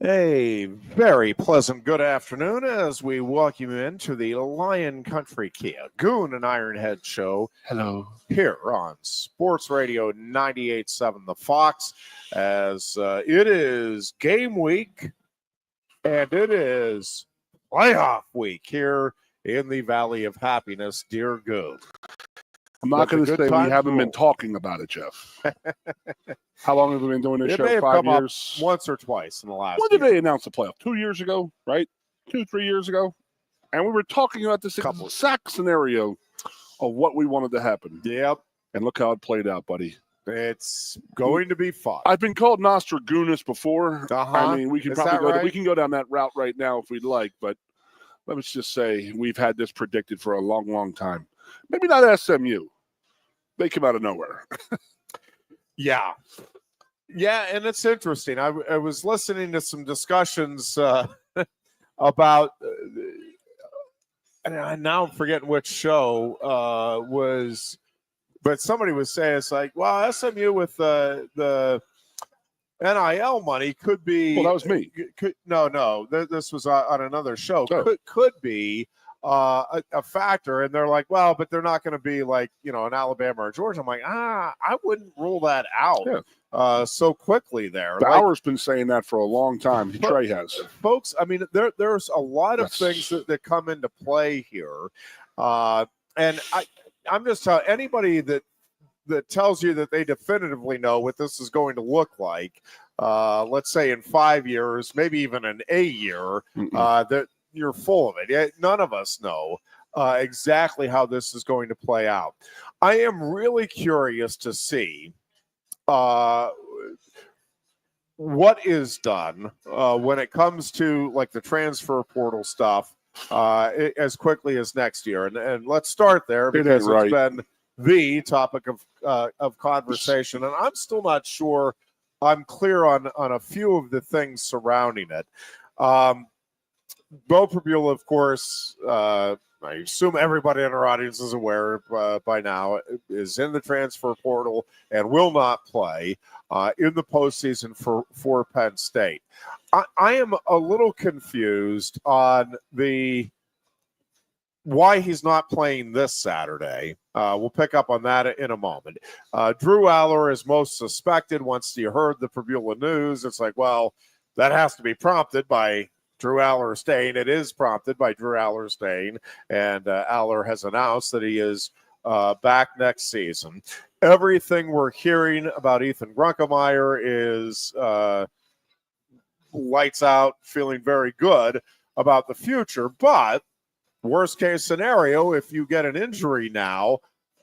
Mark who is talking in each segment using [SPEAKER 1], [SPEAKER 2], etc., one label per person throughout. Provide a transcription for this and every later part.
[SPEAKER 1] A very pleasant good afternoon as we welcome you into the Lion Country Kia Goon and Ironhead show.
[SPEAKER 2] Hello.
[SPEAKER 1] Here on Sports Radio 98.7 The Fox, as it is game week and it is playoff week here in the Valley of Happiness, dear Goon.
[SPEAKER 2] I'm not going to say we haven't been talking about it, Jeff. How long have we been doing this show? 5 years?
[SPEAKER 1] Once or twice in the last
[SPEAKER 2] When did they announce the playoff? 2 years ago, right? 2-3 years ago? And we were talking about this exact scenario of what we wanted to happen.
[SPEAKER 1] Yep.
[SPEAKER 2] And look how it played out, buddy.
[SPEAKER 1] It's going to be fun.
[SPEAKER 2] I've been called Nostradamus before.
[SPEAKER 1] Uh-huh.
[SPEAKER 2] I mean, we can we can go down that route right now if we'd like, but let's just say we've had this predicted for a long, long time. Maybe not SMU. They come out of nowhere.
[SPEAKER 1] Yeah, and it's interesting. I was listening to some discussions about, and now I'm forgetting which show was, but somebody was saying it's like, well, SMU with the NIL money could be.
[SPEAKER 2] Well, that was me.
[SPEAKER 1] No. This was on another show.
[SPEAKER 2] Oh.
[SPEAKER 1] Could be a factor, and they're like, well, but they're not going to be like, an Alabama or Georgia. I'm like, I wouldn't rule that out so quickly there.
[SPEAKER 2] Byers been saying that for a long time. Trey has.
[SPEAKER 1] Folks, I mean, there's a lot of things that come into play here. And I'm just telling anybody that tells you that they definitively know what this is going to look like, let's say in 5 years, maybe even in a year, that you're full of it. None of us know exactly how this is going to play out. I am really curious to see what is done when it comes to like the transfer portal stuff as quickly as next year. And let's start there because it's been the topic of conversation. And I'm still not sure I'm clear on a few of the things surrounding it. Bo Prabula, of course, I assume everybody in our audience is aware by now, is in the transfer portal and will not play in the postseason for Penn State. I am a little confused on why he's not playing this Saturday. We'll pick up on that in a moment. Drew Aller is most suspected. Once you heard the Prabula news, it's like, well, that has to be prompted by Drew Aller staying. It is prompted by Drew Aller staying, and Aller has announced that he is back next season. Everything we're hearing about Ethan Grunkemeyer is lights out, feeling very good about the future. But worst case scenario, if you get an injury now,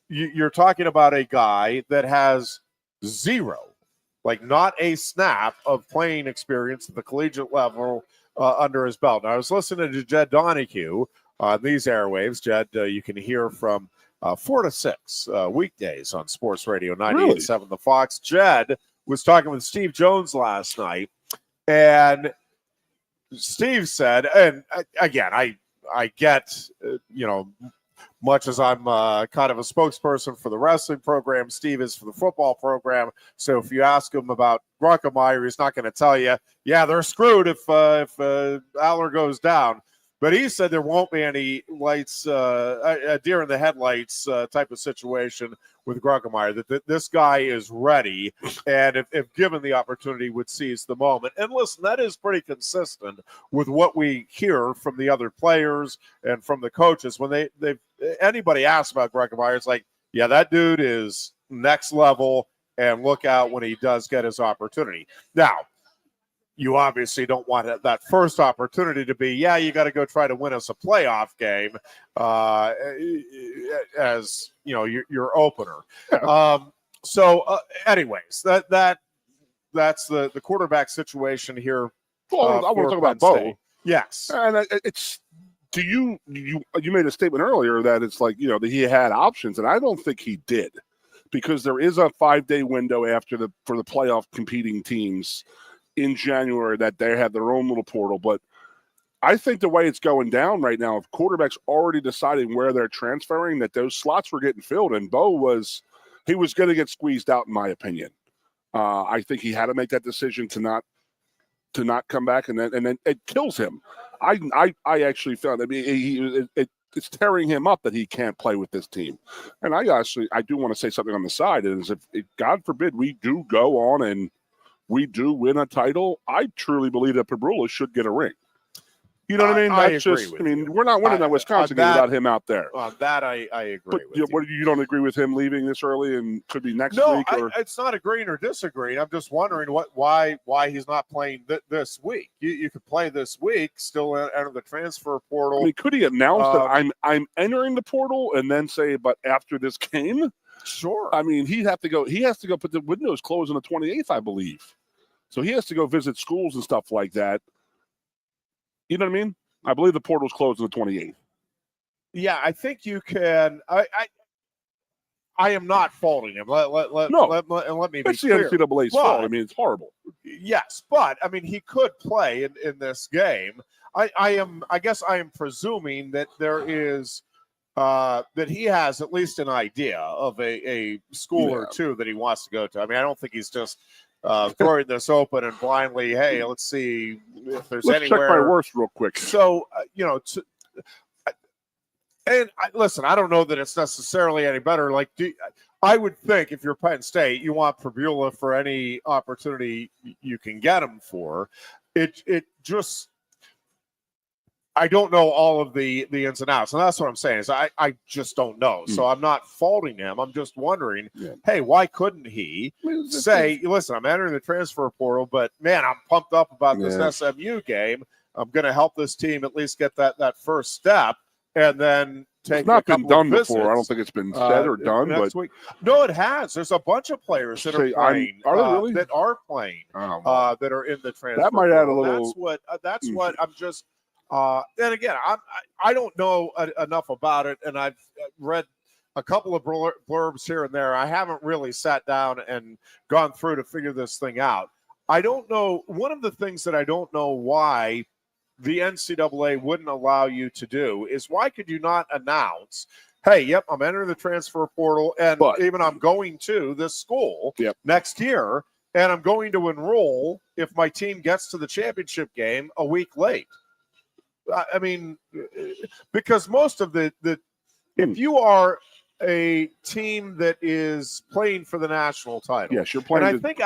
[SPEAKER 1] you're talking about a guy that has zero, like not a snap of playing experience at the collegiate level under his belt. Now, I was listening to Jed Donahue on these airwaves. Jed, you can hear from 4 to 6 weekdays on Sports Radio 98.7 The Fox. Jed was talking with Steve Jones last night, and Steve said, and again, I get, much as I'm kind of a spokesperson for the wrestling program, Steve is for the football program. So if you ask him about Grunkemeyer, he's not going to tell you, yeah, they're screwed if Aller goes down. But he said there won't be any lights, a deer in the headlights type of situation with Grunkemeyer, that this guy is ready, and if given the opportunity, would seize the moment. And listen, that is pretty consistent with what we hear from the other players and from the coaches. When anybody asks about Grunkemeyer, it's like, yeah, that dude is next level, and look out when he does get his opportunity. Now, you obviously don't want that first opportunity to be, you got to go try to win us a playoff game as, your opener. Anyways, that's the quarterback situation here.
[SPEAKER 2] Well, I want to talk about Bo.
[SPEAKER 1] Yes.
[SPEAKER 2] And you made a statement earlier that it's like, that he had options, and I don't think he did, because there is a 5-day window for the playoff competing teams in January that they have their own little portal. But I think the way it's going down right now, if quarterbacks already deciding where they're transferring, that those slots were getting filled, and Bo was going to get squeezed out, in my opinion. I think he had to make that decision to not to not come back, and then it kills him. I actually found, I mean, it's tearing him up that he can't play with this team. And I do want to say something on the side is if God forbid we do go on and we do win a title, I truly believe that Pabrula should get a ring. You know what I mean?
[SPEAKER 1] I agree with you.
[SPEAKER 2] We're not winning that Wisconsin game without him out there.
[SPEAKER 1] On that, I agree
[SPEAKER 2] but,
[SPEAKER 1] with you.
[SPEAKER 2] You don't agree with him leaving this early and could be next week?
[SPEAKER 1] No, it's not agreeing or disagreeing. I'm just wondering why he's not playing this week. You could play this week, still enter the transfer portal.
[SPEAKER 2] I mean, could he announce that I'm entering the portal and then say, but after this game?
[SPEAKER 1] Sure.
[SPEAKER 2] I mean, he has to go put the windows closed on the 28th, I believe. So he has to go visit schools and stuff like that. You know what I mean? I believe the portal's closed on the 28th.
[SPEAKER 1] Yeah, I think you can. I am not faulting him. Let me be
[SPEAKER 2] it's
[SPEAKER 1] clear.
[SPEAKER 2] the NCAA's fault. I mean, it's horrible.
[SPEAKER 1] Yes, but I mean, he could play in this game. I guess I am presuming that there is that he has at least an idea of a school or two that he wants to go to. I mean, I don't think he's just throwing this open and blindly, hey, let's see if there's anywhere.
[SPEAKER 2] Check my worst real quick.
[SPEAKER 1] So, listen, I don't know that it's necessarily any better. Like, I would think if you're Penn State, you want Pabrula for any opportunity you can get him for. It just, I don't know all of the ins and outs. And that's what I'm saying is I just don't know. So I'm not faulting him. I'm just wondering, hey, why couldn't he say, listen, I'm entering the transfer portal, but man, I'm pumped up about this SMU game. I'm going to help this team at least get that first step and then take
[SPEAKER 2] it's not been done before. I don't think it's been said or done. But
[SPEAKER 1] no, it has. There's a bunch of players that are playing.
[SPEAKER 2] Are they really?
[SPEAKER 1] That are playing that are in the transfer
[SPEAKER 2] that might
[SPEAKER 1] portal.
[SPEAKER 2] add a little.
[SPEAKER 1] That's what I'm just – and again, I don't know enough about it, and I've read a couple of blurbs here and there. I haven't really sat down and gone through to figure this thing out. I don't know. One of the things that I don't know why the NCAA wouldn't allow you to do is why could you not announce, hey, yep, I'm entering the transfer portal, and even I'm going to this school next year, and I'm going to enroll if my team gets to the championship game a week late. I mean, because most of the if you are a team that is playing for the national title,
[SPEAKER 2] yes, you're playing.
[SPEAKER 1] And I think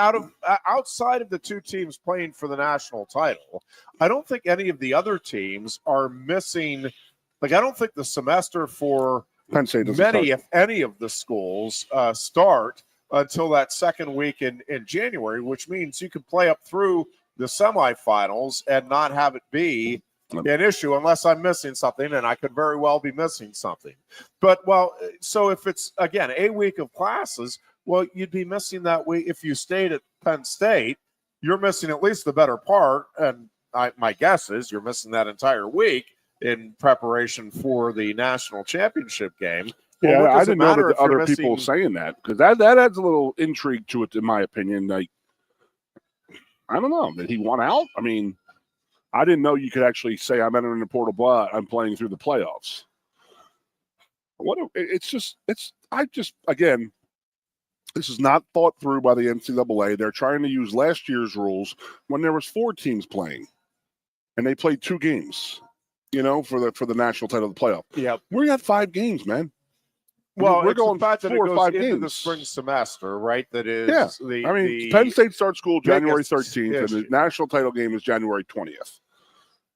[SPEAKER 1] outside of the two teams playing for the national title, I don't think any of the other teams are missing. Like, I don't think the semester for
[SPEAKER 2] Penn State
[SPEAKER 1] many, if any, of the schools start until that second week in January, which means you can play up through the semifinals and not have it be an issue unless I'm missing something, and I could very well be missing something. But, so if it's, again, a week of classes, well, you'd be missing that week. If you stayed at Penn State, you're missing at least the better part, and my guess is you're missing that entire week in preparation for the national championship game.
[SPEAKER 2] Yeah, I didn't know that other people saying that, because that adds a little intrigue to it, in my opinion. Like, I don't know. Did he want out? I mean, I didn't know you could actually say I'm entering the portal, but I'm playing through the playoffs. Again, this is not thought through by the NCAA. They're trying to use last year's rules when there was 4 teams playing, and they played 2 games, for the national title of the playoff.
[SPEAKER 1] Yeah,
[SPEAKER 2] we had 5 games, man.
[SPEAKER 1] Well,
[SPEAKER 2] we're going 4 or 5
[SPEAKER 1] into
[SPEAKER 2] games.
[SPEAKER 1] The spring semester, right? That is,
[SPEAKER 2] Penn State starts school January 13th, and the national title game is January 20th.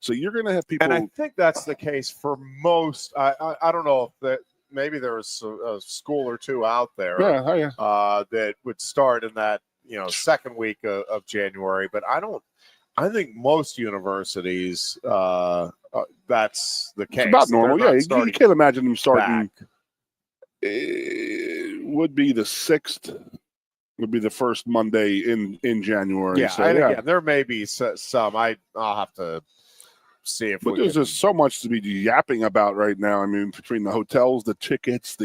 [SPEAKER 2] So you're going to have people,
[SPEAKER 1] and I think that's the case for most. I don't know if maybe there was a school or two out there that would start in that second week of January, but I think most universities that's the case.
[SPEAKER 2] It's about normal. Yeah, you can't imagine them starting. It would be the 6th. Would be the first Monday in January.
[SPEAKER 1] Yeah,
[SPEAKER 2] so,
[SPEAKER 1] again, there may be some. I'll have to see if.
[SPEAKER 2] But there's just so much to be yapping about right now. I mean, between the hotels, the tickets,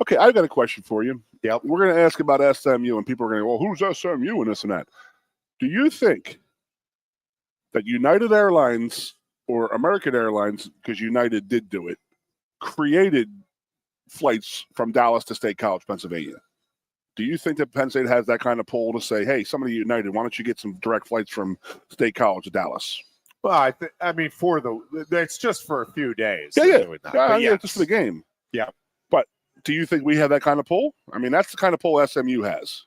[SPEAKER 2] Okay, I've got a question for you.
[SPEAKER 1] Yep.
[SPEAKER 2] We're going to ask about SMU, and people are going to go, well, who's SMU and this and that? Do you think that United Airlines or American Airlines, because United did do it, created flights from Dallas to State College, Pennsylvania? Do you think that Penn State has that kind of pull to say, hey, somebody United, why don't you get some direct flights from State College to Dallas?
[SPEAKER 1] Well, I mean, it's just for a few days.
[SPEAKER 2] Yeah.
[SPEAKER 1] Doing that.
[SPEAKER 2] Yeah, just for the game.
[SPEAKER 1] Yeah.
[SPEAKER 2] But do you think we have that kind of pull? I mean, that's the kind of pull SMU has.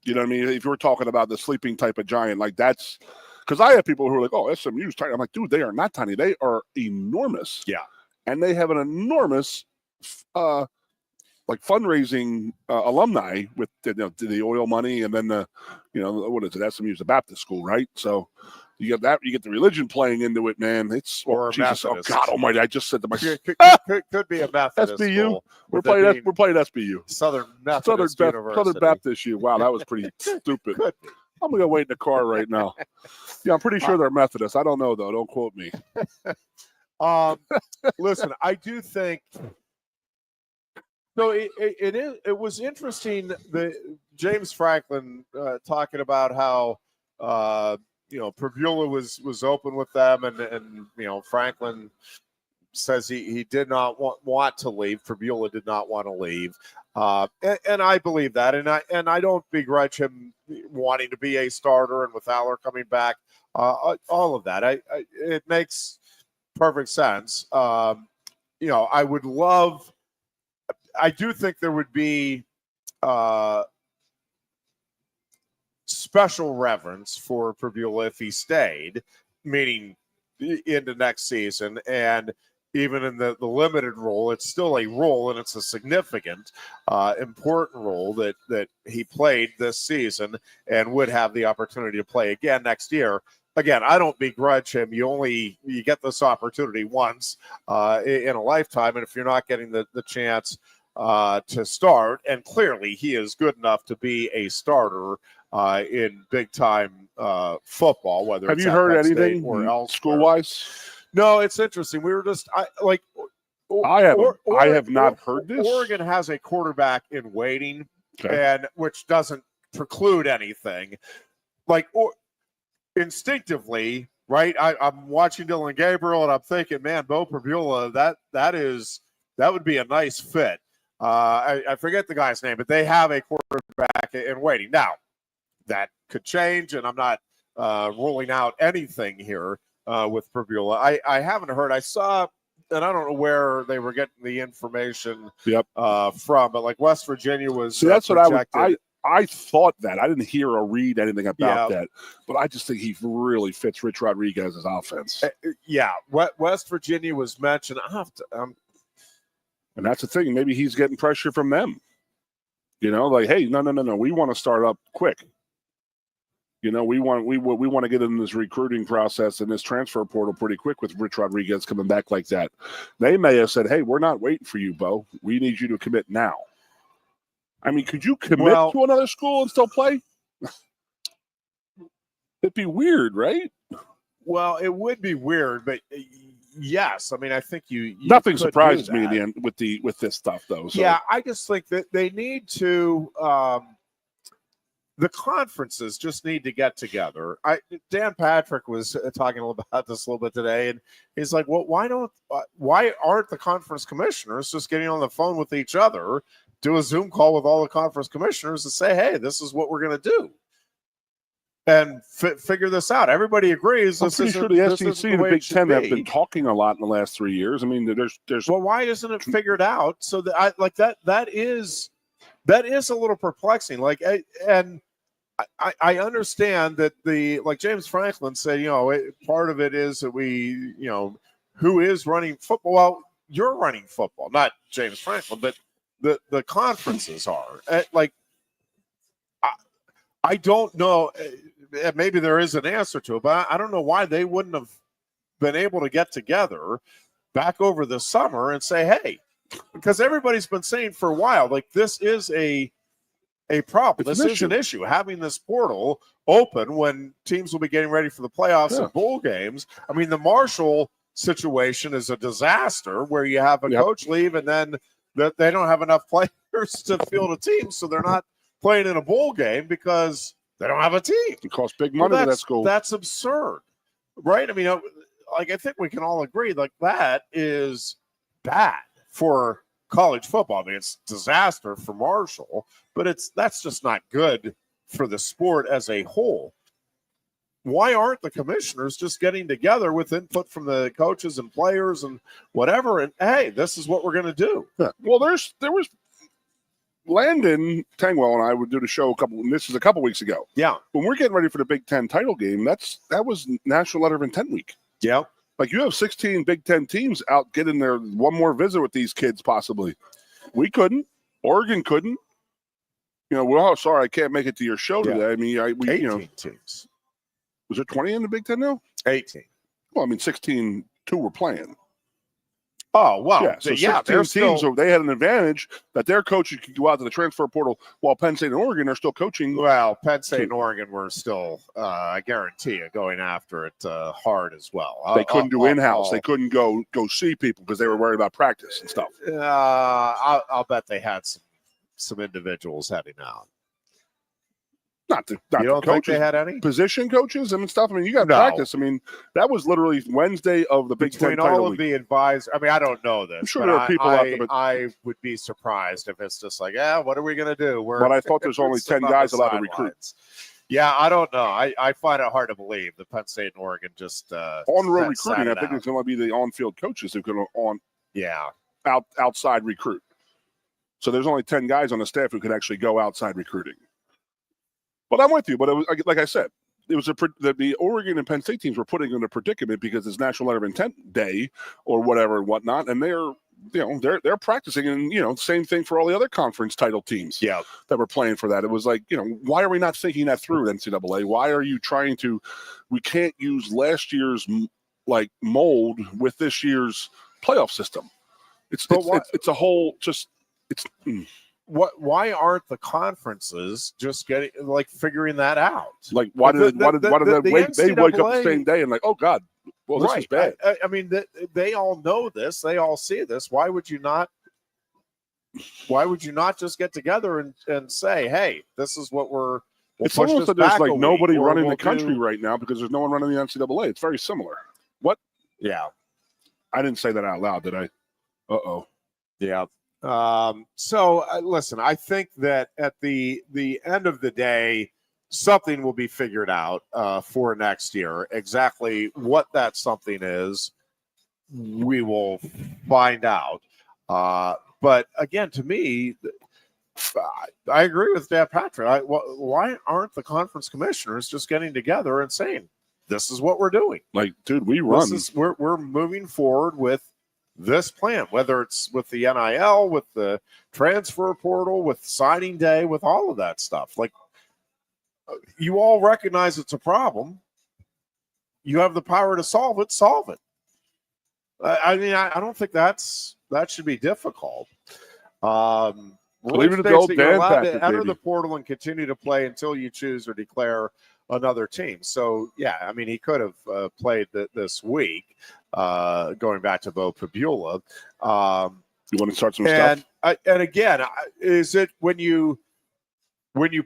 [SPEAKER 2] You know what I mean? If you're talking about the sleeping type of giant, like that's because I have people who are like, oh, SMU's tiny. I'm like, dude, they are not tiny. They are enormous.
[SPEAKER 1] Yeah.
[SPEAKER 2] And they have an enormous like fundraising alumni with the oil money, and then what is it? SMU's a Baptist school, right? So you get that, you get the religion playing into it, man. It's Jesus, oh God Almighty! I just said to myself,
[SPEAKER 1] could be a Methodist
[SPEAKER 2] SBU.
[SPEAKER 1] School,
[SPEAKER 2] We're playing SBU,
[SPEAKER 1] Southern Methodist University.
[SPEAKER 2] Southern Baptist U. Wow, that was pretty stupid. I'm gonna wait in the car right now. Yeah, I'm pretty sure they're Methodist. I don't know though. Don't quote me.
[SPEAKER 1] Listen, I do think. So it was interesting that James Franklin talking about how Pavula was open with them, and Franklin says he did not want to leave. Pavula did not want to leave, and I believe that, and I don't begrudge him wanting to be a starter, and with Aller coming back, all of that. It makes perfect sense. I would love. I do think there would be special reverence for Pavula if he stayed, meaning into next season. And even in the limited role, it's still a role, and it's a significant, important role that he played this season and would have the opportunity to play again next year. Again, I don't begrudge him. You get this opportunity once in a lifetime, and if you're not getting the chance to start, and clearly he is good enough to be a starter in big time football. Whether
[SPEAKER 2] have
[SPEAKER 1] it's
[SPEAKER 2] you heard
[SPEAKER 1] Penn State
[SPEAKER 2] anything
[SPEAKER 1] or elsewhere.
[SPEAKER 2] School wise?
[SPEAKER 1] No, it's interesting. We were just
[SPEAKER 2] I have not heard this.
[SPEAKER 1] Oregon has a quarterback in waiting,
[SPEAKER 2] okay,
[SPEAKER 1] and which doesn't preclude anything. Instinctively, right? I'm watching Dylan Gabriel, and I'm thinking, man, Bo Pavula, that would be a nice fit. I forget the guy's name, but they have a quarterback in waiting. Now, that could change, and I'm not ruling out anything here with Pavula. I haven't heard. I saw, and I don't know where they were getting the information from, but like West Virginia was.
[SPEAKER 2] So that's projected. What I thought that. I didn't hear or read anything about that, but I just think he really fits Rich Rodriguez's offense.
[SPEAKER 1] West Virginia was mentioned.
[SPEAKER 2] And that's the thing. Maybe he's getting pressure from them. Like, hey, no. We want to start up quick. We want to get in this recruiting process and this transfer portal pretty quick with Rich Rodriguez coming back like that. They may have said, hey, we're not waiting for you, Bo. We need you to commit now. I mean, could you commit to another school and still play? It'd be weird, right?
[SPEAKER 1] Well, it would be weird, but yes. I mean, I think you
[SPEAKER 2] nothing surprised me in the end with this stuff, though. So.
[SPEAKER 1] Yeah, I just think that they need to. The conferences just need to get together. Dan Patrick was talking about this a little bit today, and he's like, "Well, why aren't the conference commissioners just getting on the phone with each other, do a Zoom call with all the conference commissioners, and say, hey, this is what we're going to do, and figure this out? Everybody agrees.
[SPEAKER 2] I'm pretty sure the SEC and the Big Ten have been talking a lot in the last 3 years. I mean, there's.
[SPEAKER 1] Well, why isn't it figured out? So that that is a little perplexing. I understand that like James Franklin said, part of it is that we, who is running football? Well, you're running football, not James Franklin, but the conferences are. I don't know. Maybe there is an answer to it, but I don't know why they wouldn't have been able to get together back over the summer and say, hey, because everybody's been saying for a while, like, this is a problem. This is an issue. Having this portal open when teams will be getting ready for the playoffs and bowl games. I mean, the Marshall situation is a disaster where you have a coach leave and then they don't have enough players to field a team, so they're not playing in a bowl game because they don't have a team.
[SPEAKER 2] It costs big money to that school.
[SPEAKER 1] That's absurd, right? I mean, I think we can all agree, like, that is bad for college football. I mean, it's disaster for Marshall, but that's just not good for the sport as a whole. Why aren't the commissioners just getting together with input from the coaches and players and whatever? And hey, this is what we're going to do.
[SPEAKER 2] Yeah. Well, there was Landon Tangwell and I would do the show this is a couple weeks ago.
[SPEAKER 1] Yeah.
[SPEAKER 2] When we're getting ready for the Big Ten title game, that was National Letter of Intent week.
[SPEAKER 1] Yeah.
[SPEAKER 2] Like you have 16 Big Ten teams out getting their one more visit with these kids possibly. We couldn't. Oregon couldn't. Well, sorry, I can't make it to your show today. I mean,
[SPEAKER 1] 18 teams.
[SPEAKER 2] Was it 20 in the Big Ten now?
[SPEAKER 1] 18.
[SPEAKER 2] Well, I mean, 16, 2 were playing.
[SPEAKER 1] Oh, wow.
[SPEAKER 2] Yeah, so 16 teams, so they had an advantage that their coaches could go out to the transfer portal while Penn State and Oregon are still coaching.
[SPEAKER 1] Well, Penn State and Oregon were still, I guarantee you, going after it hard as well.
[SPEAKER 2] They couldn't do in-house. They couldn't go see people because they were worried about practice and stuff.
[SPEAKER 1] I'll bet they had some individuals heading out.
[SPEAKER 2] Not the
[SPEAKER 1] don't
[SPEAKER 2] coaches.
[SPEAKER 1] Think they had any
[SPEAKER 2] position coaches and stuff. I mean, you got practice. I mean, that was literally Wednesday of the Big Ten title
[SPEAKER 1] all of
[SPEAKER 2] week.
[SPEAKER 1] The advisors. I mean, I don't know this.
[SPEAKER 2] I'm sure there are people out there, but
[SPEAKER 1] I would be surprised if it's just like, what are we going to do?
[SPEAKER 2] But I thought there's only 10 guys allowed to recruit.
[SPEAKER 1] Yeah, I don't know. I find it hard to believe that Penn State and Oregon just
[SPEAKER 2] on-road recruiting. I think it's going to be the on-field coaches who can outside recruit. So there's only 10 guys on the staff who can actually go outside recruiting. But I'm with you. But it was, like I said, it was the Oregon and Penn State teams were putting in a predicament because it's National Letter of Intent Day or whatever and whatnot, and they're practicing, and same thing for all the other conference title teams that were playing for that. It was like, why are we not thinking that through at NCAA? Why are you trying to? We can't use last year's mold with this year's playoff system. It's a whole just it's.
[SPEAKER 1] Why aren't the conferences just figuring that out?
[SPEAKER 2] Like why did they wake up the same day and oh God, well this is bad.
[SPEAKER 1] I mean they all know this, they all see this. Why would you not just get together and say, hey, this is what we'll
[SPEAKER 2] it's almost like there's nobody running the country right now because there's no one running the NCAA. It's very similar. What?
[SPEAKER 1] Yeah.
[SPEAKER 2] I didn't say that out loud, did I?
[SPEAKER 1] Yeah. So listen, I think that at the end of the day, something will be figured out for next year. Exactly what that something is, we will find out. But again, to me, I agree with Dan Patrick. Why aren't the conference commissioners just getting together and saying, this is what we're doing?
[SPEAKER 2] Like, dude, we run.
[SPEAKER 1] We're moving forward with this plan, whether it's with the NIL, with the transfer portal, with signing day, with all of that stuff. Like, you all recognize it's a problem. You have the power to solve it. Solve it. I mean, I don't think that should be difficult.
[SPEAKER 2] Leave it to old Dan
[SPEAKER 1] allowed
[SPEAKER 2] Patrick,
[SPEAKER 1] to enter
[SPEAKER 2] baby.
[SPEAKER 1] the portal and continue to play until you choose or declare another team. So, yeah, I mean, he could have played this week. Going back to Bo Pabula.
[SPEAKER 2] You want to start some stuff?
[SPEAKER 1] And again, is it when you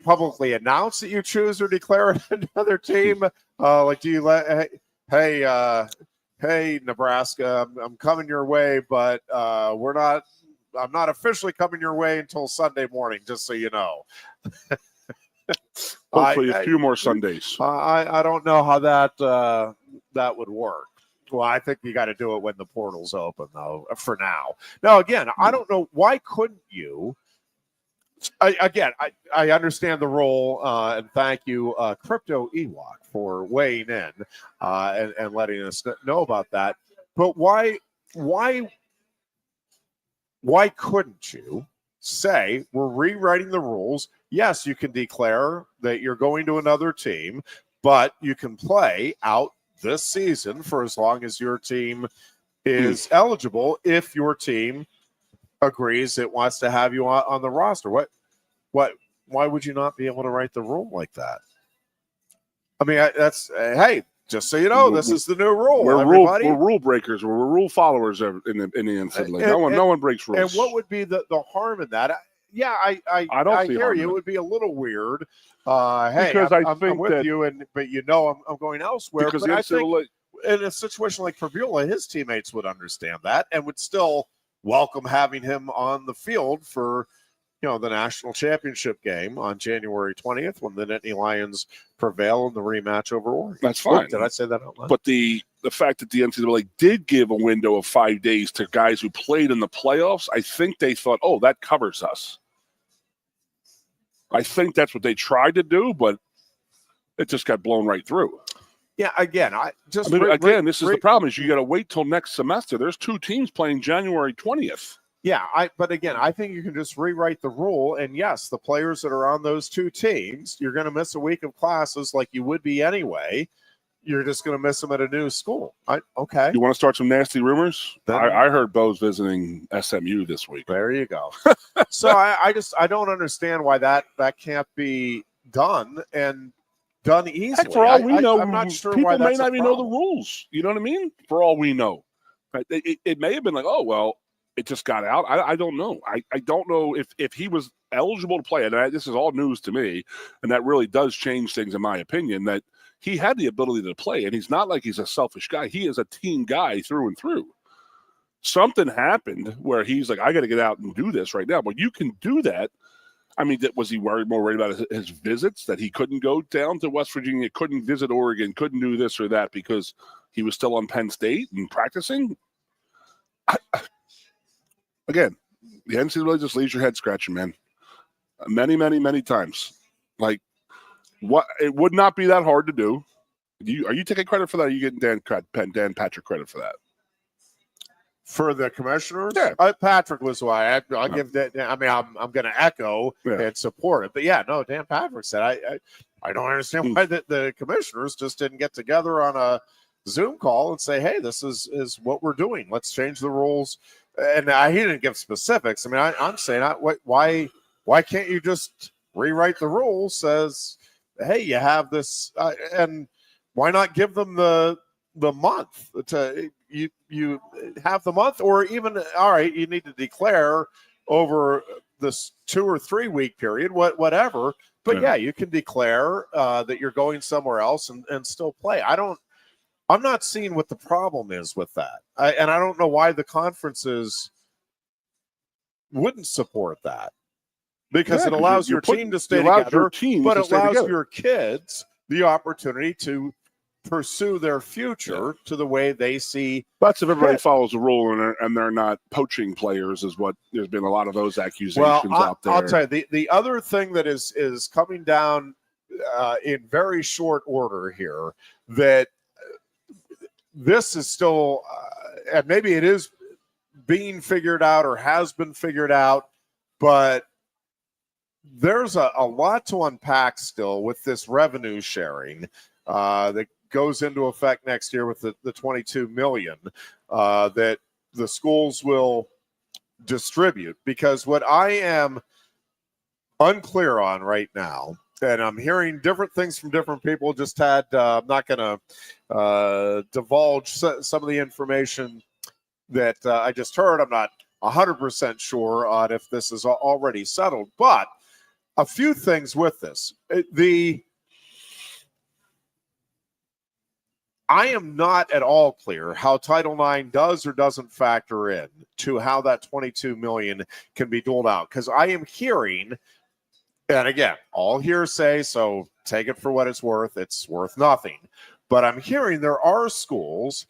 [SPEAKER 1] publicly announce that you choose or declare another team? Do you let hey Nebraska, I'm coming your way, but I'm not officially coming your way until Sunday morning, just so you know.
[SPEAKER 2] Hopefully a few more Sundays.
[SPEAKER 1] I don't know how that would work. Well, I think you got to do it when the portal's open, though, for now. Now, again, I don't know. Why couldn't you? I understand the role, and thank you, Crypto Ewok, for weighing in and letting us know about that. But why couldn't you say we're rewriting the rules? Yes, you can declare that you're going to another team, but you can play out this season for as long as your team is eligible if your team agrees it wants to have you on the roster. Why would you not be able to write the rule like that? I mean, hey, just so you know, this is the new rule.
[SPEAKER 2] We're rule breakers. We're rule followers in the NCAA. No one breaks rules.
[SPEAKER 1] And what would be the harm in that? Yeah, I hear you. It would be a little weird. Hey,
[SPEAKER 2] because
[SPEAKER 1] I'm with you, but I'm going elsewhere.
[SPEAKER 2] Because
[SPEAKER 1] but I think in a situation like Fabula, his teammates would understand that and would still welcome having him on the field for the national championship game on January 20th when the Nittany Lions prevail in the rematch over Oregon.
[SPEAKER 2] That's fine.
[SPEAKER 1] Did I say that out loud?
[SPEAKER 2] But the fact that the NCAA did give a window of 5 days to guys who played in the playoffs, I think they thought, oh, that covers us. I think that's what they tried to do, but it just got blown right through.
[SPEAKER 1] Yeah, again,
[SPEAKER 2] this is the problem is you got to wait till next semester. There's 2 teams playing January 20th.
[SPEAKER 1] Yeah, but again, I think you can just rewrite the rule. And yes, the players that are on those 2 teams, you're going to miss a week of classes like you would be anyway. You're just going to miss them at a new school. Okay.
[SPEAKER 2] You want to start some nasty rumors? I heard Bo's visiting SMU this week.
[SPEAKER 1] There you go. So I don't understand why that can't be done and done easily.
[SPEAKER 2] Heck, for all we know,
[SPEAKER 1] I'm not sure
[SPEAKER 2] people
[SPEAKER 1] why that's
[SPEAKER 2] may not even know the rules. You know what I mean? For all we know, right? It may have been like, oh well, it just got out. I don't know. I don't know if he was eligible to play. And this is all news to me, and that really does change things in my opinion. That he had the ability to play, and he's not like he's a selfish guy. He is a team guy through and through. Something happened where he's like, I got to get out and do this right now. But you can do that. I mean, was he more worried about his visits, that he couldn't go down to West Virginia, couldn't visit Oregon, couldn't do this or that because he was still on Penn State and practicing? Again, the NCAA just leaves your head scratching, man. Many, many, many times. Like, what? It would not be that hard to do. Are you taking credit for that? Or are you getting Dan Patrick credit for that?
[SPEAKER 1] For the commissioners?
[SPEAKER 2] Yeah.
[SPEAKER 1] Patrick was why. I'll give that. I mean, I'm going to echo and support it. But yeah, no, Dan Patrick said, I don't understand why the commissioners just didn't get together on a Zoom call and say, hey, this is what we're doing. Let's change the rules. And he didn't give specifics. I mean, I'm saying, why can't you just rewrite the rules? Says, hey, you have this, and why not give them the month to you have the month, or even all right, you need to declare over this 2 or 3 week period, whatever. But yeah, you can declare that you're going somewhere else and still play. I'm not seeing what the problem is with that. And I don't know why the conferences wouldn't support that. Because it allows your team to stay together, but it allows your kids the opportunity to pursue their future to the way they see.
[SPEAKER 2] That's if everybody follows the rule and they're not poaching players, is what there's been a lot of those accusations out there.
[SPEAKER 1] I'll tell you, the other thing that is coming down in very short order here, that this is still, and maybe it is being figured out or has been figured out, but there's a lot to unpack still with this revenue sharing that goes into effect next year with the $22 million that the schools will distribute. Because what I am unclear on right now, and I'm hearing different things from different people, just had, I'm not going to divulge some of the information that I just heard. I'm not 100% sure on if this is already settled, but a few things with this. I am not at all clear how Title IX does or doesn't factor in to how that $22 million can be doled out. Because I am hearing, and again, all hearsay, so take it for what it's worth. It's worth nothing. But I'm hearing there are schools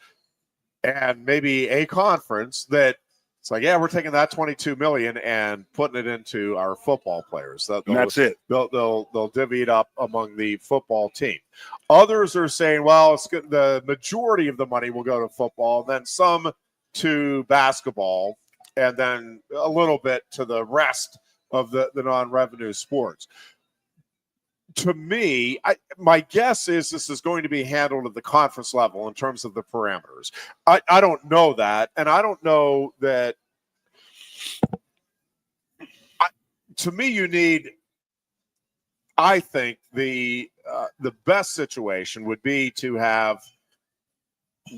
[SPEAKER 1] and maybe a conference that it's like, yeah, we're taking that $22 million and putting it into our football players.
[SPEAKER 2] And that's it.
[SPEAKER 1] They'll divvy it up among the football team. Others are saying, well, it's good, the majority of the money will go to football, and then some to basketball, and then a little bit to the rest of the non-revenue sports. To me, my guess is this is going to be handled at the conference level in terms of the parameters. I don't know that, and I don't know that. To me, you need. I think the best situation would be to have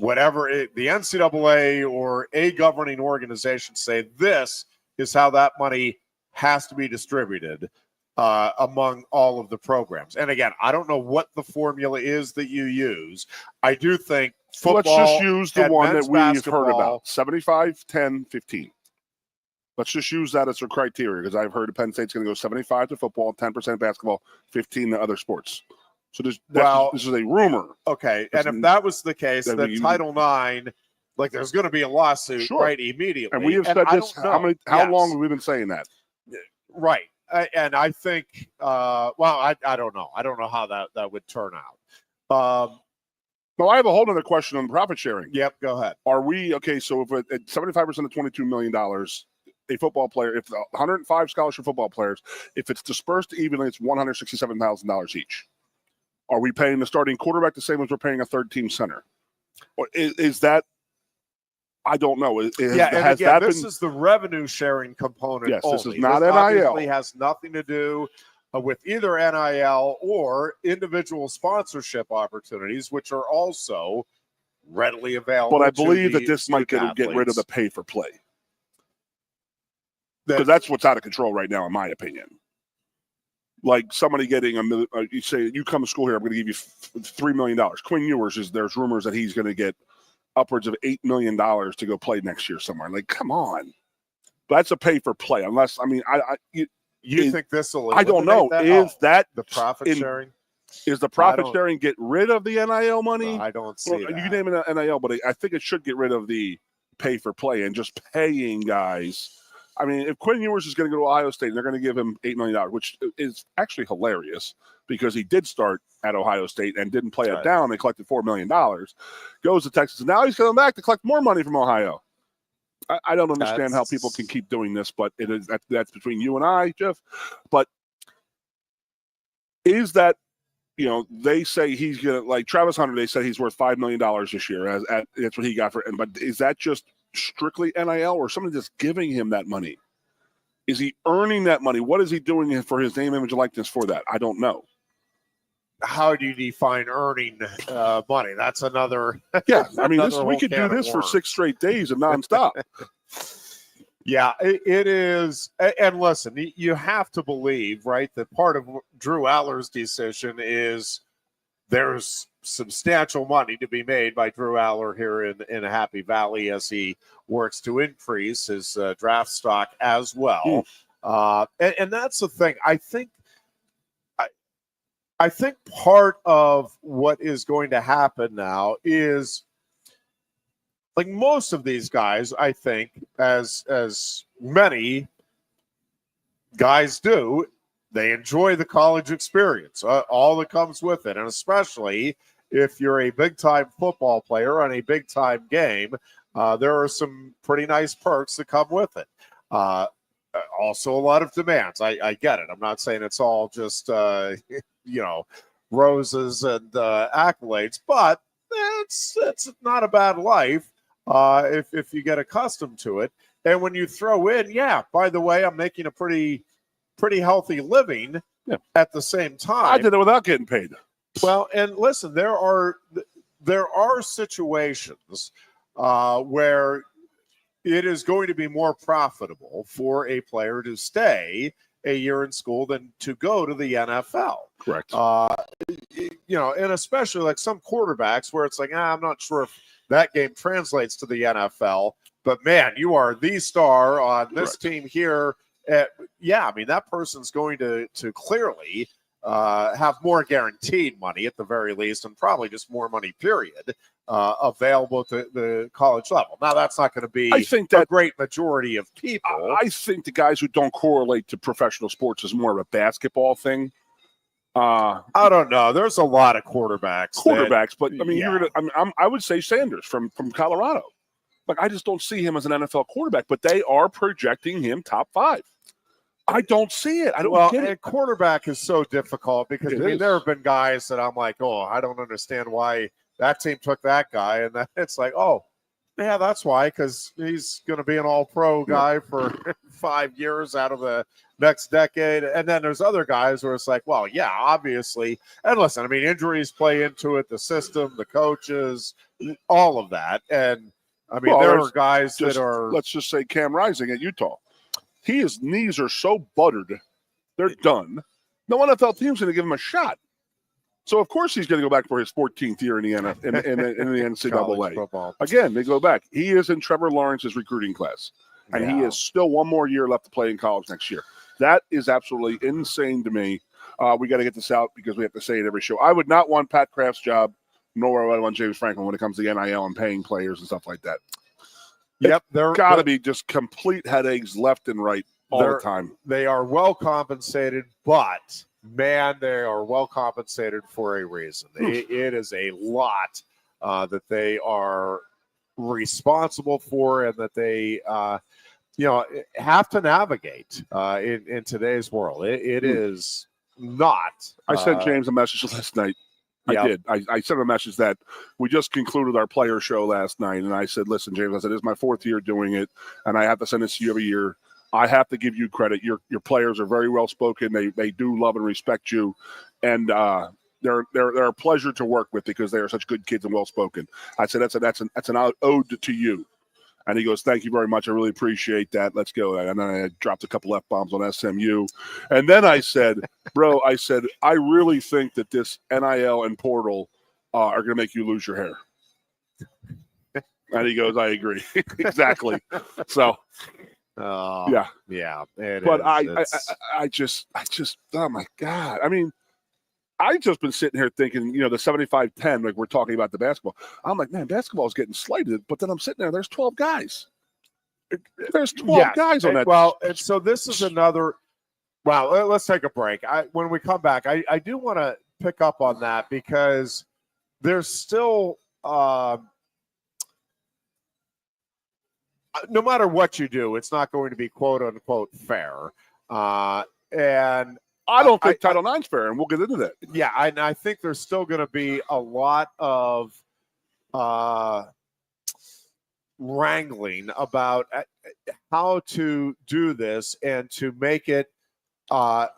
[SPEAKER 1] whatever the NCAA or a governing organization say this is how that money has to be distributed among all of the programs. And again, I don't know what the formula is that you use. I do think football.
[SPEAKER 2] Let's just use the one that we've heard about: 75, 10, 15. Let's just use that as a criteria because I've heard Penn State's going to go 75 to football, 10% basketball, 15 to other sports. So this is a rumor.
[SPEAKER 1] Okay, and if that was the case, then Title IX, like there's going to be a lawsuit right immediately.
[SPEAKER 2] And we have said this. How long have we been saying that?
[SPEAKER 1] Right. And I think, I don't know. I don't know how that would turn out.
[SPEAKER 2] Well, I have a whole other question on profit sharing.
[SPEAKER 1] Yep, go ahead.
[SPEAKER 2] Are we, okay, so if at 75% of $22 million, a football player, if 105 scholarship football players, if it's dispersed evenly, it's $167,000 each. Are we paying the starting quarterback the same as we're paying a third-team center? Or is that, I don't know. This
[SPEAKER 1] is the revenue sharing component.
[SPEAKER 2] Yes,
[SPEAKER 1] only.
[SPEAKER 2] This is not
[SPEAKER 1] this
[SPEAKER 2] NIL.
[SPEAKER 1] Obviously has nothing to do with either NIL or individual sponsorship opportunities, which are also readily available.
[SPEAKER 2] But I believe that this might get rid of the pay for play. Because that's what's out of control right now, in my opinion. Like somebody getting you say, you come to school here, I'm going to give you $3 million. Quinn Ewers, there's rumors that he's going to get upwards of $8 million to go play next year somewhere. Like, come on. But that's a pay for play. Unless,
[SPEAKER 1] you think this will?
[SPEAKER 2] I don't know. Is that
[SPEAKER 1] the profit sharing?
[SPEAKER 2] Is the profit sharing get rid of the NIL money?
[SPEAKER 1] I don't see that.
[SPEAKER 2] You can name it NIL, but I think it should get rid of the pay for play and just paying guys. I mean, if Quinn Ewers is going to go to Ohio State and they're going to give him $8 million, which is actually hilarious because he did start at Ohio State and didn't play it down. They collected $4 million, goes to Texas, and now he's coming back to collect more money from Ohio. I don't understand how people can keep doing this, but it is that's between you and I, Jeff. But is that, they say he's going to, like Travis Hunter, they said he's worth $5 million this year. That's what he got for it. But is that just strictly NIL or somebody just giving him that money? Is he earning that money? What is he doing for his name, image, and likeness for that? I don't know.
[SPEAKER 1] How do you define earning money? That's another.
[SPEAKER 2] Yeah, I mean, we could do this for 6 straight days and nonstop.
[SPEAKER 1] Yeah, it is. And listen, you have to believe, right, that part of Drew Aller's decision is there's substantial money to be made by Drew Aller here in Happy Valley as he works to increase his draft stock as well. And that's the thing. I think part of what is going to happen now is, like most of these guys, I think, as many guys do, they enjoy the college experience, all that comes with it. And especially if you're a big-time football player on a big-time game, there are some pretty nice perks that come with it. Also, a lot of demands. I get it. I'm not saying it's all just, roses and accolades, but it's not a bad life if you get accustomed to it. And when you throw in, by the way, I'm making a pretty healthy living at the same time.
[SPEAKER 2] I did it without getting paid.
[SPEAKER 1] Well, and listen, there are situations where it is going to be more profitable for a player to stay a year in school than to go to the NFL.
[SPEAKER 2] Correct.
[SPEAKER 1] And especially like some quarterbacks where it's like, I'm not sure if that game translates to the NFL, but man, you are the star on this team here. That person's going to clearly have more guaranteed money at the very least, and probably just more money, period, available to the college level. Now, that's not going to be a great majority of people.
[SPEAKER 2] I think the guys who don't correlate to professional sports is more of a basketball thing.
[SPEAKER 1] I don't know. There's a lot of quarterbacks,
[SPEAKER 2] but I mean, I would say Sanders from Colorado. Like, I just don't see him as an NFL quarterback, but they are projecting him top 5. I don't see it. I don't get it.
[SPEAKER 1] Quarterback is so difficult because there have been guys that I'm like, I don't understand why that team took that guy, and then it's like, that's why, because he's going to be an all-pro guy for 5 years out of the next decade. And then there's other guys where it's like, obviously. And listen, I mean, injuries play into it, the system, the coaches, all of that. And I mean, there are guys that are.
[SPEAKER 2] Let's just say Cam Rising at Utah. His knees are so buttered, they're done. No NFL team's going to give him a shot. So, of course, he's going to go back for his 14th year in the NCAA.
[SPEAKER 1] Again,
[SPEAKER 2] They go back. He is in Trevor Lawrence's recruiting class. and he has still one more year left to play in college next year. That is absolutely insane to me. We got to get this out because we have to say it every show. I would not want Pat Kraft's job, nor would I want James Franklin when it comes to the NIL and paying players and stuff like that.
[SPEAKER 1] Yep,
[SPEAKER 2] there got to be just complete headaches left and right all the time. They
[SPEAKER 1] are well compensated, but man, they are well compensated for a reason. It is a lot that they are responsible for, and that they have to navigate in today's world. It is not.
[SPEAKER 2] I sent James a message last night. I did. I sent a message that we just concluded our player show last night, and I said, listen, James, I said, this is my 4th year doing it, and I have to send this to you every year. I have to give you credit. Your players are very well spoken. They do love and respect you, and they're a pleasure to work with because they are such good kids and well spoken. I said that's an ode to you. And he goes, thank you very much. I really appreciate that. Let's go. And then I dropped a couple F-bombs on SMU. And then I said, bro, I really think that this NIL and portal are going to make you lose your hair. And he goes, I agree. Exactly. So, yeah. But I just, oh my God. I mean, I've just been sitting here thinking, the 75-10, like we're talking about the basketball. I'm like, man, basketball is getting slighted. But then I'm sitting there, there's 12 guys. There's 12 guys on that.
[SPEAKER 1] Well, and so this is another – well, let's take a break. When we come back, I do want to pick up on that because there's still no matter what you do, it's not going to be quote-unquote fair. And –
[SPEAKER 2] I don't think Title IX's fair, and we'll get into that.
[SPEAKER 1] Yeah, I think there's still going to be a lot of wrangling about how to do this and to make it at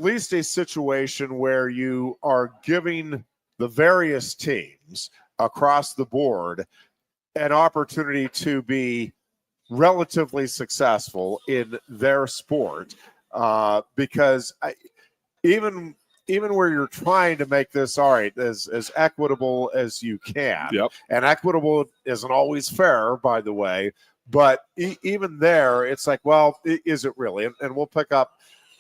[SPEAKER 1] least a situation where you are giving the various teams across the board an opportunity to be relatively successful in their sport. Because even where you're trying to make this all right as equitable as you can, and equitable isn't always fair, by the way, but even there, it's like, well, is it really? And we'll pick up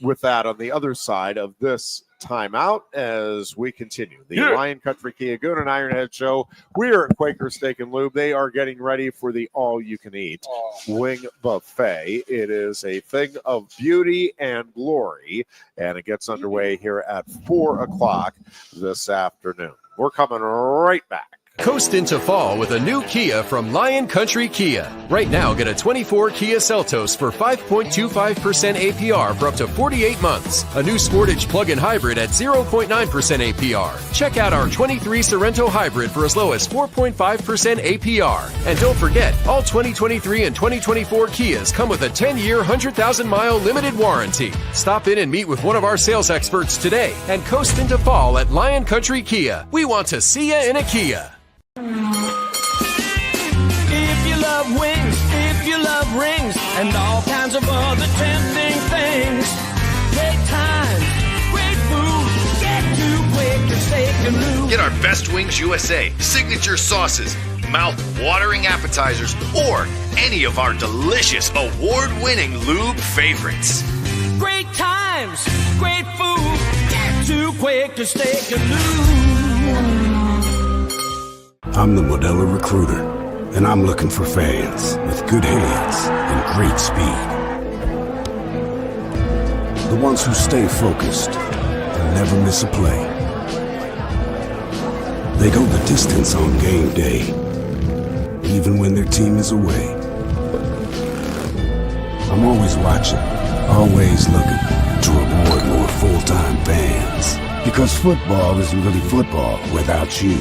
[SPEAKER 1] with that on the other side of this timeout as we continue the Lion Country Kia Goon and Ironhead show. We're at Quaker Steak and Lube. They are getting ready for the all-you-can-eat wing buffet. It is a thing of beauty and glory, and it gets underway here at 4 o'clock this afternoon. We're coming right back.
[SPEAKER 3] Coast into fall with a new Kia from Lion Country Kia. Right now, get a 24 Kia Seltos for 5.25% APR for up to 48 months. A new Sportage plug-in hybrid at 0.9% APR. Check out our 23 Sorento hybrid for as low as 4.5% APR. And don't forget, all 2023 and 2024 Kias come with a 10-year, 100,000-mile limited warranty. Stop in and meet with one of our sales experts today and coast into fall at Lion Country Kia. We want to see you in a Kia.
[SPEAKER 4] If you love wings, if you love rings, and all kinds of other tempting things, great time, great food, get to Quaker Steak and Lube.
[SPEAKER 5] Get our Best Wings USA, signature sauces, mouth-watering appetizers, or any of our delicious award-winning lube favorites.
[SPEAKER 4] Great times, great food, get to Quaker Steak and Lube.
[SPEAKER 6] I'm the Modelo Recruiter, and I'm looking for fans with good hands and great speed. The ones who stay focused and never miss a play. They go the distance on game day, even when their team is away. I'm always watching, always looking to reward more full-time fans. Because football isn't really football without you.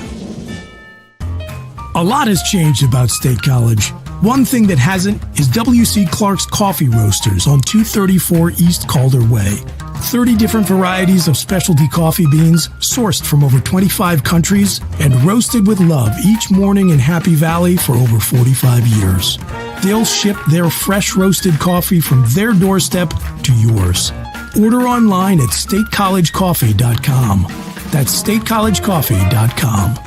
[SPEAKER 7] A lot has changed about State College. One thing that hasn't is W.C. Clark's Coffee Roasters on 234 East Calder Way. 30 different varieties of specialty coffee beans sourced from over 25 countries and roasted with love each morning in Happy Valley for over 45 years. They'll ship their fresh roasted coffee from their doorstep to yours. Order online at statecollegecoffee.com. That's statecollegecoffee.com.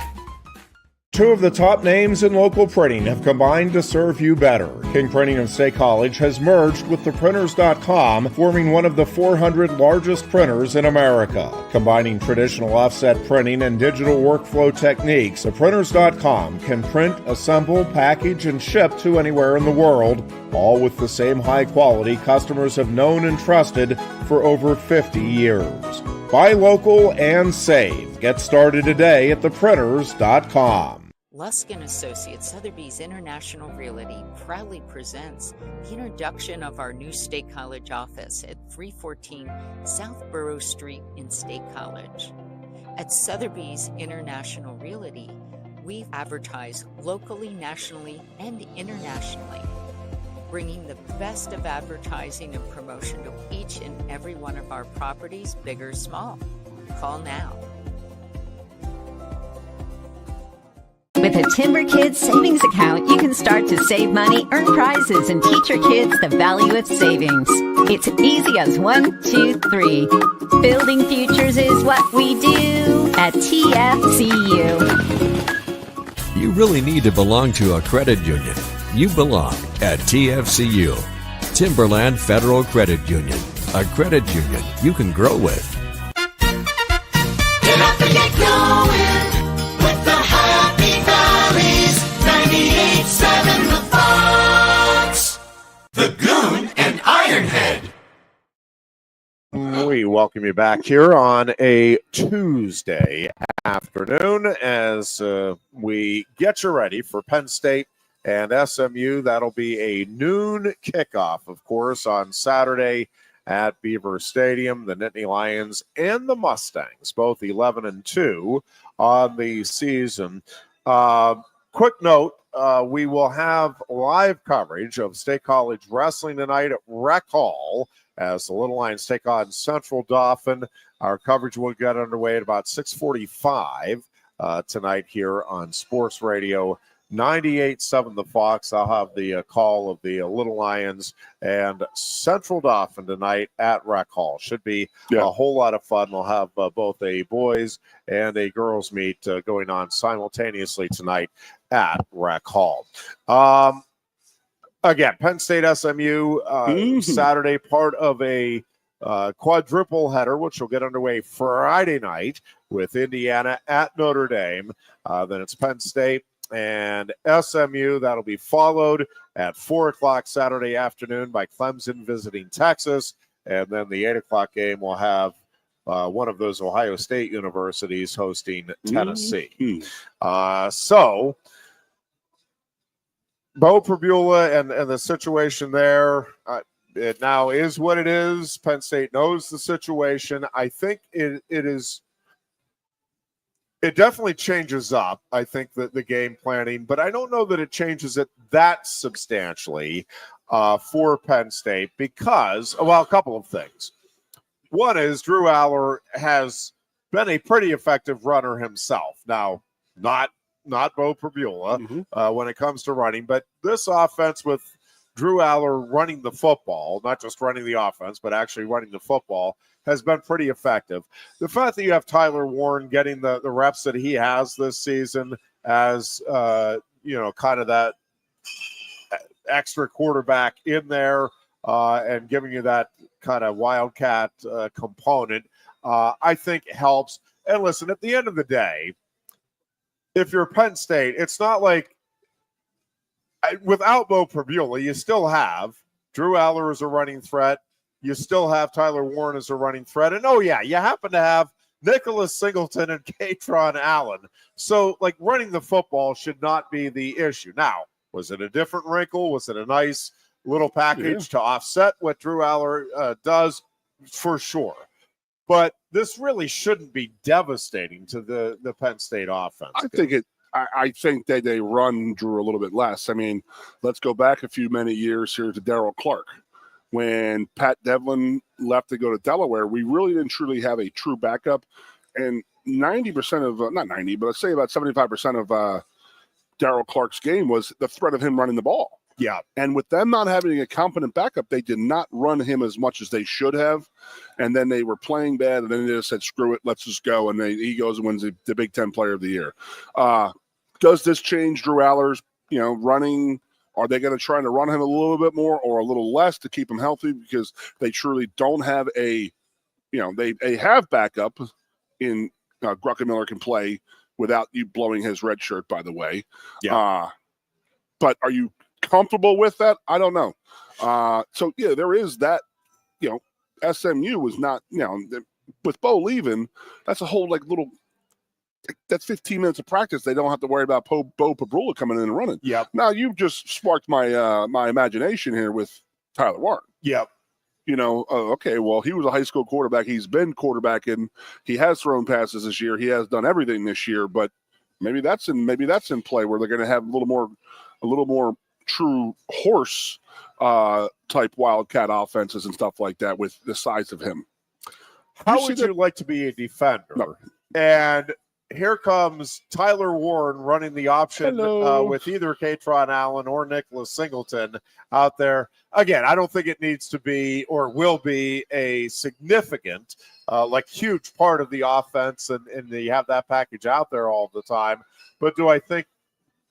[SPEAKER 1] Two of the top names in local printing have combined to serve you better. King Printing of State College has merged with theprinters.com, forming one of the 400 largest printers in America. Combining traditional offset printing and digital workflow techniques, theprinters.com can print, assemble, package, and ship to anywhere in the world, all with the same high quality customers have known and trusted for over 50 years. Buy local and save. Get started today at theprinters.com.
[SPEAKER 8] Lusk & Associates Sotheby's International Realty proudly presents the introduction of our new State College office at 314 South Borough Street in State College. At Sotheby's International Realty, we advertise locally, nationally, and internationally, bringing the best of advertising and promotion to each and every one of our properties, big or small. Call now.
[SPEAKER 9] With a Timber Kids savings account, you can start to save money, earn prizes, and teach your kids the value of savings. It's easy as 1, 2, 3. Building futures is what we do at TFCU.
[SPEAKER 10] You really need to belong to a credit union. You belong at TFCU, Timberland Federal Credit Union, a credit union you can grow with.
[SPEAKER 4] Get up and get going with the Happy Valleys 98.7 The Fox, the Goon and Ironhead.
[SPEAKER 1] We welcome you back here on a Tuesday afternoon as we get you ready for Penn State and SMU. That'll be a noon kickoff, of course, on Saturday at Beaver Stadium. The Nittany Lions and the Mustangs, both 11-2 on the season. Quick note, we will have live coverage of State College Wrestling tonight at Rec Hall as the Little Lions take on Central Dauphin. Our coverage will get underway at about 6:45 tonight here on Sports Radio 98.7 The Fox. I'll have the call of the Little Lions and Central Dauphin tonight at Rec Hall. Should be a whole lot of fun. We'll have both a boys and a girls meet going on simultaneously tonight at Rec Hall. Again, Penn State SMU Saturday, part of a quadruple header, which will get underway Friday night with Indiana at Notre Dame. Then it's Penn State and SMU. That'll be followed at 4 o'clock Saturday afternoon by Clemson visiting Texas. And then the 8 o'clock game will have one of those Ohio State universities hosting Tennessee. So Bo Pribula and the situation there, it now is what it is. Penn State knows the situation. I think it definitely changes up, I think, the game planning, but I don't know that it changes it that substantially for Penn State because, well, a couple of things. One is Drew Aller has been a pretty effective runner himself. Now, not Bo Pribula when it comes to running, but this offense with Drew Aller running the football, not just running the offense, but actually running the football, has been pretty effective. The fact that you have Tyler Warren getting the reps that he has this season as, kind of that extra quarterback in there and giving you that kind of wildcat component, I think helps. And listen, at the end of the day, if you're Penn State, it's not like without Bo Pribula, you still have Drew Aller as a running threat. You still have Tyler Warren as a running threat. And, you happen to have Nicholas Singleton and Katron Allen. So, running the football should not be the issue. Now, was it a different wrinkle? Was it a nice little package to offset what Drew Aller does? For sure. But this really shouldn't be devastating to the Penn State offense.
[SPEAKER 2] I think that they run Drew a little bit less. I mean, let's go back many years here to Darrell Clark. When Pat Devlin left to go to Delaware, we really didn't truly have a true backup. And 90% of, not 90, but let's say about 75% of Darrell Clark's game was the threat of him running the ball.
[SPEAKER 1] Yeah.
[SPEAKER 2] And with them not having a competent backup, they did not run him as much as they should have. And then they were playing bad, and then they just said, screw it, let's just go. And he goes and wins the Big Ten Player of the Year. Does this change Drew Aller's, running? Are they going to try to run him a little bit more or a little less to keep him healthy? Because they truly don't have they have backup in Gruckenmiller can play without you blowing his red shirt, by the way.
[SPEAKER 1] Yeah.
[SPEAKER 2] But are you comfortable with that? I don't know. So, yeah, there is that, SMU was not, with Bo leaving, that's a whole that's 15 minutes of practice. They don't have to worry about Bo Pabrula coming in and running.
[SPEAKER 1] Yep.
[SPEAKER 2] Now you've just sparked my my imagination here with Tyler Warren.
[SPEAKER 1] Yep.
[SPEAKER 2] Okay, well, he was a high school quarterback. He's been quarterbacking. He has thrown passes this year. He has done everything this year, but maybe that's in play where they're going to have a little more true horse type Wildcat offenses and stuff like that with the size of him.
[SPEAKER 1] How would you like to be a defender?
[SPEAKER 2] No.
[SPEAKER 1] And here comes Tyler Warren running the option with either Katron Allen or Nicholas Singleton out there. Again, I don't think it needs to be or will be a significant, huge part of the offense, and you have that package out there all the time. But do I think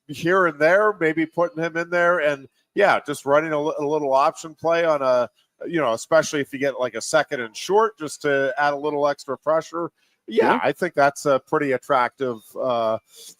[SPEAKER 1] here and there, maybe putting him in there and, just running a little option play on especially if you get like a second and short just to add a little extra pressure. Yeah, I think that's a pretty attractive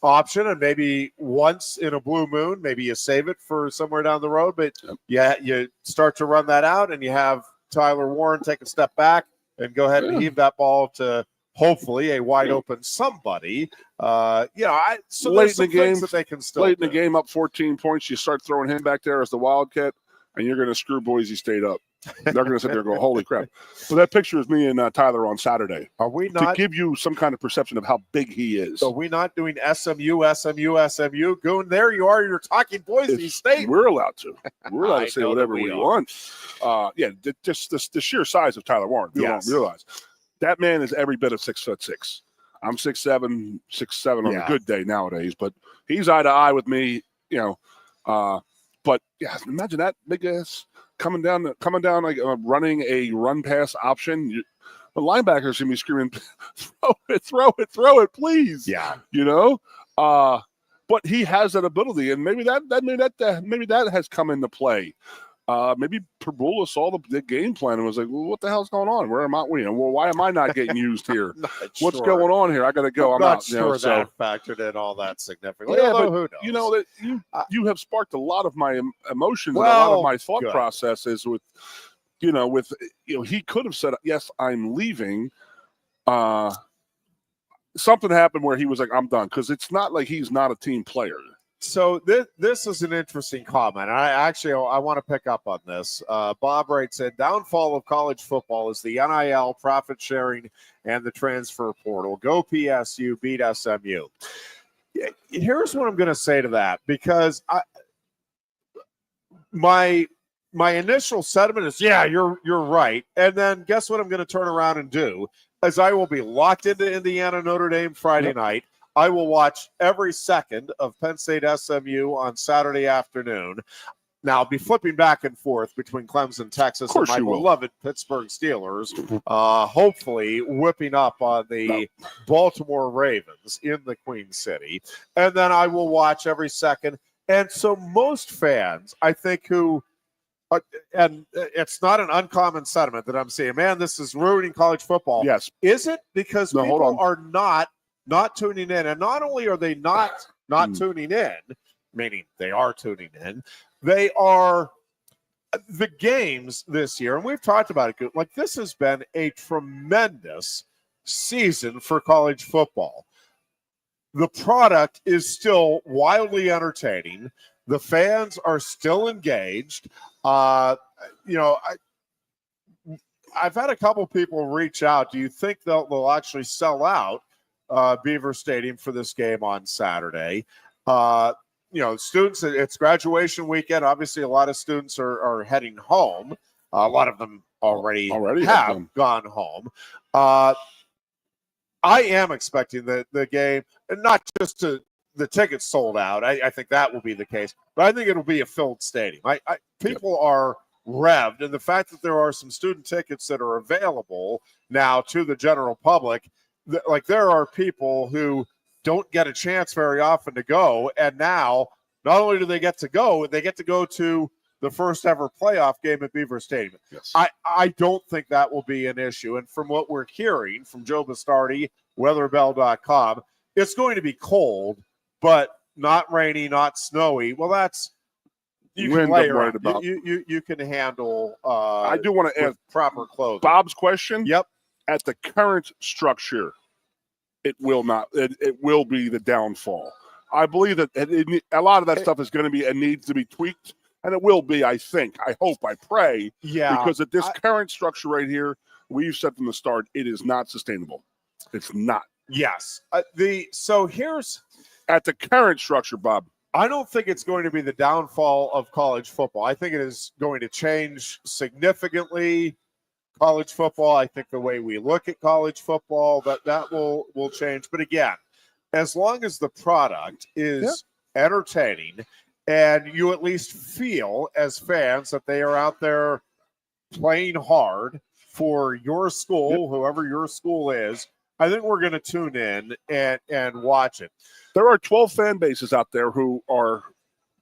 [SPEAKER 1] option. And maybe once in a blue moon, maybe you save it for somewhere down the road. But you start to run that out and you have Tyler Warren take a step back and go ahead and heave that ball to hopefully a wide open somebody. So
[SPEAKER 2] late
[SPEAKER 1] there's some things that they can still
[SPEAKER 2] late
[SPEAKER 1] do.
[SPEAKER 2] in the game, up 14 points, you start throwing him back there as the Wildcat, and you're going to screw Boise State up. They're going to sit there and go, holy crap. So that picture is me and Tyler on Saturday.
[SPEAKER 1] Are we not?
[SPEAKER 2] To give you some kind of perception of how big he is.
[SPEAKER 1] Are we not doing SMU? Goon, there you are. You're talking Boise State.
[SPEAKER 2] We're allowed to. We're allowed to say whatever we want. Just the sheer size of Tyler Warren. You don't realize. That man is every bit of 6'6". I'm 6'7", 6'7" on a good day nowadays, but he's eye to eye with me, but imagine that big ass coming down like running a run pass option. The linebackers gonna be screaming, throw it, please. Yeah. But he has that ability, and maybe that has come into play. Maybe Perbula saw the game plan and was like, well, what the hell's going on? Where am I? Why am I not getting used here? What's going on here? I got to go. I'm
[SPEAKER 1] not
[SPEAKER 2] out.
[SPEAKER 1] Sure that factored in all that significantly.
[SPEAKER 2] Yeah, but
[SPEAKER 1] who knows?
[SPEAKER 2] That you have sparked a lot of my emotions and a lot of my thought processes with he could have said, yes, I'm leaving. Something happened where he was like, I'm done. Because it's not like he's not a team player.
[SPEAKER 1] So this is an interesting comment. I want to pick up on this. Bob writes in, downfall of college football is the NIL, profit sharing, and the transfer portal. Go PSU, beat SMU. Here's what I'm going to say to that, because my initial sentiment is, you're right. And then guess what I'm going to turn around and do? As I will be locked into Indiana Notre Dame Friday night. I will watch every second of Penn State SMU on Saturday afternoon. Now, I'll be flipping back and forth between Clemson, Texas, and my beloved Pittsburgh Steelers, hopefully whipping up on the Baltimore Ravens in the Queen City. And then I will watch every second. And so most fans, I think, and it's not an uncommon sentiment that I'm saying, man, this is ruining college football.
[SPEAKER 2] Yes.
[SPEAKER 1] Is it? Because people are not tuning in. And not only are they not tuning in, meaning they are tuning in, they are the games this year. And we've talked about it. Like, this has been a tremendous season for college football. The product is still wildly entertaining. The fans are still engaged. I've had a couple people reach out. Do you think they'll actually sell out Beaver Stadium for this game on Saturday? Students, it's graduation weekend. Obviously, a lot of students are heading home. A lot of them already have gone home. I am expecting the game, and not just the tickets sold out. I think that will be the case, but I think it'll be a filled stadium. People are revved, and the fact that there are some student tickets that are available now to the general public, like there are people who don't get a chance very often to go. And now, not only do they get to go, they get to go to the first ever playoff game at Beaver Stadium.
[SPEAKER 2] Yes.
[SPEAKER 1] I don't think that will be an issue. And from what we're hearing from Joe Bastardi, weatherbell.com, it's going to be cold, but not rainy, not snowy. Well, that's you can layer
[SPEAKER 2] right about.
[SPEAKER 1] You can handle.
[SPEAKER 2] I do want to ask
[SPEAKER 1] proper clothing.
[SPEAKER 2] Bob's question.
[SPEAKER 1] Yep.
[SPEAKER 2] At the current structure, it will not. It will be the downfall. I believe that a lot of that stuff is going to be and needs to be tweaked, and it will be. I think. I hope. I pray.
[SPEAKER 1] Yeah.
[SPEAKER 2] Because at this current structure right here, we've said from the start, it is not sustainable. It's not.
[SPEAKER 1] Yes. So here's
[SPEAKER 2] at the current structure, Bob.
[SPEAKER 1] I don't think it's going to be the downfall of college football. I think it is going to change significantly college football. I think the way we look at college football, that will change. But again, as long as the product is entertaining and you at least feel as fans that they are out there playing hard for your school, whoever your school is, I think we're going to tune in and watch it.
[SPEAKER 2] There are 12 fan bases out there who are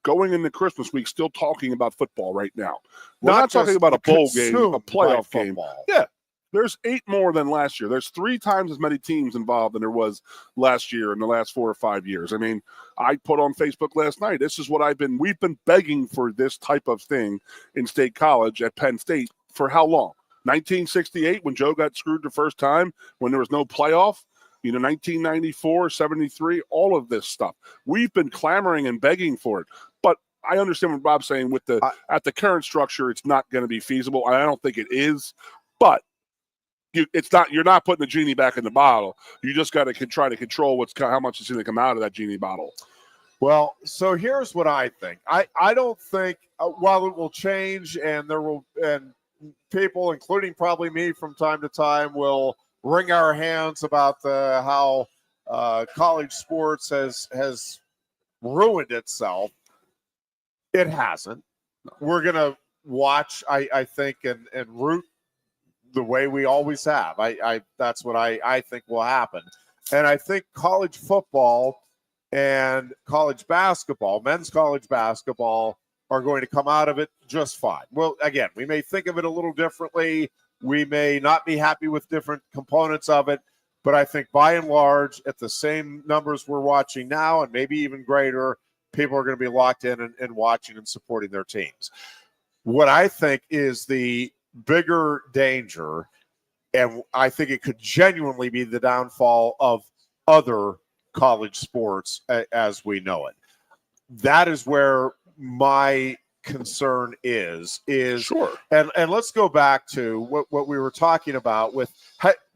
[SPEAKER 2] going into Christmas week still talking about football right now. We're not talking about a bowl game, a playoff game. Yeah, there's 8 more than last year. There's 3 times as many teams involved than there was last year in the last 4 or 5 years. I mean, I put on Facebook last night, this is what we've been begging for this type of thing in State College at Penn State for how long? 1968 when Joe got screwed the first time, when there was no playoff. 1994, 73, all of this stuff. We've been clamoring and begging for it. But I understand what Bob's saying with at the current structure, it's not going to be feasible. I don't think it is. But you're not putting the genie back in the bottle. You just got to try to control how much is going to come out of that genie bottle.
[SPEAKER 1] Well, so here's what I think. I don't think while it will change and people, including probably me from time to time, will wring our hands about how college sports has ruined itself. It hasn't. We're going to watch, I think, and root the way we always have. That's what I think will happen. And I think college football and college basketball, men's college basketball, are going to come out of it just fine. Well, again, we may think of it a little differently. We may not be happy with different components of it, but I think by and large, at the same numbers we're watching now, and maybe even greater, people are going to be locked in and watching and supporting their teams. What I think is the bigger danger, and I think it could genuinely be the downfall of other college sports as we know it. That is where my concern is
[SPEAKER 2] sure.
[SPEAKER 1] And let's go back to what we were talking about with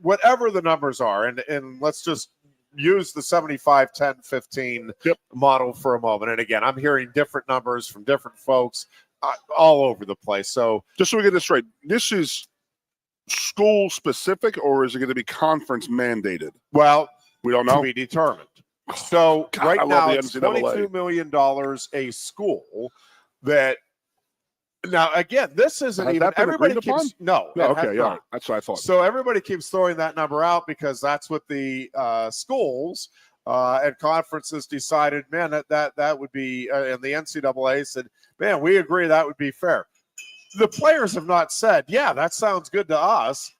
[SPEAKER 1] whatever the numbers are, and let's just use the 75, 10, 15 model for a moment. And again, I'm hearing different numbers from different folks all over the place. So
[SPEAKER 2] just so we get this straight, this is school specific, or is it going to be conference mandated?
[SPEAKER 1] Well,
[SPEAKER 2] we don't know.
[SPEAKER 1] To be determined. So
[SPEAKER 2] God,
[SPEAKER 1] right now it's
[SPEAKER 2] NCAA.
[SPEAKER 1] $22 million a school. That now again, this isn't
[SPEAKER 2] Has
[SPEAKER 1] even
[SPEAKER 2] that been
[SPEAKER 1] everybody
[SPEAKER 2] agreed
[SPEAKER 1] keeps
[SPEAKER 2] upon?
[SPEAKER 1] no.
[SPEAKER 2] Okay, yeah, that's what I thought.
[SPEAKER 1] So everybody keeps throwing that number out because that's what the schools and conferences decided. Man, that would be, and the NCAA said, man, we agree that would be fair. The players have not said, yeah, that sounds good to us.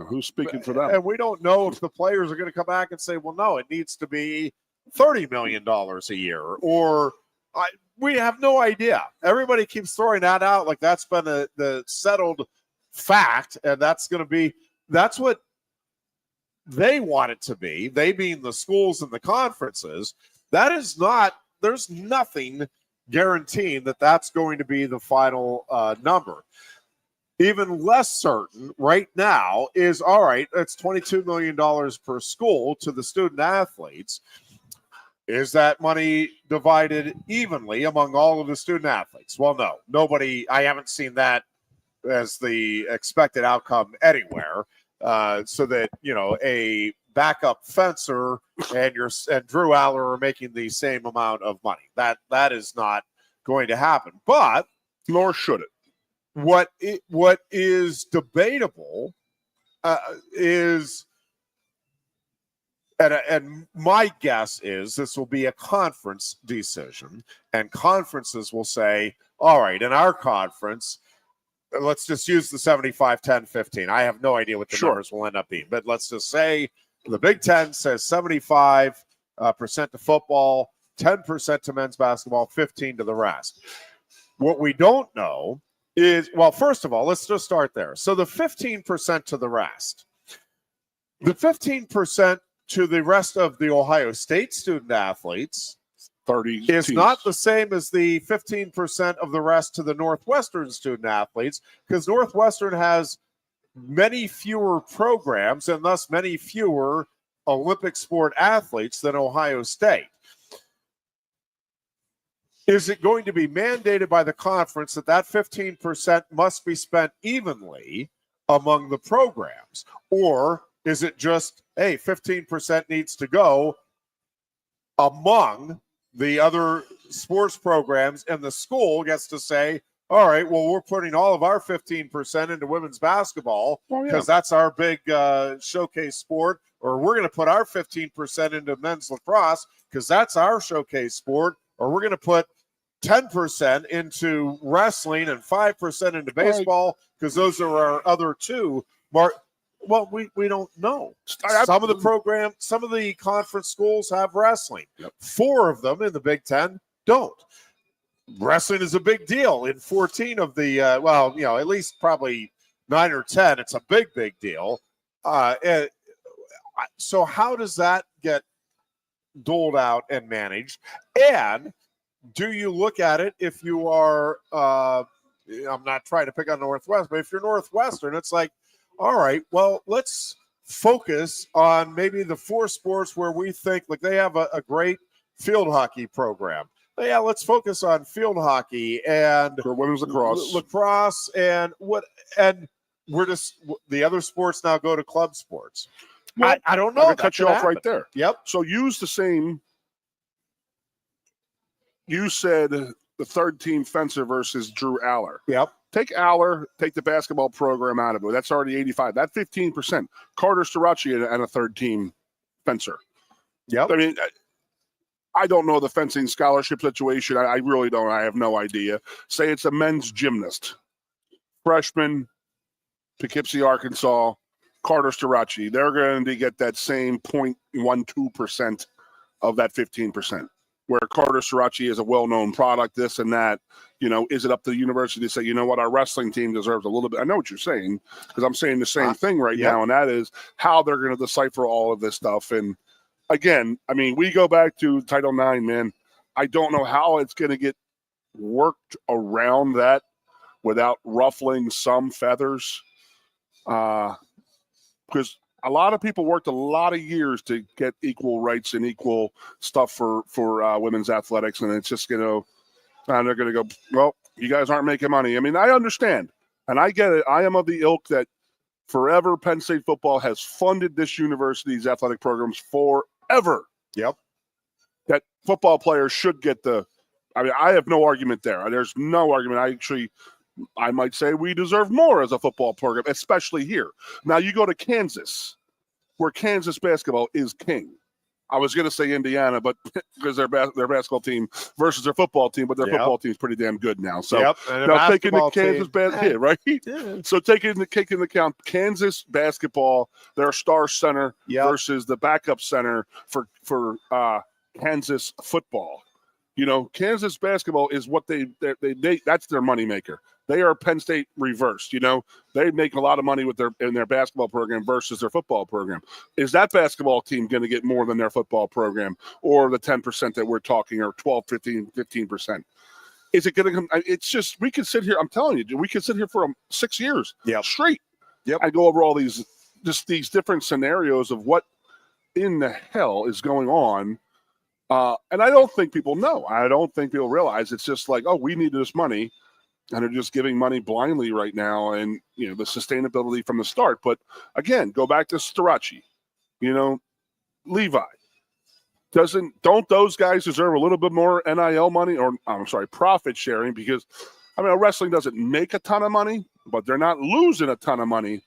[SPEAKER 2] Who's speaking for them?
[SPEAKER 1] And we don't know if the players are going to come back and say, well, no, it needs to be $30 million a year, or we have no idea. Everybody keeps throwing that out like that's been the settled fact, and that's what they want it to be. They being the schools and the conferences. That is not. There's nothing guaranteeing that that's going to be the final number. Even less certain right now is, all right, it's $22 million per school to the student athletes. Is that money divided evenly among all of the student athletes? Well, no. Nobody, I haven't seen that as the expected outcome anywhere. So that, a backup fencer and Drew Aller are making the same amount of money. That is not going to happen. But
[SPEAKER 2] nor should it.
[SPEAKER 1] What is debatable is And my guess is this will be a conference decision, and conferences will say, all right, in our conference, let's just use the 75, 10, 15. I have no idea what the numbers will end up being, but let's just say the Big Ten says 75% to football, 10% to men's basketball, 15% to the rest. What we don't know is, well, first of all, let's just start there. So the 15% to the rest, the 15% to the rest of the Ohio State student athletes
[SPEAKER 2] 30
[SPEAKER 1] is
[SPEAKER 2] teams.
[SPEAKER 1] not the same as the 15% of the rest to the Northwestern student athletes, because Northwestern has many fewer programs and thus many fewer Olympic sport athletes than Ohio State. Is it going to be mandated by the conference that that 15% must be spent evenly among the programs? Or is it just, hey, 15% needs to go among the other sports programs, and the school gets to say, all right, well, we're putting all of our 15% into women's basketball because that's our big showcase sport, or we're going to put our 15% into men's lacrosse because that's our showcase sport, or we're going to put 10% into wrestling and 5% into baseball because those are our other two. Well, we don't know. Some of the conference schools have wrestling. 4 of them in the Big Ten don't. Wrestling is a big deal in 14 of the, at least probably 9 or 10. It's a big, big deal. So how does that get doled out and managed? And do you look at it if you are, I'm not trying to pick on Northwest, but if you're Northwestern, it's like, all right, well, let's focus on maybe the 4 sports where we think like they have a great field hockey program. Yeah, let's focus on field hockey and
[SPEAKER 2] for women's
[SPEAKER 1] lacrosse and we're just the other sports now go to club sports.
[SPEAKER 2] Well,
[SPEAKER 1] I don't know.
[SPEAKER 2] I'm gonna cut you off right there.
[SPEAKER 1] Yep.
[SPEAKER 2] So use the same. You said the third team fencer versus Drew Aller.
[SPEAKER 1] Yep.
[SPEAKER 2] Take Aller, take the basketball program out of it. That's already 85. That 15%. Carter Starachi and a third team fencer.
[SPEAKER 1] Yep.
[SPEAKER 2] I mean, I don't know the fencing scholarship situation. I really don't. I have no idea. Say it's a men's gymnast. Freshman, Poughkeepsie, Arkansas, Carter Starachi. They're going to get that same 0.12% of that 15%. Where Carter Starachi is a well-known product, this and that, is it up to the university to say, you know what, our wrestling team deserves a little bit? I know what you're saying, because I'm saying the same thing right now, and that is how they're going to decipher all of this stuff. And again, I mean, we go back to Title IX, man. I don't know how it's going to get worked around that without ruffling some feathers, because a lot of people worked a lot of years to get equal rights and equal stuff for women's athletics, and it's just they're going to go, well, you guys aren't making money. I mean, I understand, and I get it. I am of the ilk that forever Penn State football has funded this university's athletic programs forever.
[SPEAKER 1] Yep.
[SPEAKER 2] That football players should get I have no argument there. There's no argument. I might say we deserve more as a football program, especially here. Now you go to Kansas, where Kansas basketball is king. I was going to say Indiana, but because their basketball team versus their football team, but their football team is pretty damn good now. So now taking the Kansas right? Yeah. So taking into account Kansas basketball, their star center versus the backup center for Kansas football. Kansas basketball is what they that's their moneymaker. They are Penn State reversed. They make a lot of money in their basketball program versus their football program. Is that basketball team going to get more than their football program, or the 10% that we're talking, or 12, 15%? Is it going to come? It's just, we could sit here. I'm telling you, we could sit here for 6 years straight.
[SPEAKER 1] Yep.
[SPEAKER 2] I go over all these different scenarios of what in the hell is going on. And I don't think people know. I don't think people realize. It's just like, oh, we need this money. And they're just giving money blindly right now, and the sustainability from the start. But again, go back to Starachi, Levi. Don't those guys deserve a little bit more NIL money, or profit sharing? Because wrestling doesn't make a ton of money, but they're not losing a ton of money.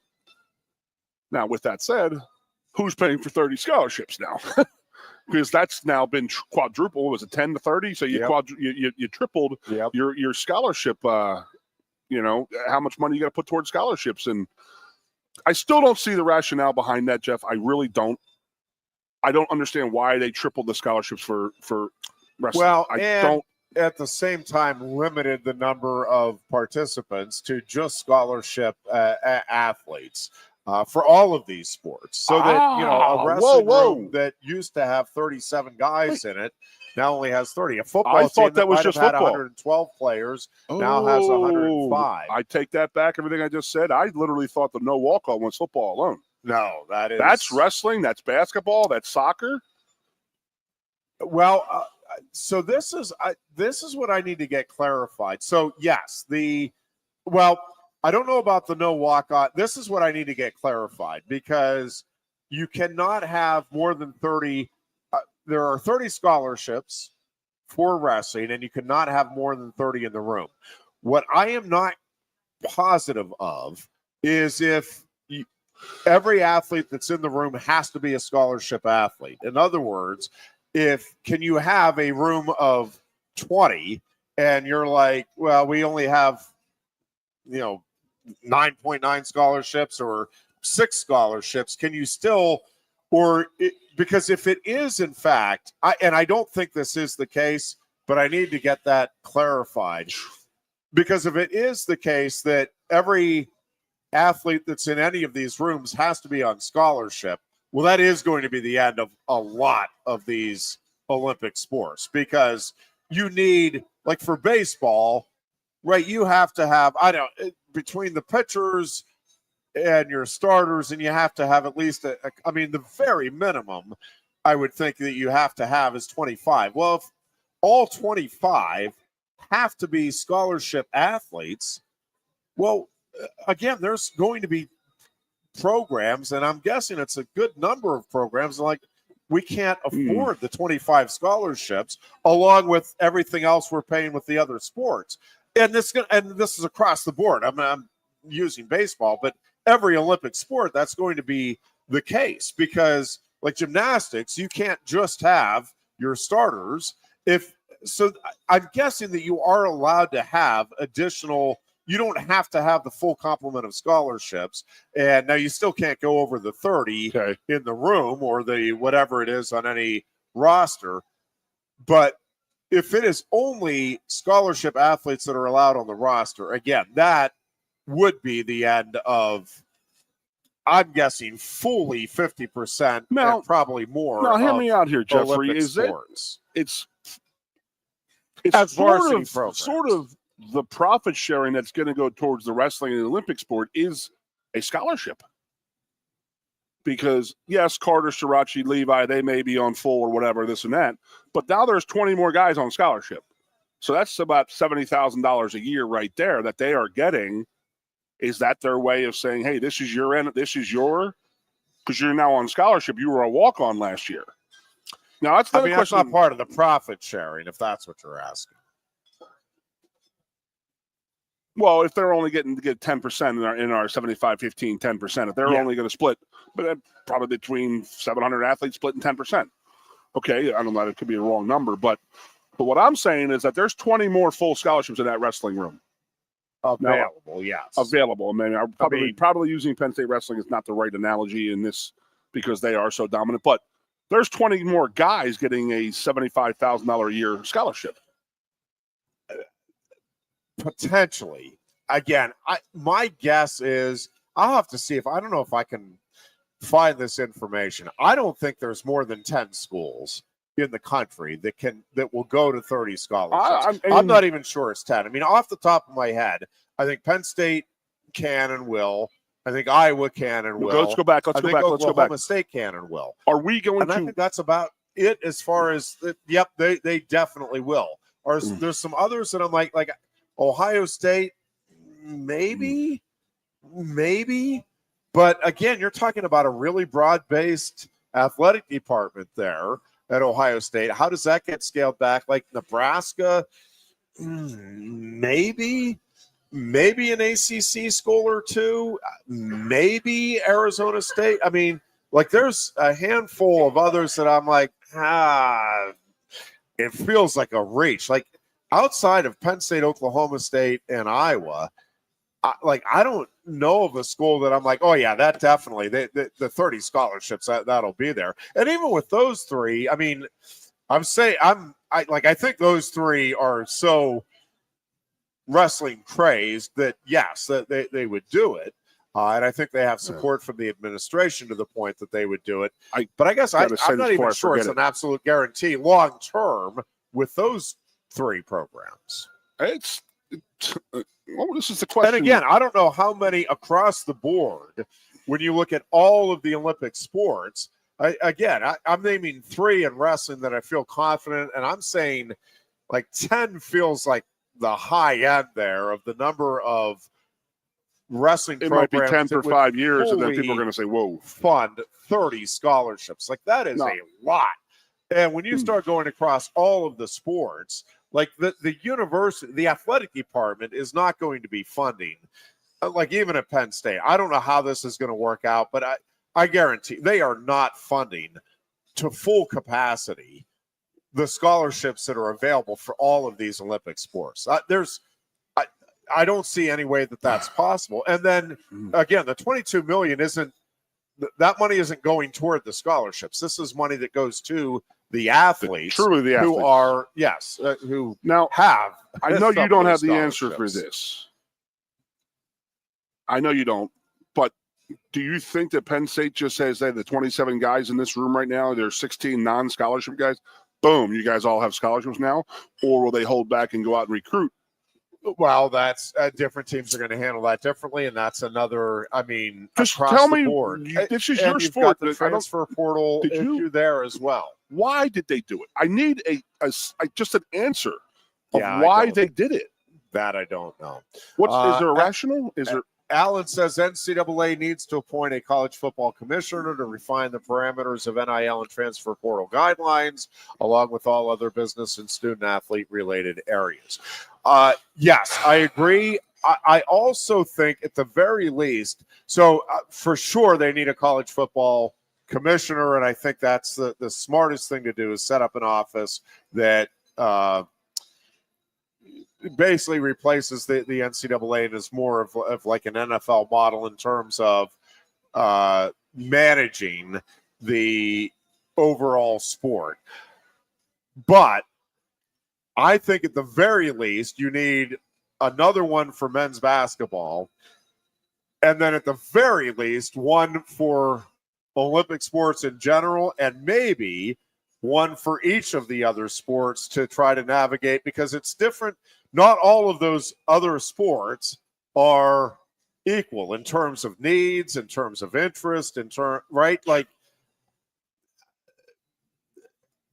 [SPEAKER 2] Now, with that said, who's paying for 30 scholarships now? Because that's now been quadruple. Was it 10 to 30? So you you tripled your scholarship. You know how much money you got to put towards scholarships, and I still don't see the rationale behind that, Jeff. I really don't. I don't understand why they tripled the scholarships for wrestling.
[SPEAKER 1] Well,
[SPEAKER 2] I don't.
[SPEAKER 1] At the same time, limited the number of participants to just scholarship athletes. For all of these sports, so that a wrestling room that used to have 37 guys in it now only has 30. A football team that was just had 112 players now has 105.
[SPEAKER 2] I take that back. Everything I just said. I literally thought the no walk-on was football alone.
[SPEAKER 1] No,
[SPEAKER 2] that's wrestling. That's basketball. That's soccer.
[SPEAKER 1] Well, so this is what I need to get clarified. So yes, I don't know about the no walk-on. This is what I need to get clarified, because you cannot have more than 30. There are 30 scholarships for wrestling, and you cannot have more than 30 in the room. What I am not positive of is if every athlete that's in the room has to be a scholarship athlete. In other words, can you have a room of 20 and you're like, well, we only have, 9.9 scholarships or 6 scholarships. Can you still, because if it is in fact, I don't think this is the case, but I need to get that clarified, because if it is the case that every athlete that's in any of these rooms has to be on scholarship, well, that is going to be the end of a lot of these Olympic sports, because you need, like for baseball, right, you have to have, between the pitchers and your starters, and you have to have at least, the very minimum I would think that you have to have is 25. Well, if all 25 have to be scholarship athletes, well, again, there's going to be programs, and I'm guessing it's a good number of programs, like we can't afford the 25 scholarships along with everything else we're paying with the other sports. And this is across the board. I'm using baseball, but every Olympic sport, that's going to be the case, because like gymnastics, you can't just have your starters. So I'm guessing that you are allowed to have additional. You don't have to have the full complement of scholarships. And now you still can't go over the 30 in the room or the whatever it is on any roster. But if it is only scholarship athletes that are allowed on the roster, again, that would be the end of, I'm guessing, fully 50% and probably more.
[SPEAKER 2] Now, hear me out here, Jeffrey.
[SPEAKER 1] Olympic sports.
[SPEAKER 2] It's
[SPEAKER 1] sort
[SPEAKER 2] of the profit sharing that's going to go towards the wrestling and the Olympic sport is a scholarship. Because, yes, Carter, Shirachi, Levi, they may be on full or whatever, this and that. But now there's 20 more guys on scholarship. So that's about $70,000 a year right there that they are getting. Is that their way of saying, hey, this is your end, because you're now on scholarship. You were a walk-on last year. Now, that's the question.
[SPEAKER 1] That's not part of the profit sharing, if that's what you're asking.
[SPEAKER 2] Well, if they're only getting to get 10% in our 75, 15, 10%, if they're only going to split, but probably between 700 athletes splitting 10%. Okay, I don't know, it could be a wrong number, but what I'm saying is that there's 20 more full scholarships in that wrestling room.
[SPEAKER 1] Available, yes.
[SPEAKER 2] Available. Probably using Penn State Wrestling is not the right analogy in this because they are so dominant, but there's 20 more guys getting a $75,000 a year scholarship.
[SPEAKER 1] Potentially. Again, my guess is I'll have to see I don't know if I can find this information. I don't think there's more than 10 schools in the country that will go to 30 scholarships. I'm not even sure it's 10. Off the top of my head, I think Penn State can and will. I think Iowa can and will.
[SPEAKER 2] Let's go back.
[SPEAKER 1] Oklahoma State can and will.
[SPEAKER 2] Are we going
[SPEAKER 1] to? I think that's about it as far as. Yep, they definitely will. Or there's some others that I'm like Ohio State, maybe. But again, you're talking about a really broad-based athletic department there at Ohio State. How does that get scaled back? Like Nebraska, maybe an ACC school or two, maybe Arizona State. Like there's a handful of others that I'm like, it feels like a reach. Like outside of Penn State, Oklahoma State, and Iowa, I don't know of a school that I'm like, oh yeah, that definitely the 30 scholarships that'll be there. And even with those three, I mean, I think those three are so wrestling crazed that yes, that they would do it. And I think they have support from the administration to the point that they would do it. But I guess I'm not even sure it's an absolute guarantee long term with those three programs.
[SPEAKER 2] This is the question.
[SPEAKER 1] And again, I don't know how many across the board, when you look at all of the Olympic sports, I'm naming 3 in wrestling that I feel confident, and I'm saying like 10 feels like the high end there of the number of wrestling programs.
[SPEAKER 2] It might be 10 for 5 years, and then people are going to say, whoa.
[SPEAKER 1] Fund 30 scholarships. Like that is a lot. And when you start going across all of the sports, like the university, the athletic department is not going to be funding, like even at Penn State. I don't know how this is going to work out, but I guarantee they are not funding to full capacity the scholarships that are available for all of these Olympic sports. I don't see any way that that's possible. And then again, the $22 million that money isn't going toward the scholarships. This is money that goes to the athletes,
[SPEAKER 2] truly the athletes
[SPEAKER 1] who are, who
[SPEAKER 2] now
[SPEAKER 1] have.
[SPEAKER 2] I know you don't have the answer for this. I know you don't, but do you think that Penn State just says, hey, the 27 guys in this room right now, there's 16 non-scholarship guys, boom, you guys all have scholarships now? Or will they hold back and go out and recruit?
[SPEAKER 1] Well, that's different teams are going to handle that differently, and that's another. I mean,
[SPEAKER 2] just
[SPEAKER 1] across
[SPEAKER 2] tell
[SPEAKER 1] the
[SPEAKER 2] me,
[SPEAKER 1] board.
[SPEAKER 2] this is
[SPEAKER 1] and
[SPEAKER 2] your
[SPEAKER 1] you've
[SPEAKER 2] sport.
[SPEAKER 1] Got the transfer portal issue there as well.
[SPEAKER 2] Why did they do it? I need just an answer of why they did it.
[SPEAKER 1] That I don't know.
[SPEAKER 2] Is there a rational? Is there?
[SPEAKER 1] Alan says NCAA needs to appoint a college football commissioner to refine the parameters of NIL and transfer portal guidelines, along with all other business and student-athlete related areas. Yes, I agree. I also think at the very least, for sure they need a college football commissioner, and I think that's the smartest thing to do is set up an office that basically replaces the NCAA and is more of like an NFL model in terms of managing the overall sport. But I think at the very least you need another one for men's basketball, and then at the very least one for Olympic sports in general, and maybe one for each of the other sports to try to navigate, because it's different. Not all of those other sports are equal in terms of needs, in terms of interest, right? Like,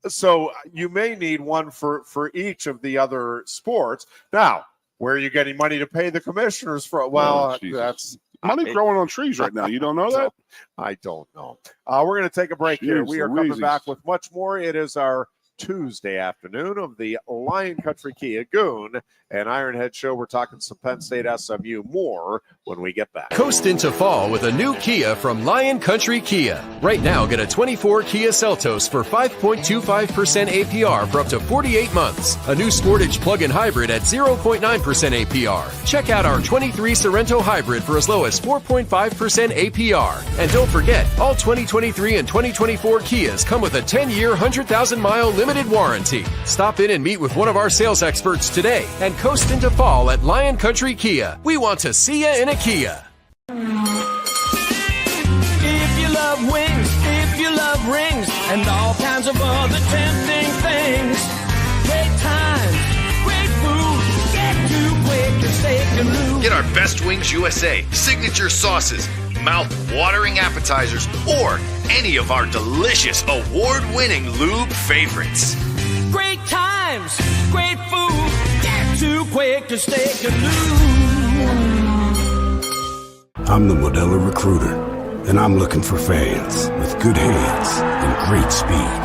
[SPEAKER 1] so you may need one for each of the other sports. Now, where are you getting money to pay the commissioners for? Well, that's
[SPEAKER 2] money growing on trees right now. You don't know that?
[SPEAKER 1] I don't know. We're going to take a break here. We are coming back with much more. It is our Tuesday afternoon of the Lion Country Kia Goon and Ironhead show. We're talking some Penn State SMU more when we get back.
[SPEAKER 3] Coast into fall with a new Kia from Lion Country Kia. Right now, get a 24 Kia Seltos for 5.25% APR for up to 48 months. A new Sportage plug-in hybrid at 0.9% APR. Check out our 23 Sorrento hybrid for as low as 4.5% APR. And don't forget, all 2023 and 2024 Kias come with a 10-year, 100,000-mile limited warranty. Stop in and meet with one of our sales experts today and coast into fall at Lion Country Kia. We want to see you in a Kia.
[SPEAKER 4] If you love wings, if you love rings, and all kinds of other tempting things, great times, great food, get to Quaker Steak Lube.
[SPEAKER 5] Get our Best Wings USA, signature sauces, mouth-watering appetizers, or any of our delicious award-winning lube favorites.
[SPEAKER 4] Great times, great food, get to Quaker Steak Lube.
[SPEAKER 6] I'm the Modelo Recruiter, and I'm looking for fans with good hands and great speed.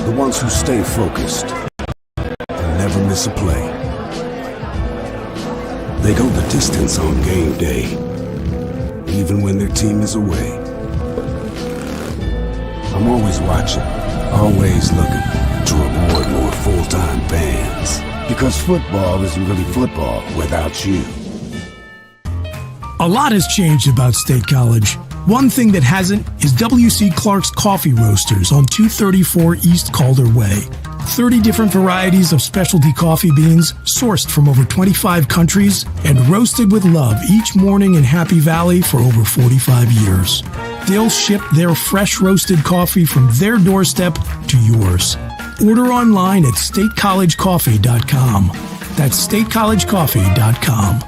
[SPEAKER 6] The ones who stay focused and never miss a play. They go the distance on game day, even when their team is away. I'm always watching, always looking to reward more full-time fans. Because football isn't really football without you.
[SPEAKER 7] A lot has changed about State College. One thing that hasn't is W.C. Clark's Coffee Roasters on 234 East Calder Way. 30 different varieties of specialty coffee beans sourced from over 25 countries and roasted with love each morning in Happy Valley for over 45 years. They'll ship their fresh roasted coffee from their doorstep to yours. Order online at statecollegecoffee.com. That's statecollegecoffee.com.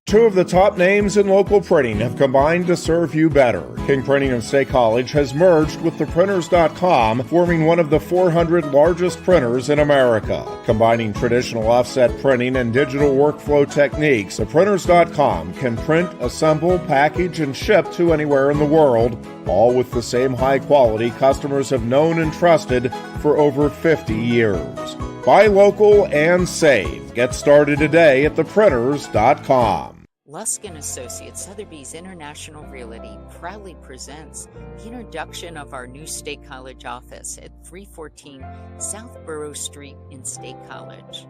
[SPEAKER 1] Two of the top names in local printing have combined to serve you better. King Printing of State College has merged with theprinters.com, forming one of the 400 largest printers in America. Combining traditional offset printing and digital workflow techniques, theprinters.com can print, assemble, package, and ship to anywhere in the world, all with the same high quality customers have known and trusted for over 50 years. Buy local and save. Get started today at theprinters.com.
[SPEAKER 8] Lusk & Associates Sotheby's International Realty proudly presents the introduction of our new State College office at 314 South Borough Street in State College.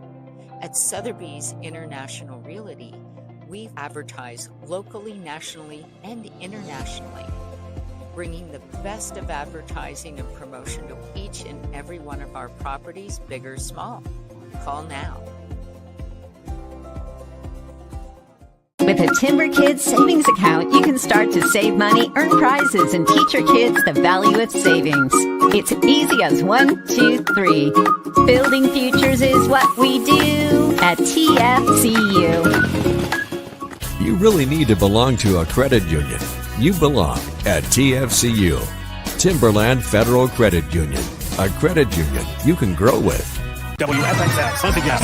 [SPEAKER 8] At Sotheby's International Realty, we advertise locally, nationally, and internationally, bringing the best of advertising and promotion to each and every one of our properties, big or small. Call now.
[SPEAKER 9] With a Timber Kids savings account, you can start to save money, earn prizes, and teach your kids the value of savings. It's easy as 1, 2, 3. Building futures is what we do at TFCU.
[SPEAKER 10] You really need to belong to a credit union. You belong at TFCU, Timberland Federal Credit Union, a credit union you can grow with.
[SPEAKER 11] WFXX, once again,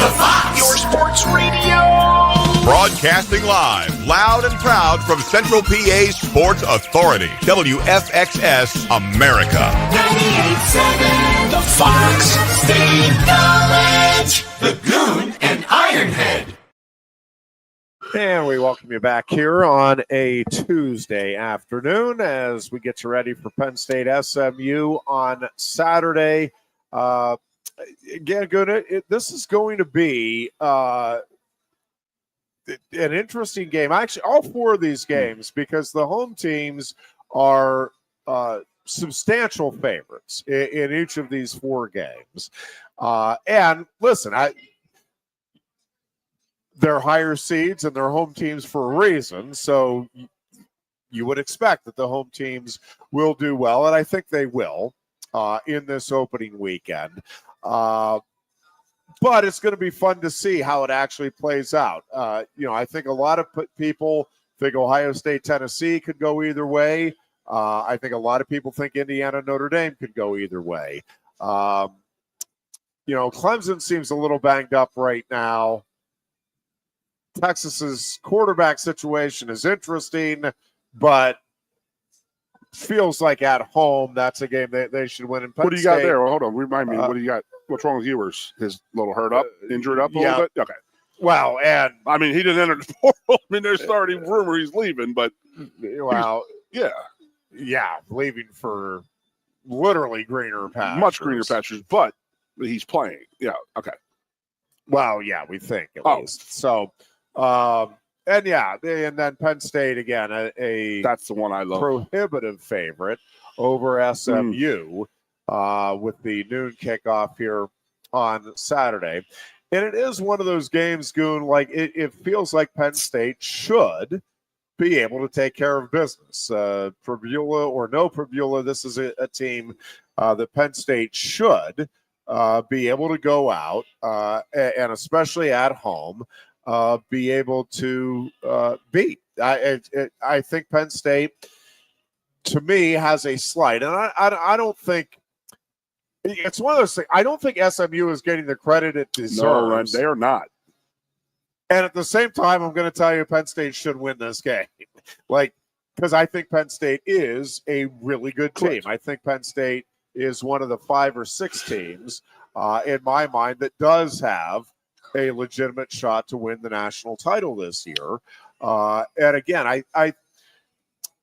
[SPEAKER 11] your sports radio.
[SPEAKER 12] Broadcasting live, loud and proud from Central PA's Sports Authority, WFXS America.
[SPEAKER 11] 98.7, the Fox State College, the Goon and Ironhead.
[SPEAKER 1] And we welcome you back here on a Tuesday afternoon as we get you ready for Penn State SMU on Saturday. Again, this is going to be an interesting game. Actually, all four of these games, because the home teams are substantial favorites in each of these four games. And listen, they're higher seeds and they're home teams for a reason. So you would expect that the home teams will do well, and I think they will in this opening weekend. But it's going to be fun to see how it actually plays out. I think a lot of people think Ohio State, Tennessee could go either way. I think a lot of people think Indiana, Notre Dame could go either way. Clemson seems a little banged up right now. Texas's quarterback situation is interesting, but feels like at home that's a game they should win. In Penn
[SPEAKER 2] what do you got there? Well, hold on, remind me. What do you got? What's wrong with Ewers? His little hurt up, injured up a little bit? Okay.
[SPEAKER 1] Well, and
[SPEAKER 2] I mean, he didn't enter the portal. I mean, there's starting rumor he's leaving, but
[SPEAKER 1] leaving for literally greener pastures.
[SPEAKER 2] Much greener pastures, but he's playing. Yeah, okay.
[SPEAKER 1] Well, yeah, we think at least. So, and then Penn State again,
[SPEAKER 2] that's the one I love.
[SPEAKER 1] Prohibitive favorite over SMU with the noon kickoff here on Saturday. And it is one of those games, Goon, like it feels like Penn State should be able to take care of business. Prabula or no Prabula, this is a team that Penn State should be able to go out and especially at home, be able to beat. I think Penn State, to me, has a slight, and I don't think it's one of those things. I don't think SMU is getting the credit it deserves.
[SPEAKER 2] No, they are not.
[SPEAKER 1] And at the same time, I'm going to tell you, Penn State should win this game, because I think Penn State is a really good team. I think Penn State is one of the 5 or 6 teams, in my mind, that does have a legitimate shot to win the national title this year. And again,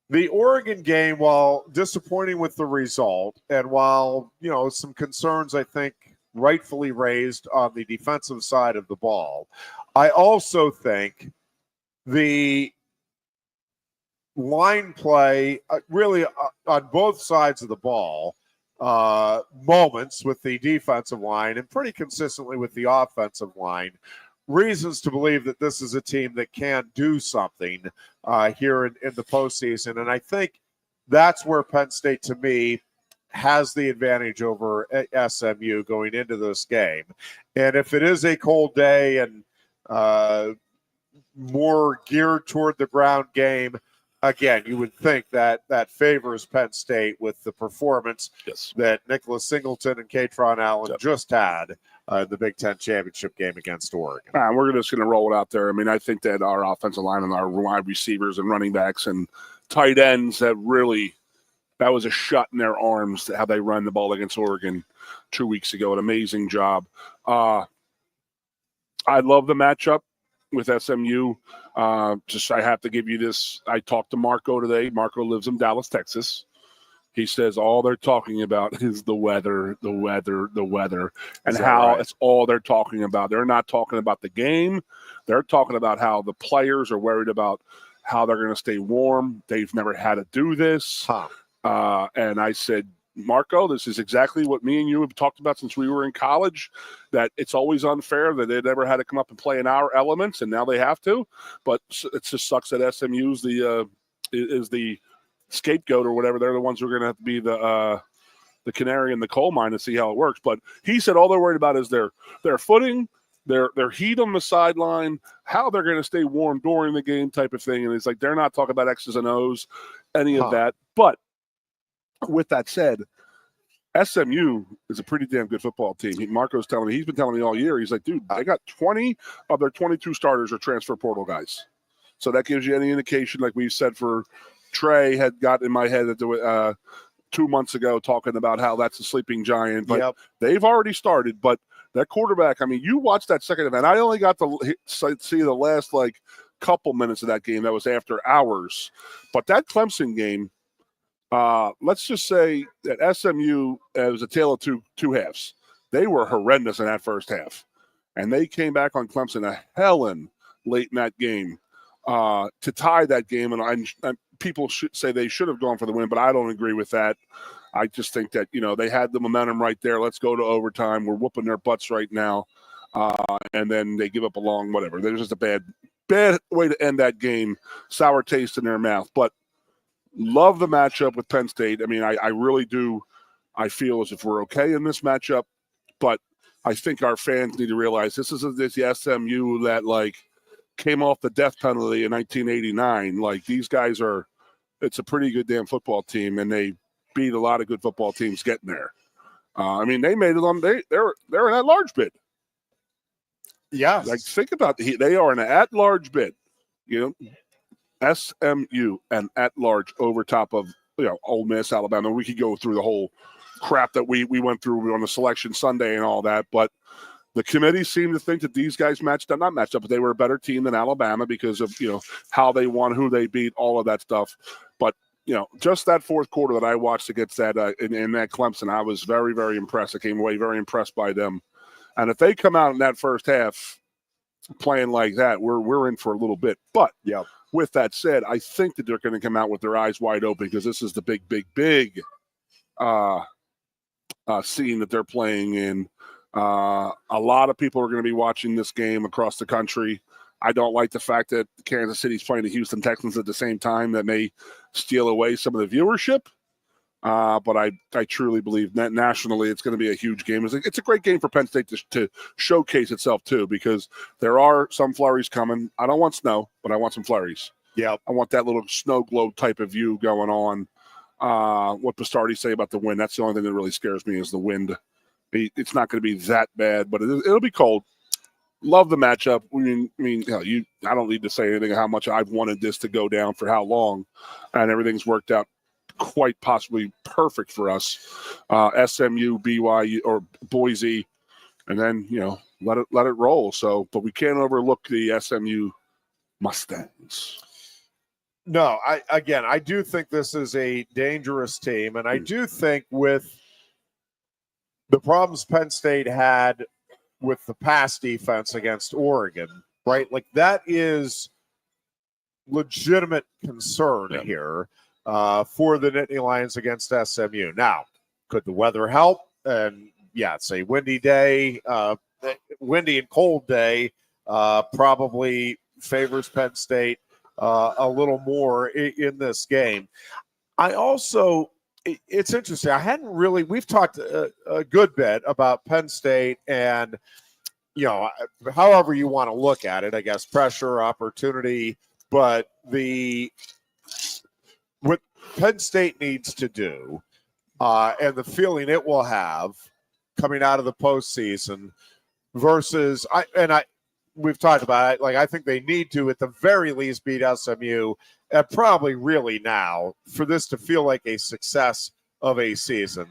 [SPEAKER 1] The Oregon game, while disappointing with the result, and while, some concerns, I think, rightfully raised on the defensive side of the ball, I also think the line play really on both sides of the ball, moments with the defensive line and pretty consistently with the offensive line, reasons to believe that this is a team that can do something here in the postseason. And I think that's where Penn State, to me, has the advantage over SMU going into this game. And if it is a cold day and more geared toward the ground game, again, you would think that favors Penn State with the performance that Nicholas Singleton and Katron Allen just had the Big Ten championship game against Oregon.
[SPEAKER 2] We're just going to roll it out there. I mean, I think that our offensive line and our wide receivers and running backs and tight ends that was a shot in their arms how they run the ball against Oregon 2 weeks ago. An amazing job. I love the matchup with SMU. I have to give you this. I talked to Marco today. Marco lives in Dallas, Texas. He says all they're talking about is the weather, and how it's all they're talking about. They're not talking about the game. They're talking about how the players are worried about how they're going to stay warm. They've never had to do this. And I said, Marco, this is exactly what me and you have talked about since we were in college, that it's always unfair that they never had to come up and play in our elements, and now they have to. But it just sucks that SMU is the scapegoat or whatever. They're the ones who are going to have to be the canary in the coal mine to see how it works. But he said all they're worried about is their footing, their heat on the sideline, how they're going to stay warm during the game type of thing. And it's like they're not talking about X's and O's, any of that. But with that said, SMU is a pretty damn good football team. Marco's telling me, he's been telling me all year, he's like, dude, they got 20 of their 22 starters are transfer portal guys. So that gives you any indication, like we said for Trey had got in my head 2 months ago talking about how that's a sleeping giant. But they've already started. But that quarterback, I mean, you watched that second event. I only got to see the last, couple minutes of that game. That was after hours. But that Clemson game, let's just say that SMU was a tale of two halves. They were horrendous in that first half. And they came back on Clemson a hellin' late in that game to tie that game. And people should say they should have gone for the win, but I don't agree with that. I just think that, they had the momentum right there. Let's go to overtime. We're whooping their butts right now. And then they give up a long whatever. There's just a bad way to end that game. Sour taste in their mouth. But love the matchup with Penn State. I mean, I really do. I feel as if we're okay in this matchup, but I think our fans need to realize this is the SMU that came off the death penalty in 1989. These guys it's a pretty good damn football team, and they beat a lot of good football teams getting there. I mean, they made it on. They're in that large bid.
[SPEAKER 1] Yeah.
[SPEAKER 2] Think about they are in an at-large bid. SMU and at-large over top of Ole Miss, Alabama. We could go through the whole crap that we went through on the selection Sunday and all that, but the committee seemed to think that these guys not matched up, but they were a better team than Alabama because of how they won, who they beat, all of that stuff. But just that fourth quarter that I watched against that in that Clemson, I was very, very impressed. I came away very impressed by them. And if they come out in that first half playing like that, we're in for a little bit. But with that said, I think that they're going to come out with their eyes wide open because this is the big scene that they're playing in. A lot of people are going to be watching this game across the country. I don't like the fact that Kansas City's playing the Houston Texans at the same time. That may steal away some of the viewership. But I truly believe that nationally it's going to be a huge game. It's a great game for Penn State to showcase itself too, because there are some flurries coming. I don't want snow, but I want some flurries.
[SPEAKER 1] Yeah,
[SPEAKER 2] I want that little snow globe type of view going on. What Bastardi say about the wind? That's the only thing that really scares me is the wind. It's not going to be that bad, but it'll be cold. Love the matchup. I don't need to say anything how much I've wanted this to go down for how long, and everything's worked out quite possibly perfect for us. SMU, BYU, or Boise, and then let it roll. So, but we can't overlook the SMU Mustangs.
[SPEAKER 1] No, I do think this is a dangerous team, and I do think with the problems Penn State had with the pass defense against Oregon, right? Like that is legitimate concern here for the Nittany Lions against SMU. Now, could the weather help? And yeah, it's a windy day, windy and cold day, probably favors Penn State a little more in this game. I also, it's interesting. I hadn't really, we've talked a good bit about Penn State and, you know, however you want to look at it, I guess, pressure, opportunity, but what Penn State needs to do and the feeling it will have coming out of the postseason versus, we've talked about it. Like, I think they need to, at the very least, beat SMU, and probably really now, for this to feel like a success of a season.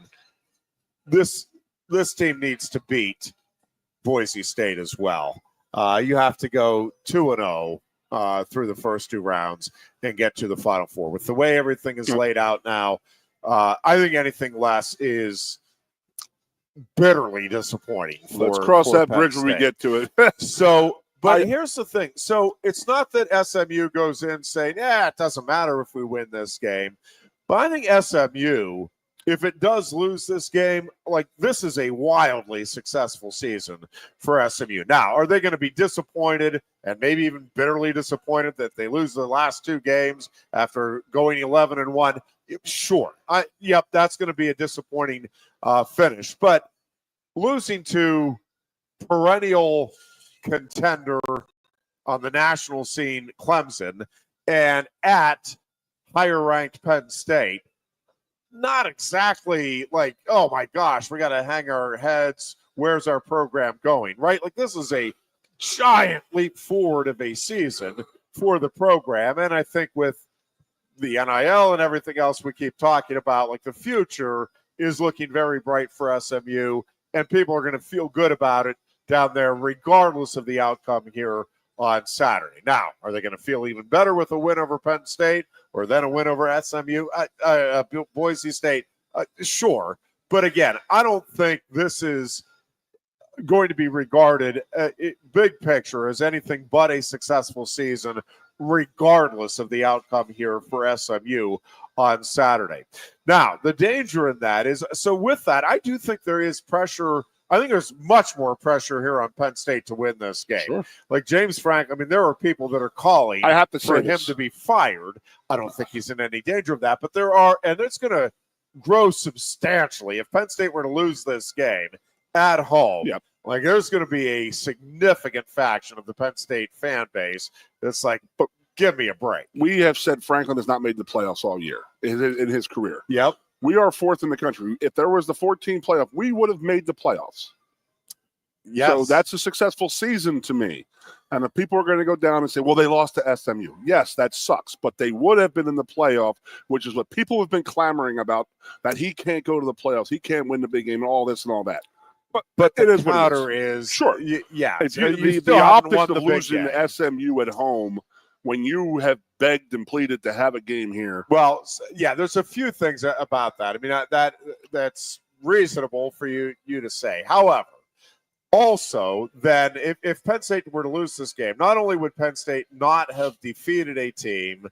[SPEAKER 1] This team needs to beat Boise State as well. You have to go 2-0 through the first two rounds and get to the Final Four. With the way everything is laid out now, I think anything less is bitterly disappointing.
[SPEAKER 2] Let's cross that bridge when we get to it.
[SPEAKER 1] But here's the thing. So it's not that SMU goes in saying, it doesn't matter if we win this game. But I think SMU, if it does lose this game, like this is a wildly successful season for SMU. Now, are they going to be disappointed and maybe even bitterly disappointed that they lose the last two games after going 11-1? Sure. That's going to be a disappointing finish. But losing to perennial contender on the national scene, Clemson, and at higher-ranked Penn State, not exactly like, oh my gosh, we got to hang our heads. Where's our program going? Right? Like this is a giant leap forward of a season for the program. And I think with the NIL and everything else we keep talking about, like the future is looking very bright for SMU, and people are going to feel good about it down there, regardless of the outcome here on Saturday. Now, are they going to feel even better with a win over Penn State or then a win over SMU, Boise State? Sure. But again, I don't think this is going to be regarded, big picture, as anything but a successful season, regardless of the outcome here for SMU on Saturday. Now, the danger in that is, so with that, I do think there is pressure. I think there's much more pressure here on Penn State to win this game.
[SPEAKER 2] Sure.
[SPEAKER 1] Like James Frank, I mean, there are people that are calling for him
[SPEAKER 2] this.
[SPEAKER 1] to be fired. I don't think he's in any danger of that, but there are, and it's going to grow substantially. If Penn State were to lose this game at home, like there's going to be a significant faction of the Penn State fan base that's like, but give me a break.
[SPEAKER 2] We have said Franklin has not made the playoffs all year in his career.
[SPEAKER 1] Yep.
[SPEAKER 2] We are fourth in the country. If there was the 14 playoff, we would have made the playoffs.
[SPEAKER 1] Yes.
[SPEAKER 2] So that's a successful season to me. And if people are going to go down and say, well, they lost to SMU. Yes, that sucks. But they would have been in the playoff, which is what people have been clamoring about, that he can't go to the playoffs. He can't win the big game and all this and all that. But
[SPEAKER 1] the
[SPEAKER 2] it is
[SPEAKER 1] counter
[SPEAKER 2] what it is.
[SPEAKER 1] is
[SPEAKER 2] sure.
[SPEAKER 1] Yeah.
[SPEAKER 2] The optics of losing to SMU at home when you have begged and pleaded to have a game here.
[SPEAKER 1] Well, yeah, there's a few things about that. I mean, that's reasonable for you to say. However, also, then if Penn State were to lose this game, not only would Penn State not have defeated a team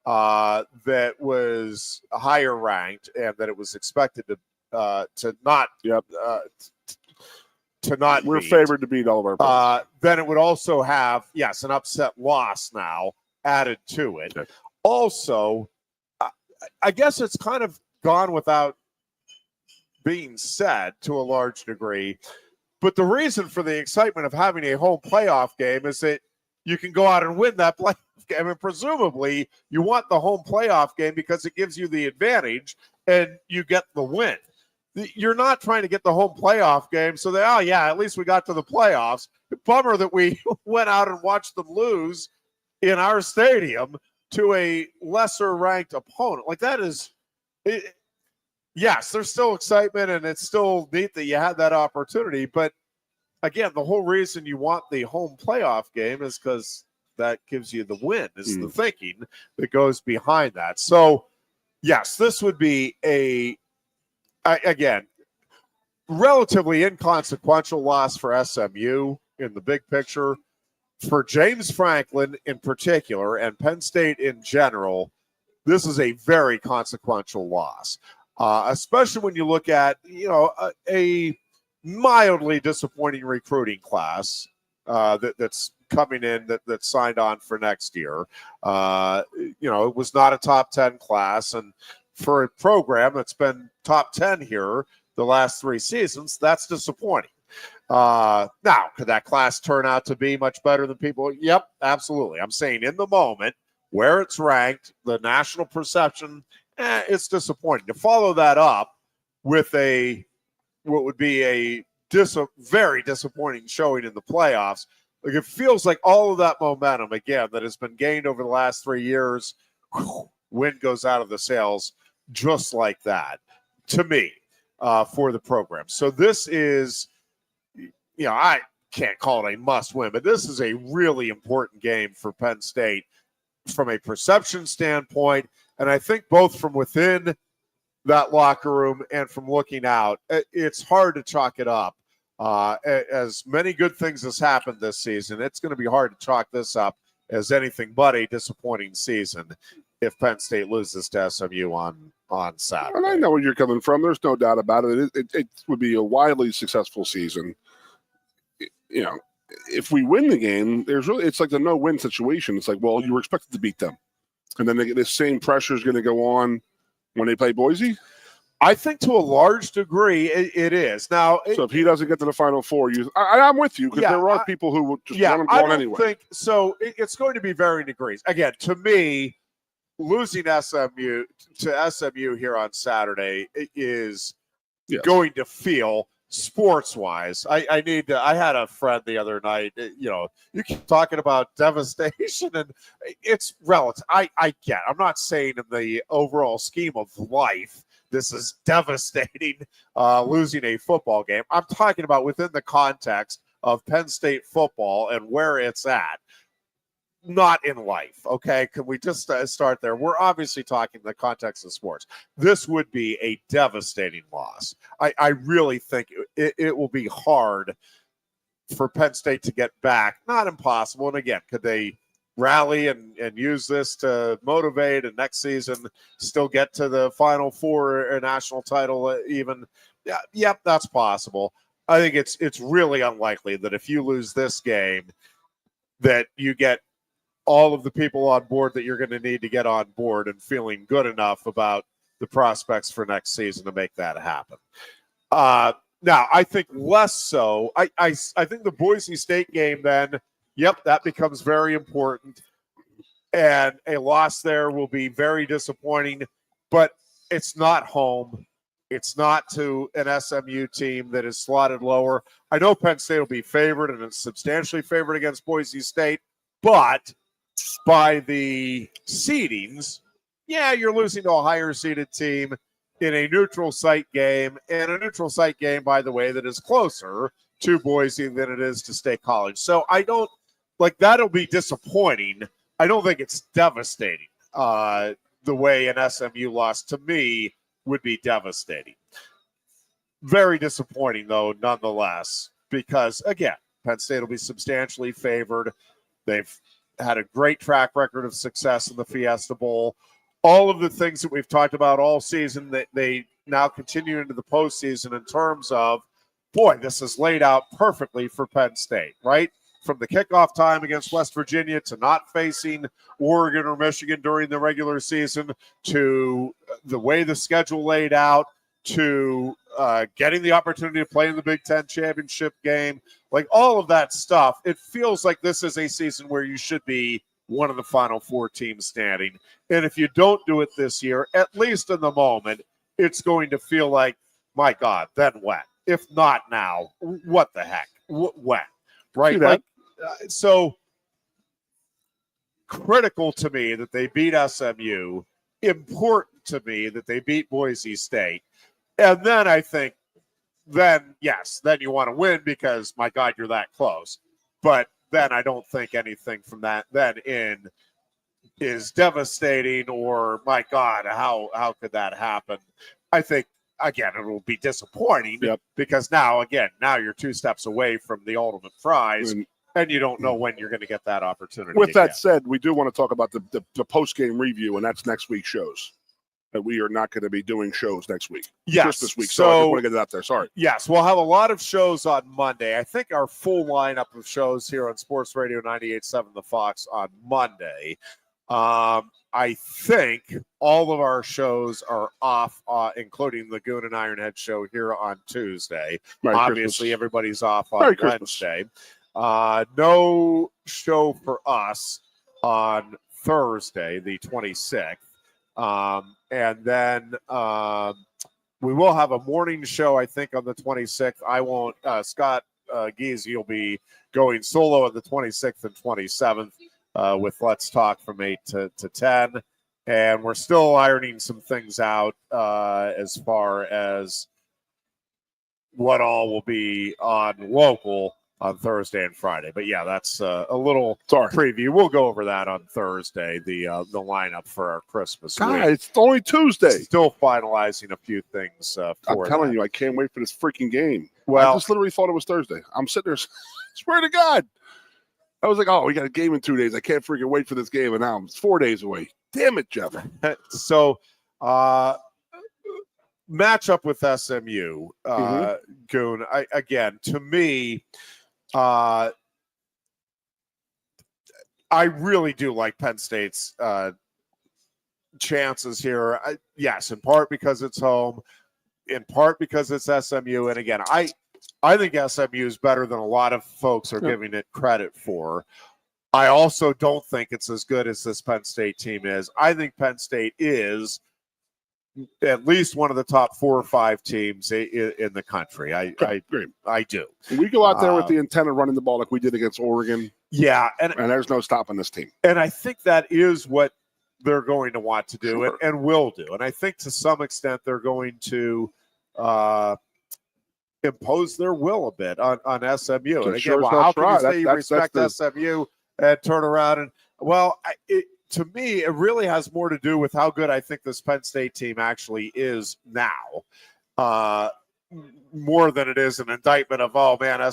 [SPEAKER 1] that was higher ranked and that it was expected to not
[SPEAKER 2] We're
[SPEAKER 1] beat.
[SPEAKER 2] favored to beat all of our players.
[SPEAKER 1] Then it would also have, an upset loss now added to it.
[SPEAKER 2] Okay.
[SPEAKER 1] Also, I guess it's kind of gone without being said to a large degree, but the reason for the excitement of having a home playoff game is that you can go out and win that playoff game. And presumably you want the home playoff game because it gives you the advantage and you get the win. You're not trying to get the home playoff game so that, at least we got to the playoffs. Bummer that we went out and watched them lose in our stadium to a lesser ranked opponent. Like that is, yes, there's still excitement and it's still neat that you had that opportunity. But again, the whole reason you want the home playoff game is because that gives you the win, is the thinking that goes behind that. So, yes, this would be again, relatively inconsequential loss for SMU in the big picture. For James Franklin in particular and Penn State in general, this is a very consequential loss, especially when you look at, a mildly disappointing recruiting class that's coming in that signed on for next year. It was not a top 10 class, and for a program that's been top 10 here the last 3 seasons, that's disappointing. Now, could that class turn out to be much better than people? Yep, absolutely. I'm saying in the moment where it's ranked, the national perception, it's disappointing. To follow that up with what would be a very disappointing showing in the playoffs, like it feels like all of that momentum, again, that has been gained over the last 3 years, wind goes out of the sails just like that, to me, for the program. So this is, I can't call it a must win, but this is a really important game for Penn State from a perception standpoint. And I think both from within that locker room and from looking out, it's hard to chalk it up. As many good things has happened this season, it's going to be hard to chalk this up as anything but a disappointing season if Penn State loses to SMU on Saturday.
[SPEAKER 2] And I know where you're coming from. There's no doubt about it. It would be a wildly successful season. If we win the game, it's like the no-win situation. It's like, well, you were expected to beat them. And then the same pressure is going to go on when they play Boise?
[SPEAKER 1] I think to a large degree it is. Now,
[SPEAKER 2] so if he doesn't get to the Final Four, I'm with you, because there are people who would just want him gone anyway.
[SPEAKER 1] It's going to be varying degrees. Again, to me, losing SMU to SMU here on Saturday is going to feel sports-wise. I had a friend the other night, you keep talking about devastation, and it's relative. I get, I'm not saying in the overall scheme of life, this is devastating, losing a football game. I'm talking about within the context of Penn State football and where it's at. Not in life, okay? Can we just start there? We're obviously talking in the context of sports. This would be a devastating loss. I really think it will be hard for Penn State to get back. Not impossible. And again, could they rally and use this to motivate and next season still get to the Final Four or national title even? Yep, that's possible. I think it's really unlikely that if you lose this game that you get all of the people on board that you're going to need to get on board and feeling good enough about the prospects for next season to make that happen. Now, I think less so. I think the Boise State game then, yep, that becomes very important. And a loss there will be very disappointing, but it's not home. It's not to an SMU team that is slotted lower. I know Penn State will be favored, and it's substantially favored against Boise State, but by the seedings, you're losing to a higher seeded team in a neutral site game, and a neutral site game, by the way, that is closer to Boise than it is to State College. So I don't that'll be disappointing. I don't think it's devastating. The way an SMU loss to me would be devastating. Very disappointing though, nonetheless, because again, Penn State will be substantially favored. They've had a great track record of success in the Fiesta Bowl. All of the things that we've talked about all season that they now continue into the postseason in terms of, this is laid out perfectly for Penn State, right? From the kickoff time against West Virginia to not facing Oregon or Michigan during the regular season to the way the schedule laid out to getting the opportunity to play in the Big Ten championship game, all of that stuff, it feels like this is a season where you should be one of the Final Four teams standing. And if you don't do it this year, at least in the moment, it's going to feel like, my God, then when? If not now, what the heck? When? Right? So critical to me that they beat SMU, important to me that they beat Boise State. And then I think, yes, then you want to win because, my God, you're that close. But then I don't think anything from that then in is devastating or, my God, how could that happen? I think, again, it will be disappointing because now you're 2 steps away from the ultimate prize, and you don't know when you're going to get that opportunity.
[SPEAKER 2] With that said, we do want to talk about the post-game review, and that's next week's shows. That we are not going to be doing shows next week.
[SPEAKER 1] Yes.
[SPEAKER 2] Just this week. So I just want to get it out there. Sorry.
[SPEAKER 1] Yes, we'll have a lot of shows on Monday. I think our full lineup of shows here on Sports Radio 98.7 The Fox on Monday. I think all of our shows are off, including the Goon and Ironhead show here on Tuesday. Obviously, everybody's off on Wednesday. No show for us on Thursday, the 26th. And then we will have a morning show, I think, on the 26th. I won't. Scott Giese will be going solo on the 26th and 27th. With Let's Talk from 8 to 10. And we're still ironing some things out as far as what all will be on local on Thursday and Friday. But, yeah, that's a little preview. We'll go over that on Thursday, the lineup for our Christmas week.
[SPEAKER 2] It's only Tuesday.
[SPEAKER 1] Still finalizing a few things
[SPEAKER 2] I'm telling you, I can't wait for this freaking game.
[SPEAKER 1] Well,
[SPEAKER 2] I just literally thought it was Thursday. I'm sitting there, swear to God. I was like, we got a game in 2 days. I can't freaking wait for this game. And now it's 4 days away. Damn it, Jeff.
[SPEAKER 1] So, matchup with SMU, Goon. Again, to me, I really do like Penn State's chances here. Yes, in part because it's home, in part because it's SMU. And again, I think SMU is better than a lot of folks are giving it credit for. I also don't think it's as good as this Penn State team is. I think Penn State is at least one of the top 4 or 5 teams in the country. I do.
[SPEAKER 2] We go out there with the intent of running the ball like we did against Oregon.
[SPEAKER 1] Yeah.
[SPEAKER 2] And there's no stopping this team.
[SPEAKER 1] And I think that is what they're going to want to do and will do. And I think to some extent they're going to impose their will a bit on SMU. And again, how can you say you respect SMU and turn around and, to me, it really has more to do with how good I think this Penn State team actually is now, more than it is an indictment of,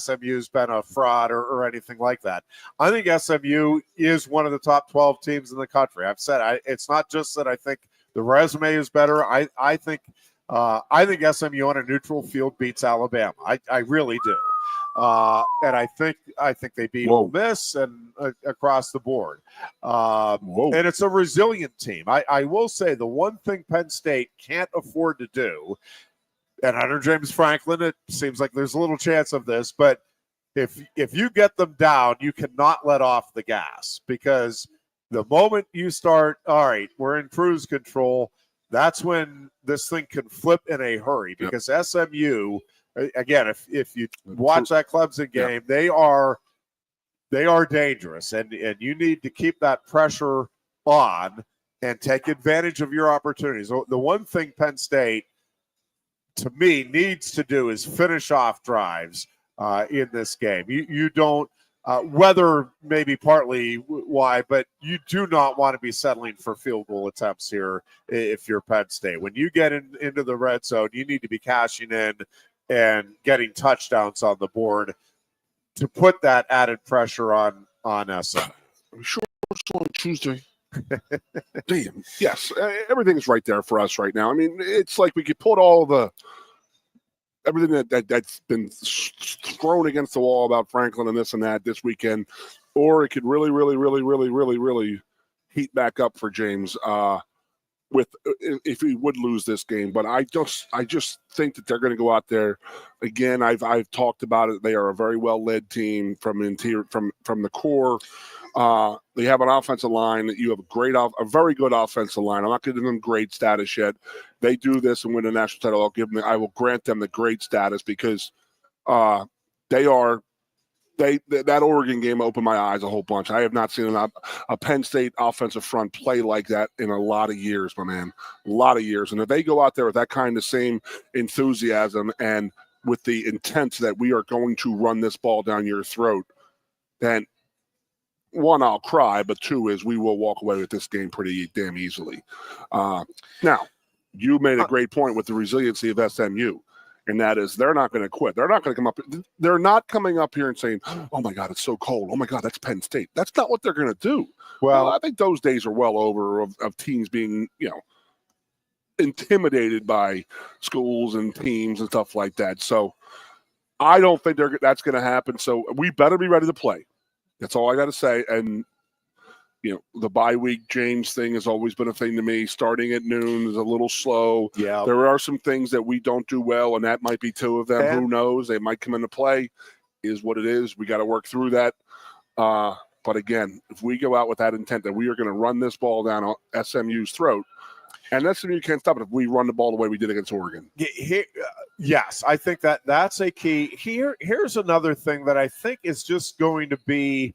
[SPEAKER 1] SMU's been a fraud or anything like that. I think SMU is one of the top 12 teams in the country. I've said it's not just that I think the resume is better. I think SMU on a neutral field beats Alabama. I really do. And I think they beat Ole Miss and across the board. And it's a resilient team. I will say the one thing Penn State can't afford to do, and under James Franklin, it seems like there's a little chance of this, but if you get them down, you cannot let off the gas, because the moment you start, all right, we're in cruise control, that's when this thing can flip in a hurry, because SMU, again, if you watch that Clemson game, they are dangerous, and you need to keep that pressure on and take advantage of your opportunities. The one thing Penn State, to me, needs to do is finish off drives in this game. You don't, whether maybe partly why, but you do not want to be settling for field goal attempts here if you're Penn State. When you get into the red zone, you need to be cashing in and getting touchdowns on the board to put that added pressure on SM.
[SPEAKER 2] I'm sure it's on Tuesday. Damn. Yes, everything's right there for us right now. I mean, it's like we could put all everything that's been thrown against the wall about Franklin and this and that this weekend, or it could really, really, really, really, really, really heat back up for James if he would lose this game. But I just think that they're going to go out there again. I've talked about it. They are a very well led team from the core. They have an offensive line that you have a very good offensive line. I'm not giving them grade status yet. They do this and win a national title. I will grant them the grade status, because that Oregon game opened my eyes a whole bunch. I have not seen a Penn State offensive front play like that in a lot of years, my man. A lot of years. And if they go out there with that kind of same enthusiasm and with the intent that we are going to run this ball down your throat, then one, I'll cry, but two is we will walk away with this game pretty damn easily. Now, you made a great point with the resiliency of SMU, and that is they're not going to quit. They're not going to come up. They're not coming up here and saying, "Oh my God, it's so cold. Oh my God, that's Penn State." That's not what they're going to do. Well, I think those days are well over of teams being, intimidated by schools and teams and stuff like that. So I don't think that's going to happen. So we better be ready to play. That's all I got to say. And, the bye week James thing has always been a thing to me. Starting at noon is a little slow. Yeah. There are some things that we don't do well, and that might be two of them. And who knows? They might come into play. Is what it is. We got to work through that. But again, if we go out with that intent that we are going to run this ball down SMU's throat, and SMU can't stop it if we run the ball the way we did against Oregon.
[SPEAKER 1] Yes, I think that's a key. Here's another thing that I think is just going to be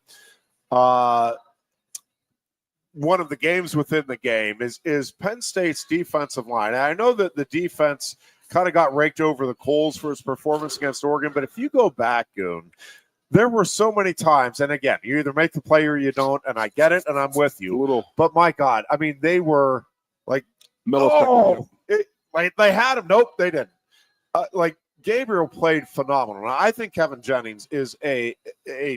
[SPEAKER 1] one of the games within the game is Penn State's defensive line. And I know that the defense kind of got raked over the coals for its performance against Oregon, but if you go back, Goon, there were so many times, and again, you either make the play or you don't, and I get it, and I'm with you. But my God, I mean, they were like, they had him. Nope, they didn't. Gabriel played phenomenal. Now, I think Kevin Jennings is a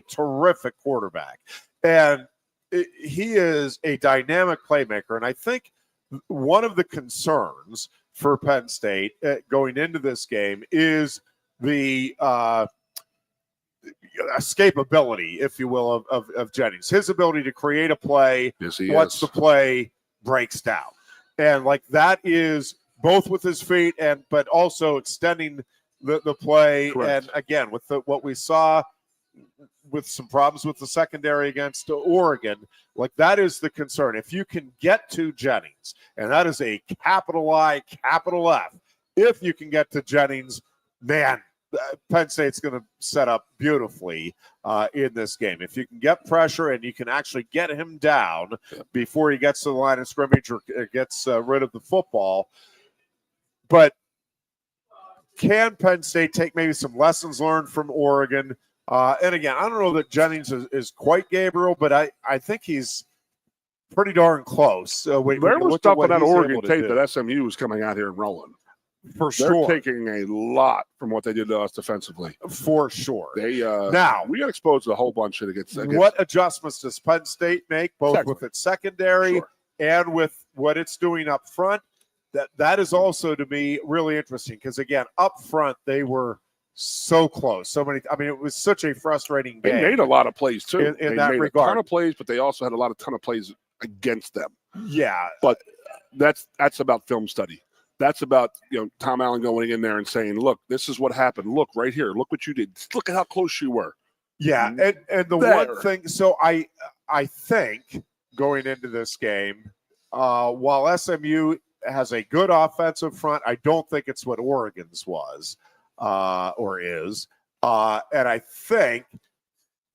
[SPEAKER 1] terrific quarterback, and he is a dynamic playmaker. And I think one of the concerns for Penn State going into this game is the escapability, if you will, of Jennings. His ability to create a play once the play breaks down. And that is both with his feet but also extending the play. Correct. And again, with what we saw with some problems with the secondary against Oregon, that is the concern. If you can get to Jennings, and that is a capital I, capital F, if you can get to Jennings, man, Penn State's going to set up beautifully in this game. If you can get pressure and you can actually get him down before he gets to the line of scrimmage or gets rid of the football. But can Penn State take maybe some lessons learned from Oregon? And again, I don't know that Jennings is quite Gabriel, but I think he's pretty darn close.
[SPEAKER 2] There was stuff on that Oregon tape that SMU was coming out here and rolling.
[SPEAKER 1] For sure.
[SPEAKER 2] They're taking a lot from what they did to us defensively.
[SPEAKER 1] For sure.
[SPEAKER 2] Now, we got exposed to a whole bunch of against
[SPEAKER 1] what adjustments does Penn State make, both with its secondary and with what it's doing up front? That is also, to me, really interesting because, again, up front, they were so close. So many. I mean, it was such a frustrating game.
[SPEAKER 2] They made a lot of plays, too.
[SPEAKER 1] In
[SPEAKER 2] they
[SPEAKER 1] that
[SPEAKER 2] made
[SPEAKER 1] regard.
[SPEAKER 2] a ton of plays, but they also had a ton of plays against them.
[SPEAKER 1] Yeah.
[SPEAKER 2] But that's about film study. That's about, Tom Allen going in there and saying, look, this is what happened. Look right here. Look what you did. Look at how close you were.
[SPEAKER 1] Yeah. And the one thing, so I think going into this game, while SMU has a good offensive front, I don't think it's what Oregon's was or is. And I think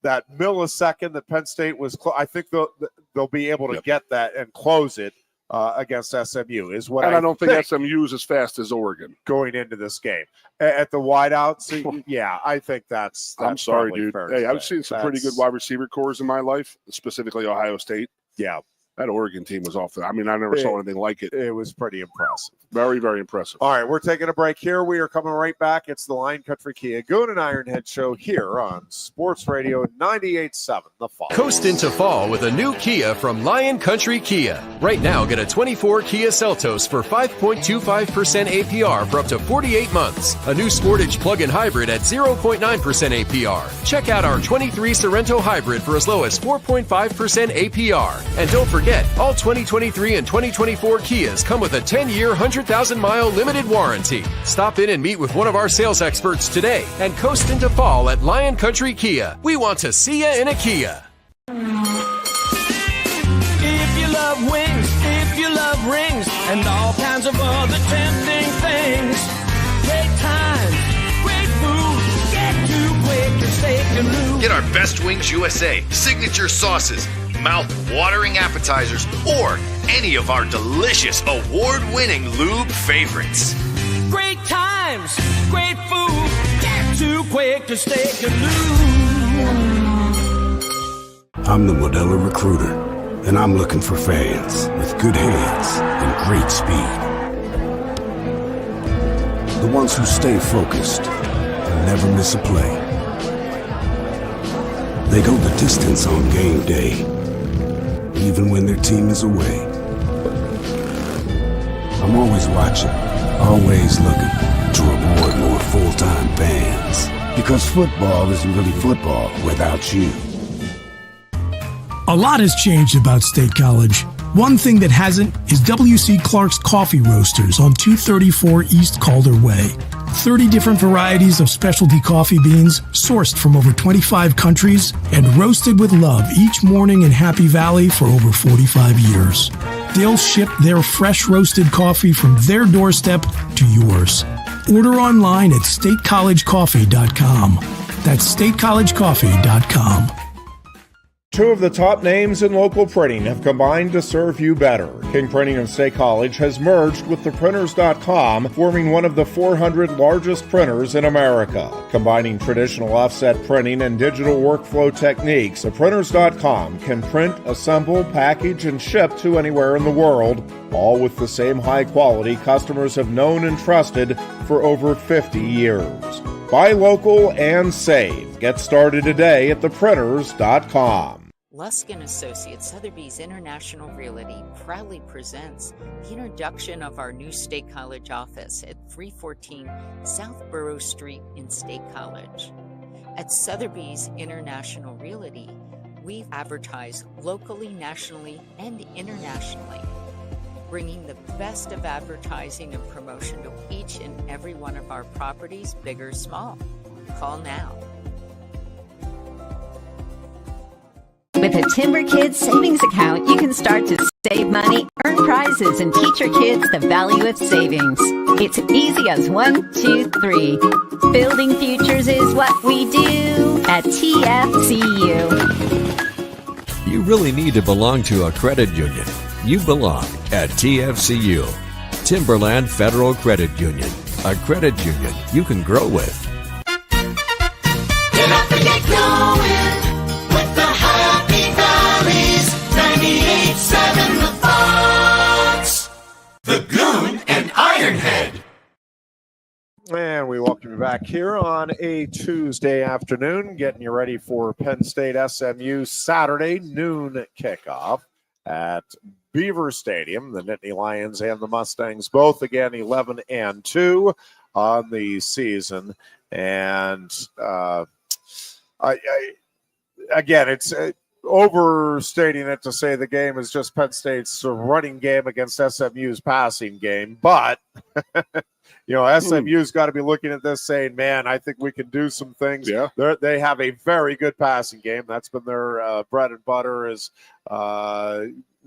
[SPEAKER 1] that millisecond that Penn State was, I think they'll be able to get that and close it against SMU is what.
[SPEAKER 2] And I don't think SMU is as fast as Oregon
[SPEAKER 1] going into this game at the wideouts. Yeah, I think that's
[SPEAKER 2] I'm sorry, dude. Hey, I've seen some pretty good wide receiver cores in my life, specifically Ohio State.
[SPEAKER 1] Yeah.
[SPEAKER 2] That Oregon team was off. I never saw anything like it.
[SPEAKER 1] It was pretty impressive.
[SPEAKER 2] Very, very impressive.
[SPEAKER 1] All right, we're taking a break here. We are coming right back. It's the Lion Country Kia Goon and Ironhead show here on Sports Radio 98.7 The Fall.
[SPEAKER 3] Coast into fall with a new Kia from Lion Country Kia. Right now, get a 24 Kia Seltos for 5.25% APR for up to 48 months. A new Sportage plug-in hybrid at 0.9% APR. Check out our 23 Sorento hybrid for as low as 4.5% APR. And don't forget, all 2023 and 2024 Kias come with a 10-year, 100,000-mile limited warranty. Stop in and meet with one of our sales experts today and coast into fall at Lion Country Kia. We want to see you in a Kia.
[SPEAKER 4] If you love wings, if you love rings, and all kinds of other tempting things, great times, great food, get to Quaker Steak Lube.
[SPEAKER 5] Get our Best Wings USA, signature sauces, mouth-watering appetizers, or any of our delicious award-winning lube favorites.
[SPEAKER 4] Great times, great food, get to Quaker Steak Lube.
[SPEAKER 6] I'm the Modelo Recruiter, and I'm looking for fans with good hands and great speed. The ones who stay focused and never miss a play. They go the distance on game day, even when their team is away. I'm always watching, always looking to reward more full-time fans. Because football isn't really football without you.
[SPEAKER 7] A lot has changed about State College. One thing that hasn't is W.C. Clark's Coffee Roasters on 234 East Calder Way. 30 different varieties of specialty coffee beans sourced from over 25 countries and roasted with love each morning in Happy Valley for over 45 years. They'll ship their fresh roasted coffee from their doorstep to yours. Order online at statecollegecoffee.com. That's statecollegecoffee.com.
[SPEAKER 1] Two of the top names in local printing have combined to serve you better. King Printing of State College has merged with theprinters.com, forming one of the 400 largest printers in America. Combining traditional offset printing and digital workflow techniques, theprinters.com can print, assemble, package, and ship to anywhere in the world, all with the same high quality customers have known and trusted for over 50 years. Buy local and save. Get started today at theprinters.com.
[SPEAKER 8] Lusk & Associates Sotheby's International Realty proudly presents the introduction of our new State College office at 314 South Borough Street in State College. At Sotheby's International Realty, we advertise locally, nationally, and internationally, bringing the best of advertising and promotion to each and every one of our properties, big or small. Call now.
[SPEAKER 9] With a Timber Kids savings account, you can start to save money, earn prizes, and teach your kids the value of savings. It's easy as 1, 2, 3. Building futures is what we do at TFCU.
[SPEAKER 10] You really need to belong to a credit union. You belong at TFCU, Timberland Federal Credit Union, a credit union you can grow with.
[SPEAKER 11] Get up and get going with the Happy Valleys 98.7 The Fox, the Goon and Ironhead.
[SPEAKER 1] And we welcome you back here on a Tuesday afternoon, getting you ready for Penn State SMU Saturday noon kickoff at Beaver Stadium. The Nittany Lions and the Mustangs both again 11-2 on the season, and again, it's overstating it to say the game is just Penn State's running game against SMU's passing game, but SMU's got to be looking at this saying, man, I think we can do some things.
[SPEAKER 2] Yeah.
[SPEAKER 1] They have a very good passing game. That's been their bread and butter, is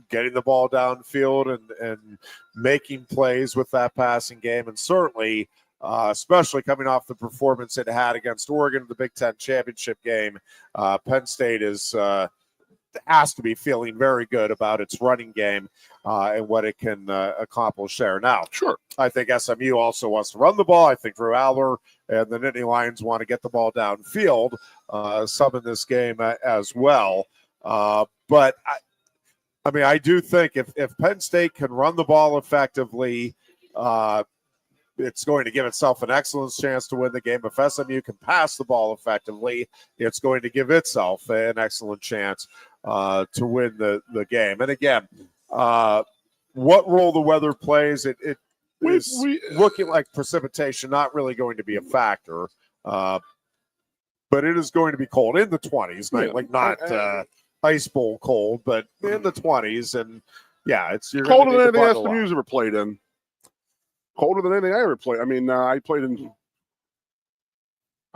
[SPEAKER 1] getting the ball downfield and making plays with that passing game. And certainly, especially coming off the performance it had against Oregon in the Big Ten championship game, Penn State has to be feeling very good about its running game and what it can accomplish there. Now,
[SPEAKER 2] sure,
[SPEAKER 1] I think SMU also wants to run the ball. I think Drew Aller and the Nittany Lions want to get the ball downfield some in this game as well. But I do think if Penn State can run the ball effectively, it's going to give itself an excellent chance to win the game. If SMU can pass the ball effectively, it's going to give itself an excellent chance to win the game. And again, what role the weather plays, it is looking like precipitation not really going to be a factor. But it is going to be cold in the 20s, not ice bowl cold, but in the 20s. And yeah, you're
[SPEAKER 2] colder than anything SMU's ever played in. Colder than anything I ever played. I mean, I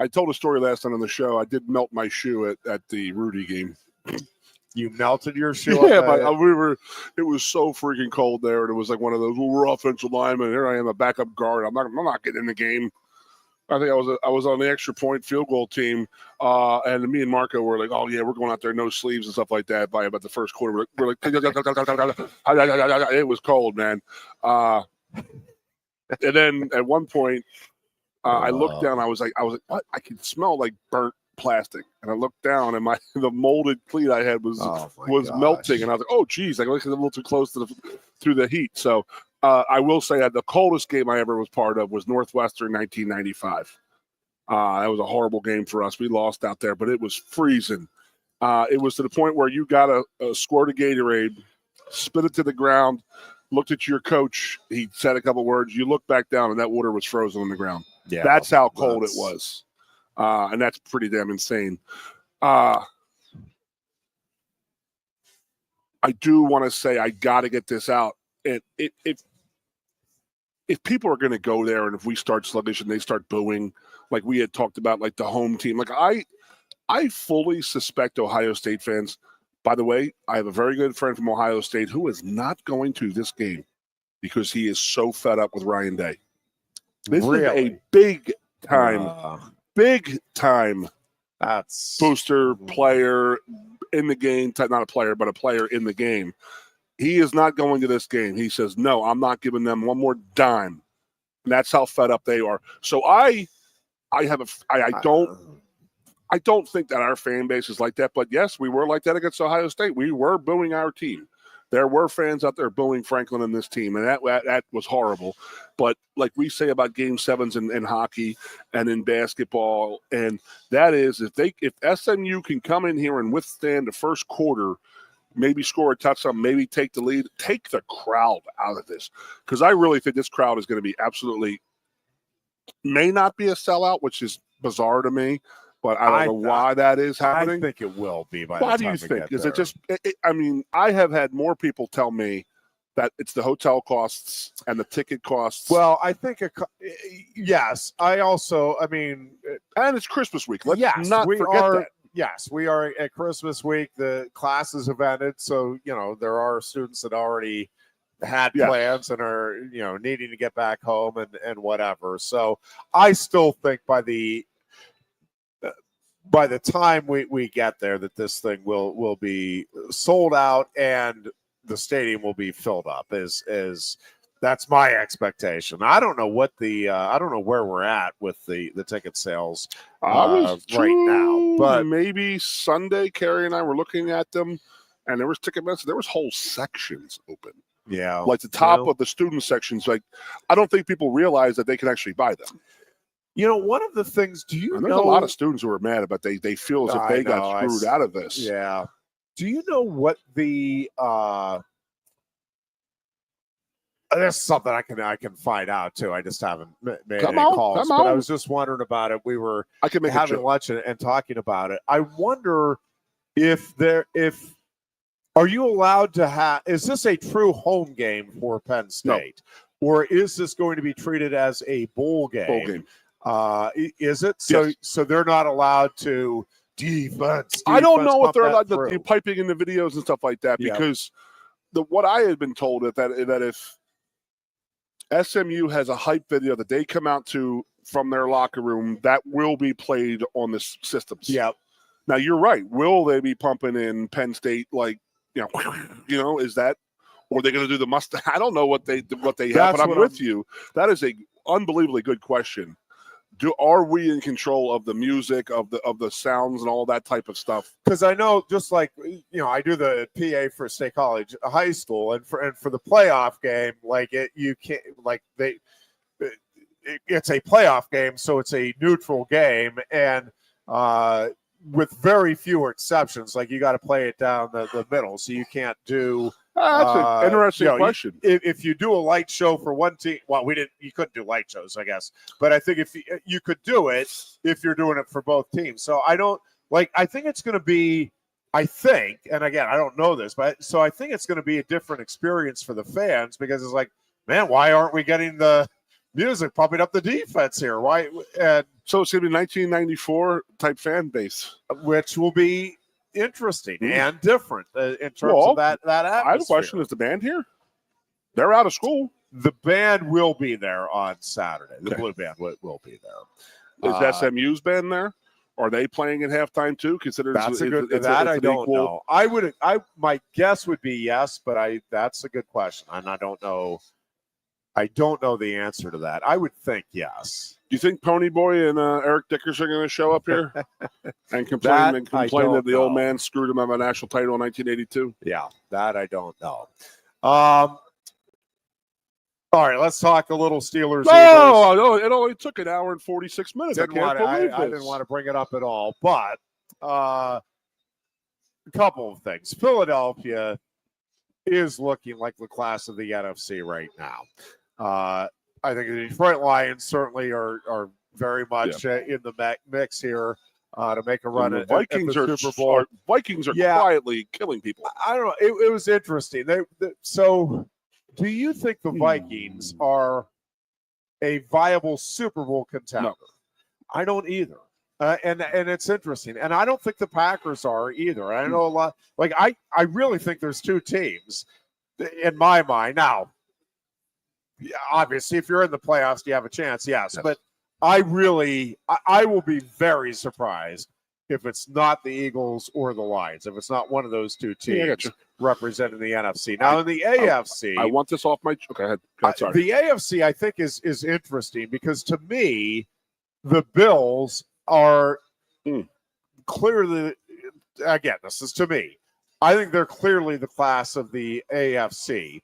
[SPEAKER 2] told a story last time on the show. I did melt my shoe at the Rudy game.
[SPEAKER 1] You melted your shoe?
[SPEAKER 2] Yeah, but it was so freaking cold there, and it was like one of those, we're offensive linemen. Here I am, a backup guard. I'm not getting in the game. I think I was on the extra point field goal team, and me and Marco were like, oh yeah, we're going out there, no sleeves and stuff like that. By about the first quarter, we're like it was cold, man. And then at one point, I looked down. I was like, what? I could smell like burnt plastic. And I looked down, and the molded cleat I had was melting. And I was like, oh, geez, I was a little too close through the heat. So I will say that the coldest game I ever was part of was Northwestern 1995. That was a horrible game for us. We lost out there, but it was freezing. It was to the point where you got a squirt of Gatorade, spit it to the ground, looked at your coach. He said a couple words. You look back down, and that water was frozen on the ground. Yeah, that's how cold it was. And that's pretty damn insane. I do want to say I got to get this out. If people are going to go there and if we start sluggish and they start booing, like we had talked about, like the home team, like I fully suspect Ohio State fans. By the way, I have a very good friend from Ohio State who is not going to this game because he is so fed up with Ryan Day. This is a big time booster player in the game. Not a player, but a player in the game. He is not going to this game. He says, no, I'm not giving them one more dime. And that's how fed up they are. So I don't think that our fan base is like that. But yes, we were like that against Ohio State. We were booing our team. There were fans out there booing Franklin and this team, and that was horrible. But like we say about Game 7s in hockey and in basketball, and that is if SMU can come in here and withstand the first quarter, maybe score a touchdown, maybe take the lead, take the crowd out of this. Because I really think this crowd is going to be absolutely – may not be a sellout, which is bizarre to me. But I don't know why that is happening.
[SPEAKER 1] I think it will be by
[SPEAKER 2] why
[SPEAKER 1] the time
[SPEAKER 2] do you think? Is
[SPEAKER 1] there.
[SPEAKER 2] it just I mean, I have had more people tell me that it's the hotel costs and the ticket costs.
[SPEAKER 1] Well, I think yes. I mean,
[SPEAKER 2] and it's Christmas week. Let's not forget that.
[SPEAKER 1] Yes, we are at Christmas week. The classes have ended, so there are students that already had plans and are needing to get back home and whatever. So I still think by the time we get there that this thing will be sold out and the stadium will be filled up is that's my expectation. I don't know what I don't know where we're at with the ticket sales right now, but
[SPEAKER 2] maybe Sunday Carrie and I were looking at them and there was ticket messages. There was whole sections open.
[SPEAKER 1] Yeah.
[SPEAKER 2] Like the top of the student sections. Like I don't think people realize that they can actually buy them.
[SPEAKER 1] One of the things, there's
[SPEAKER 2] a lot of students who are mad about they feel as if they got screwed out of this.
[SPEAKER 1] Yeah. Do you know what the there's something I can find out too. I just haven't made any calls. But I was just wondering about it. We were having lunch and talking about it. I wonder if are you allowed to have, is this a true home game for Penn State? No. Or is this going to be treated as a bowl game?
[SPEAKER 2] Bowl game.
[SPEAKER 1] Is it? So they're not allowed to defense.
[SPEAKER 2] I don't know if they're allowed to be piping in the videos and stuff like that because what I had been told that if SMU has a hype video that they come out to from their locker room, that will be played on the systems.
[SPEAKER 1] Yeah.
[SPEAKER 2] Now you're right. Will they be pumping in Penn State is that? Or are they going to do the must? I don't know what they have, but I'm with you. That is a unbelievably good question. Are we in control of the music, of the sounds and all that type of stuff?
[SPEAKER 1] Because I know, just like I do the PA for State College High School, and for the playoff game, it's a playoff game, so it's a neutral game, and with very few exceptions, like you got to play it down the middle, so you can't do.
[SPEAKER 2] That's an interesting question.
[SPEAKER 1] If you do a light show for one team, well, you couldn't do light shows, I guess. But I think if you could do it if you're doing it for both teams. So I think it's going to be, and again, I don't know this, but so I think it's going to be a different experience for the fans because it's like, man, why aren't we getting the music pumping up the defense here? Why? And
[SPEAKER 2] so it's going to be 1994 type fan base,
[SPEAKER 1] which will be interesting and different in terms of that atmosphere.
[SPEAKER 2] I have a question. Is the band here? They're out of school.
[SPEAKER 1] The band will be there on Saturday. The Blue Band will be there.
[SPEAKER 2] Is SMU's band there? Are they playing at halftime too?
[SPEAKER 1] I don't know. My guess would be yes, but that's a good question, and I don't know. I don't know the answer to that. I would think yes.
[SPEAKER 2] Do you think Pony Boy and Eric Dickers are going to show up here and complain that the old man screwed him out of a national title in 1982?
[SPEAKER 1] Yeah, that I don't know. All right, let's talk a little Steelers.
[SPEAKER 2] No, it only took an hour and 46 minutes. I
[SPEAKER 1] didn't want to bring it up at all, but a couple of things. Philadelphia is looking like the class of the NFC right now. I think the Detroit Lions certainly are very much in the mix here to make a run at the Super Bowl.
[SPEAKER 2] Vikings are quietly killing people.
[SPEAKER 1] I don't know. It was interesting. So do you think the Vikings are a viable Super Bowl contender?
[SPEAKER 2] No.
[SPEAKER 1] I don't either. And it's interesting. And I don't think the Packers are either. I know a lot. Like, I really think there's two teams in my mind. Now, obviously, if you're in the playoffs, you have a chance, yes. But I will be very surprised if it's not the Eagles or the Lions, if it's not one of those two teams representing the NFC. Now, in the AFC.
[SPEAKER 2] I want this off my. Okay, go ahead. Sorry.
[SPEAKER 1] The AFC, I think, is interesting because to me, the Bills are clearly, again, this is to me, I think they're clearly the class of the AFC.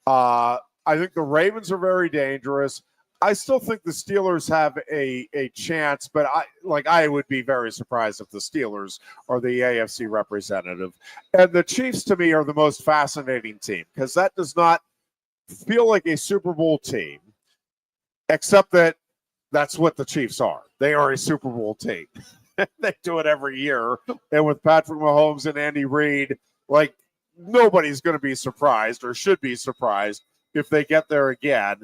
[SPEAKER 1] I think the Ravens are very dangerous. I still think the Steelers have a chance, but I would be very surprised if the Steelers are the AFC representative. And the Chiefs, to me, are the most fascinating team because that does not feel like a Super Bowl team, except that that's what the Chiefs are. They are a Super Bowl team. They do it every year. And with Patrick Mahomes and Andy Reid, like, nobody's going to be surprised or should be surprised if they get there again.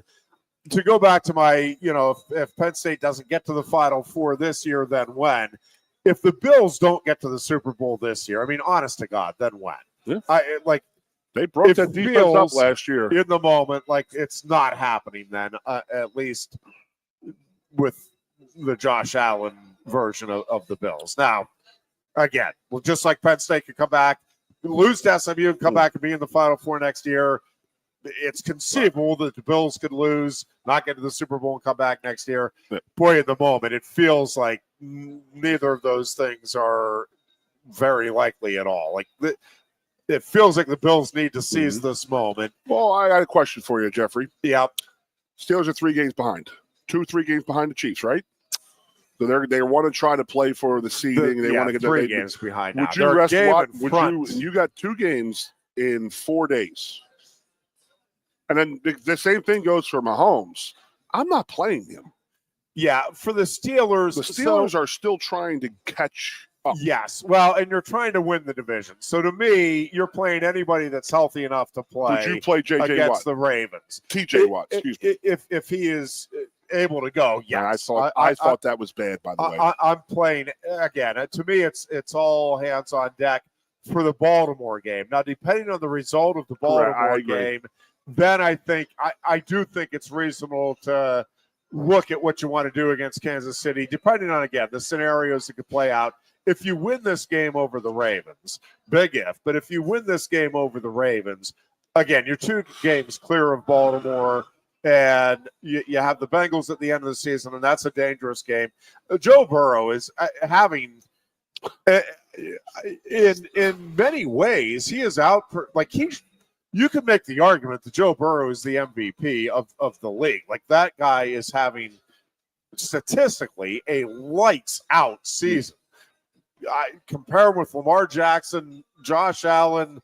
[SPEAKER 1] To go back to my, if Penn State doesn't get to the Final Four this year, then when? If the Bills don't get to the Super Bowl this year, I mean, honest to God, then when?
[SPEAKER 2] Yeah.
[SPEAKER 1] They
[SPEAKER 2] broke that defense up last year.
[SPEAKER 1] In the moment, it's not happening then, at least with the Josh Allen version of the Bills. Now, again, just like Penn State could come back, lose to SMU and come back and be in the Final Four next year, it's conceivable that the Bills could lose, not get to the Super Bowl and come back next year. Boy, in the moment, it feels like neither of those things are very likely at all. It feels like the Bills need to seize this moment.
[SPEAKER 2] Well, I got a question for you, Jeffrey.
[SPEAKER 1] Yep.
[SPEAKER 2] Steelers are 3 games behind. 3 games behind the Chiefs, right? So they want to try to play for the seeding. They want to get
[SPEAKER 1] 3 games behind.
[SPEAKER 2] Would you rest? You got 2 games in 4 days. And then the same thing goes for Mahomes. I'm not playing him.
[SPEAKER 1] Yeah, for the Steelers.
[SPEAKER 2] The Steelers are still trying to catch up.
[SPEAKER 1] Yes. Well, and you're trying to win the division. So to me, you're playing anybody that's healthy enough to play.
[SPEAKER 2] Would you play J.J.
[SPEAKER 1] against
[SPEAKER 2] Watt?
[SPEAKER 1] The Ravens?
[SPEAKER 2] T.J. Watt, excuse me.
[SPEAKER 1] If he is able to go, yes.
[SPEAKER 2] I thought that was bad, by the way.
[SPEAKER 1] I'm playing, again, to me, it's all hands on deck for the Baltimore game. Now, depending on the result of the Baltimore game, then I do think it's reasonable to look at what you want to do against Kansas City, depending on, again, the scenarios that could play out. If you win this game over the Ravens, big if, but if you win this game over the Ravens, again, you're 2 games clear of Baltimore, and you have the Bengals at the end of the season, and that's a dangerous game. Joe Burrow is having, in many ways, he is out for, you could make the argument that Joe Burrow is the MVP of the league. That guy is having, statistically, a lights-out season. I compare him with Lamar Jackson, Josh Allen,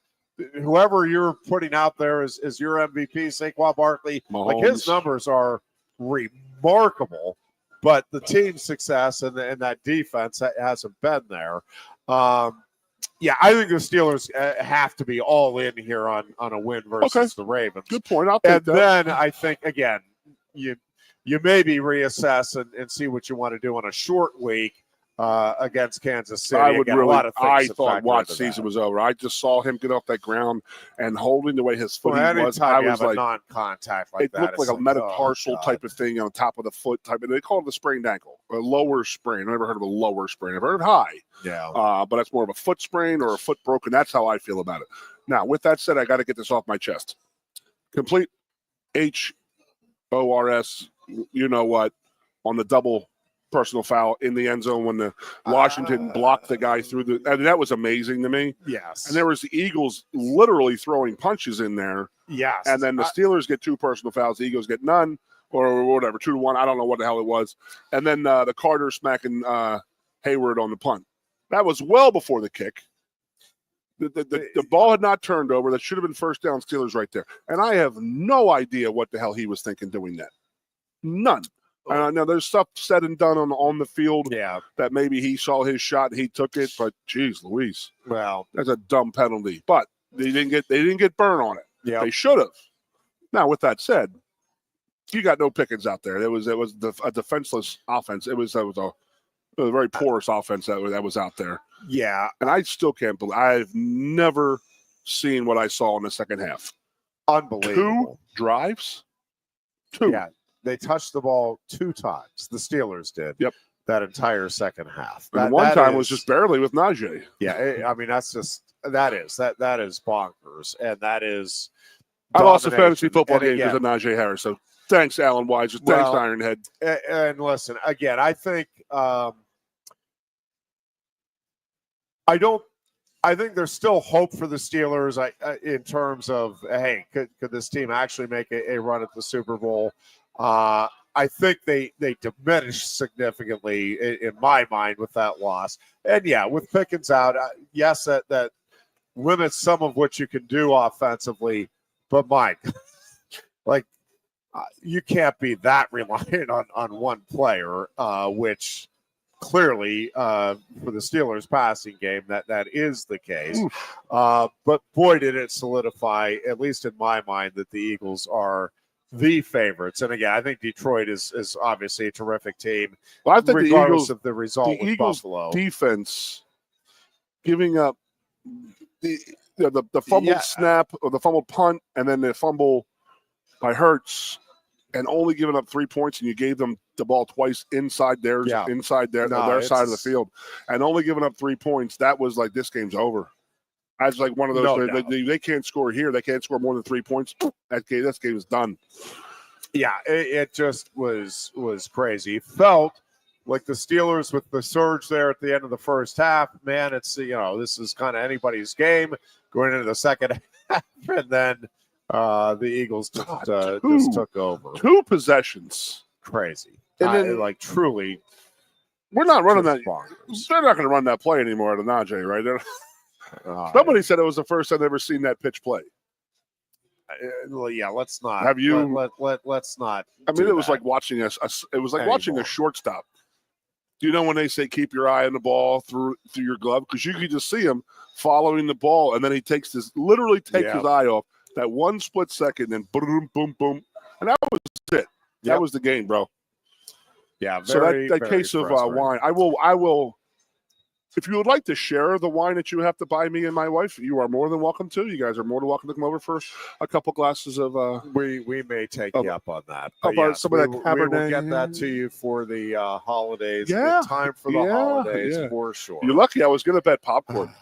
[SPEAKER 1] whoever you're putting out there is your MVP, Saquon Barkley.
[SPEAKER 2] Mahomes.
[SPEAKER 1] His numbers are remarkable, but the team's success and that defense hasn't been there. Yeah, I think the Steelers have to be all in here on a win versus the Ravens.
[SPEAKER 2] Good point. I'll take that.
[SPEAKER 1] Then I think, again, you maybe reassess and see what you want to do on a short week against Kansas City.
[SPEAKER 2] I thought Watt's season was over. I just saw him get off that ground and holding the way his foot was. I was
[SPEAKER 1] like, non-contact like
[SPEAKER 2] it looked like a metatarsal type of thing on top of the foot type. They call it a sprained ankle, a lower sprain. I've never heard of a lower sprain. I've heard high.
[SPEAKER 1] Yeah.
[SPEAKER 2] But that's more of a foot sprain or a foot broken. That's how I feel about it. Now, with that said, I got to get this off my chest. Complete ORS, you know what, on the double personal foul in the end zone when the Washington blocked the guy through the. I mean, that was amazing to me.
[SPEAKER 1] Yes.
[SPEAKER 2] And there was the Eagles literally throwing punches in there.
[SPEAKER 1] Yes.
[SPEAKER 2] And then the Steelers get 2 personal fouls. The Eagles get none or whatever, 2-1. I don't know what the hell it was. And then the Carter smacking Hayward on the punt. That was well before the kick. The ball had not turned over. That should have been first down Steelers right there. And I have no idea what the hell he was thinking doing that. None. Now, there's stuff said and done on the field that maybe he saw his shot and he took it, but geez Louise.
[SPEAKER 1] Well,
[SPEAKER 2] that's a dumb penalty. But they didn't get burned on it.
[SPEAKER 1] Yeah.
[SPEAKER 2] They should have. Now, with that said, you got no Pickens out there. It was a defenseless offense. It was a very porous offense that was out there.
[SPEAKER 1] Yeah.
[SPEAKER 2] And I still can't believe I've never seen what I saw in the second half.
[SPEAKER 1] Unbelievable.
[SPEAKER 2] 2 drives? 2.
[SPEAKER 1] Yeah. They touched the ball 2 times. The Steelers did.
[SPEAKER 2] Yep.
[SPEAKER 1] That entire second half.
[SPEAKER 2] And one time was just barely with Najee.
[SPEAKER 1] Yeah. I mean, that's just that is bonkers, and that is.
[SPEAKER 2] I lost a fantasy football
[SPEAKER 1] game
[SPEAKER 2] because of Najee Harris. So thanks, Alan Wise. Thanks, Ironhead.
[SPEAKER 1] And listen, again, I think I think there's still hope for the Steelers in terms of, hey, could this team actually make a run at the Super Bowl? I think they diminished significantly in my mind with that loss. And, yeah, with Pickens out, yes, that limits some of what you can do offensively. But, Mike, you can't be that reliant on one player, which clearly for the Steelers passing game, that is the case. But, boy, did it solidify, at least in my mind, that the Eagles are the favorites. And again, I think Detroit is obviously a terrific team.
[SPEAKER 2] Well, I think
[SPEAKER 1] regardless of the result with
[SPEAKER 2] Eagles
[SPEAKER 1] Buffalo.
[SPEAKER 2] Defense giving up the fumbled snap or the fumbled punt and then the fumble by Hurts and only giving up 3 points, and you gave them the ball twice inside their side of the field and only giving up 3 points. That was like, this game's over. That's like one of those. They can't score here. They can't score more than 3 points. This game is done.
[SPEAKER 1] Yeah, it just was crazy. It felt like the Steelers with the surge there at the end of the first half. Man, it's this is kind of anybody's game going into the second half, and then the Eagles just took over.
[SPEAKER 2] 2 possessions.
[SPEAKER 1] Crazy.
[SPEAKER 2] And then,
[SPEAKER 1] truly,
[SPEAKER 2] we're not running that. They're not going to run that play anymore to Najee, right? Somebody said it was the first time they've ever seen that pitch play.
[SPEAKER 1] Yeah, let's not.
[SPEAKER 2] Have you?
[SPEAKER 1] Let's not.
[SPEAKER 2] I mean, it was like watching watching a shortstop. Do you know when they say keep your eye on the ball through your glove? Because you can just see him following the ball, and then he takes his eye off that 1 split second, and boom, boom, boom, and that was it. That was the game, bro.
[SPEAKER 1] Yeah.
[SPEAKER 2] So that case of wine, I will. If you would like to share the wine that you have to buy me and my wife, you are more than welcome to. You guys are more than welcome to come over for a couple glasses of.
[SPEAKER 1] We may take you up on that.
[SPEAKER 2] Some of that Cabernet.
[SPEAKER 1] We will get that to you for the holidays.
[SPEAKER 2] Yeah,
[SPEAKER 1] it's time for the holidays for sure.
[SPEAKER 2] You're lucky. I was going to bet popcorn.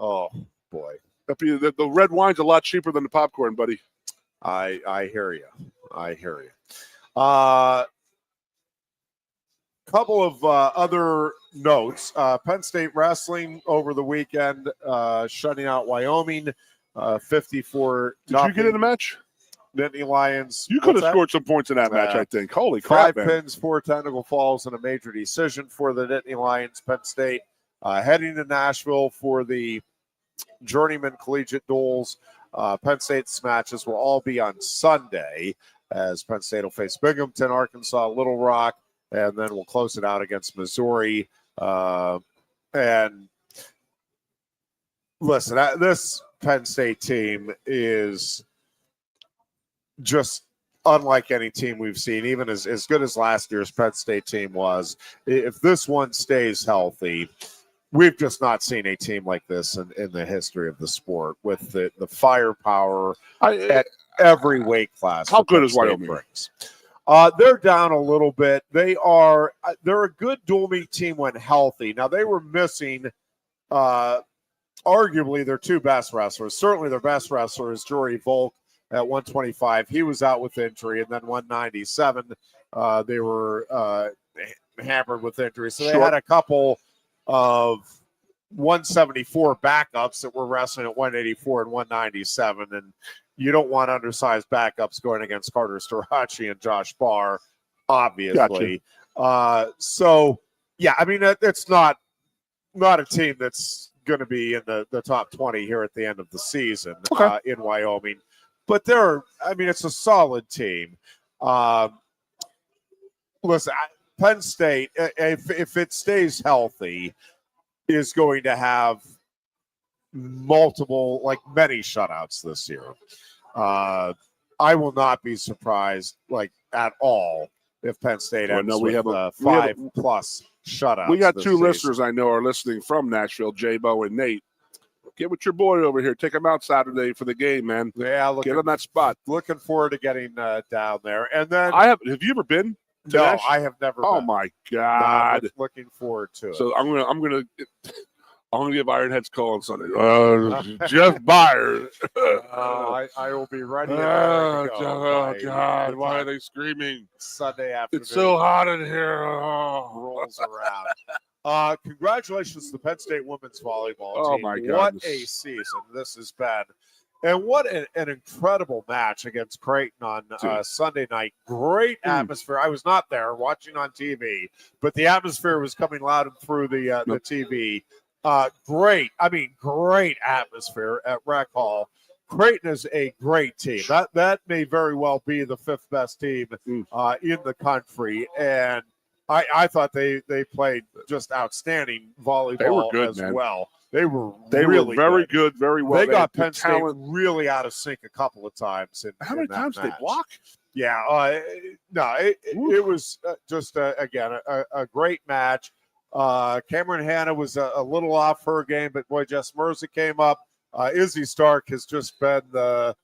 [SPEAKER 1] Oh boy,
[SPEAKER 2] the red wine's a lot cheaper than the popcorn, buddy.
[SPEAKER 1] I hear you. Couple of other notes. Penn State Wrestling over the weekend shutting out Wyoming 54.
[SPEAKER 2] Did you get in the match?
[SPEAKER 1] Nittany Lions.
[SPEAKER 2] You could have scored some points in that match, I think. Holy crap,
[SPEAKER 1] 5 pins, 4 technical falls, and a major decision for the Nittany Lions. Penn State heading to Nashville for the Journeyman Collegiate Duels. Penn State's matches will all be on Sunday as Penn State will face Binghamton, Arkansas, Little Rock, and then we'll close it out against Missouri. And listen, this Penn State team is just unlike any team we've seen, even as good as last year's Penn State team was. If this one stays healthy, we've just not seen a team like this in the history of the sport with the firepower at every weight class.
[SPEAKER 2] How good is Wyoming?
[SPEAKER 1] Brings. They're down a little bit. They're a good dual meet team when healthy. Now they were missing arguably their 2 best wrestlers. Certainly their best wrestler is Jory Volk, at 125. He was out with injury, and then 197, they were hampered with injury. So they had a couple of 174 backups that were wrestling at 184 and 197, and you don't want undersized backups going against Carter Starachi and Josh Barr, obviously. Gotcha. So, yeah, I mean, it's not a team that's going to be in the top 20 here at the end of the season in Wyoming. But it's a solid team. Listen, Penn State, if it stays healthy, is going to have many shutouts this year. I will not be surprised, at all, if Penn State ends with 5+ shutouts.
[SPEAKER 2] We got two
[SPEAKER 1] season.
[SPEAKER 2] listeners I know are listening from Nashville, J-Bo and Nate. Get with your boy over here. Take him out Saturday for the game, man.
[SPEAKER 1] Yeah,
[SPEAKER 2] get on that spot.
[SPEAKER 1] Looking forward to getting down there. And then
[SPEAKER 2] have you ever been?
[SPEAKER 1] No, I have never been.
[SPEAKER 2] Oh my God.
[SPEAKER 1] Looking forward to it.
[SPEAKER 2] So I'm gonna give Ironhead's call on Sunday. Jeff Byers.
[SPEAKER 1] I will be ready. Oh
[SPEAKER 2] God! Why are they screaming?
[SPEAKER 1] Sunday afternoon.
[SPEAKER 2] It's so hot in here.
[SPEAKER 1] Rolls around. Congratulations to the Penn State women's volleyball team.
[SPEAKER 2] Oh my God!
[SPEAKER 1] What a season this has been. And what an incredible match against Creighton on Sunday night. Great atmosphere. I was not there watching on TV, but the atmosphere was coming loud and through the TV. Great atmosphere at Rec Hall. Creighton is a great team. That may very well be the 5th best team in the country. And I thought they played just outstanding volleyball well. They were really
[SPEAKER 2] very good, very well.
[SPEAKER 1] They got Penn State really out of sync a couple of tims.
[SPEAKER 2] How many times did they block?
[SPEAKER 1] Yeah, it was just again a great match. Cameron Hanna was a little off her game, but boy, Jess Merza came up. Izzy Stark has just been the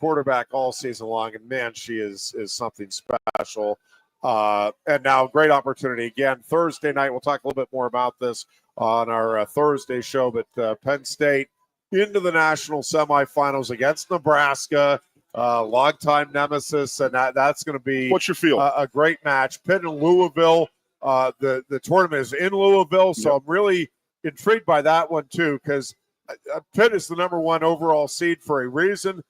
[SPEAKER 1] quarterback all season long, and man, she is something special. And now, great opportunity again Thursday night. We'll talk a little bit more about this on our Thursday show, but Penn State into the national semifinals against Nebraska, longtime nemesis, and that's going to be
[SPEAKER 2] what's your feel?
[SPEAKER 1] A great match. Pitt and Louisville. The tournament is in Louisville, so I'm really intrigued by that one too, because Pitt is the #1 overall seed for a reason,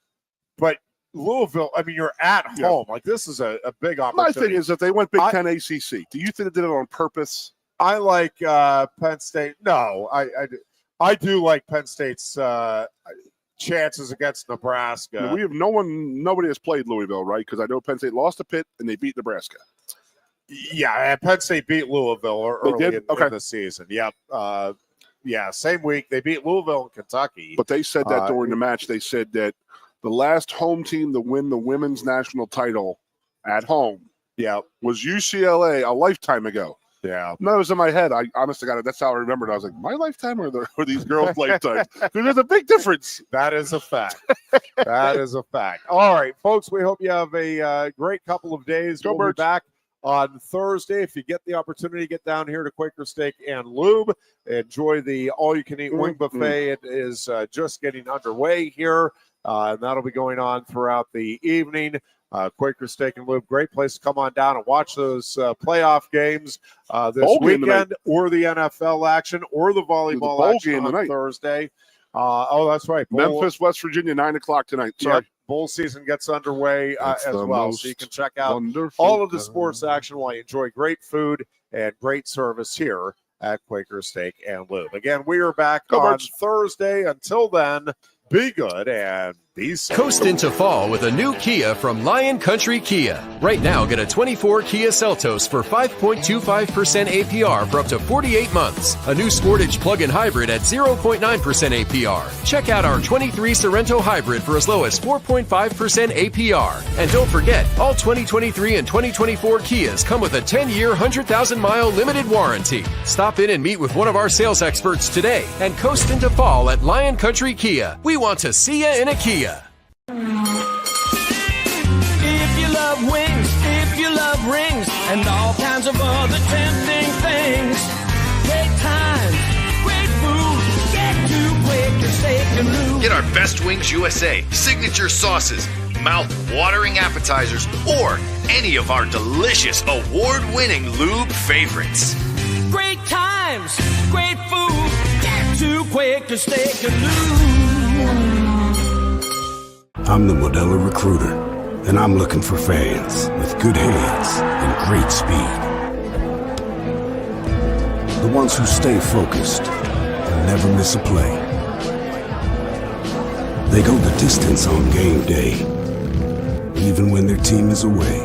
[SPEAKER 1] but Louisville, I mean, you're at home. Like, this is a big opportunity.
[SPEAKER 2] My thing is that they went Big Ten ACC. Do you think they did it on purpose?
[SPEAKER 1] I like Penn State. No, I do like Penn State's chances against Nebraska.
[SPEAKER 2] I mean, nobody has played Louisville, right? Because I know Penn State lost to Pitt and they beat Nebraska.
[SPEAKER 1] Yeah, and Penn State beat Louisville early in the season. Yep. Same week. They beat Louisville and Kentucky.
[SPEAKER 2] But they said that during the match. They said that the last home team to win the women's national title at home was UCLA a lifetime ago.
[SPEAKER 1] Yeah.
[SPEAKER 2] No, it was in my head. I honestly got it. That's how I remembered. I was like, my lifetime or these girls' lifetimes? Because there's a big difference.
[SPEAKER 1] That is a fact. That is a fact. All right, folks, we hope you have a great couple of days. We'll be back on Thursday. If you get the opportunity, get down here to Quaker Steak and Lube. Enjoy the all-you-can-eat wing buffet. It is just getting underway here, and that'll be going on throughout the evening. Quaker Steak and Lube, great place to come on down and watch those playoff games this weekend, or the NFL action, or the volleyball action on Thursday. That's right.
[SPEAKER 2] Memphis, West Virginia, 9:00 tonight. Sorry.
[SPEAKER 1] Yep. Bowl season gets underway as well, so you can check out all of the sports action while you enjoy great food and great service here at Quaker Steak and Lube. Again, we are back on Thursday. Until then, be good and be safe.
[SPEAKER 3] Coast into fall with a new Kia from Lion Country Kia. Right now, get a 24 Kia Seltos for 5.25% APR for up to 48 months. A new Sportage plug-in hybrid at 0.9% APR. Check out our 23 Sorrento hybrid for as low as 4.5% APR. And don't forget, all 2023 and 2024 Kias come with a 10-year, 100,000-mile limited warranty. Stop in and meet with one of our sales experts today and coast into fall at Lion Country Kia. We want to see you in a Kia.
[SPEAKER 4] If you love wings, if you love rings, and all kinds of other tempting things, great times, great food, get to Quaker Steak and Lube.
[SPEAKER 5] Get our Best Wings USA signature sauces, mouth-watering appetizers, or any of our delicious award-winning lube favorites.
[SPEAKER 4] Great times, great food. Get to Quaker Steak Lube.
[SPEAKER 6] I'm the Modelo Recruiter, and I'm looking for fans with good hands and great speed. The ones who stay focused and never miss a play. They go the distance on game day, even when their team is away.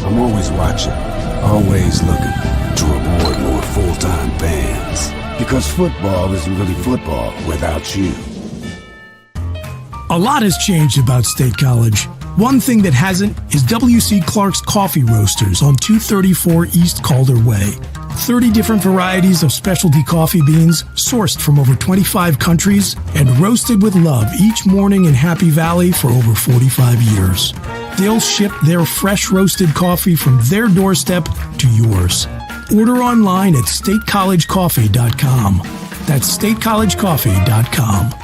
[SPEAKER 6] I'm always watching, always looking to reward more full-time fans. Because football isn't really football without you.
[SPEAKER 7] A lot has changed about State College. One thing that hasn't is W.C. Clark's Coffee Roasters on 234 East Calder Way. 30 different varieties of specialty coffee beans sourced from over 25 countries and roasted with love each morning in Happy Valley for over 45 years. They'll ship their fresh roasted coffee from their doorstep to yours. Order online at statecollegecoffee.com. That's statecollegecoffee.com.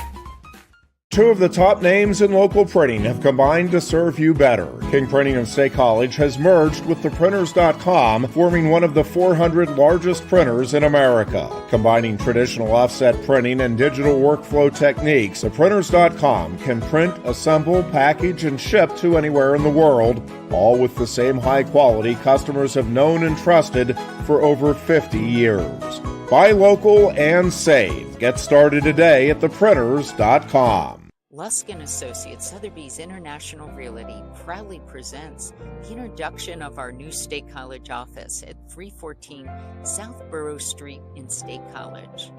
[SPEAKER 1] Two of the top names in local printing have combined to serve you better. King Printing of State College has merged with theprinters.com, forming one of the 400 largest printers in America. Combining traditional offset printing and digital workflow techniques, theprinters.com can print, assemble, package, and ship to anywhere in the world, all with the same high quality customers have known and trusted for over 50 years. Buy local and save. Get started today at theprinters.com.
[SPEAKER 8] Lusk & Associates Sotheby's International Realty proudly presents the introduction of our new State College office at 314 South Borough Street in State College.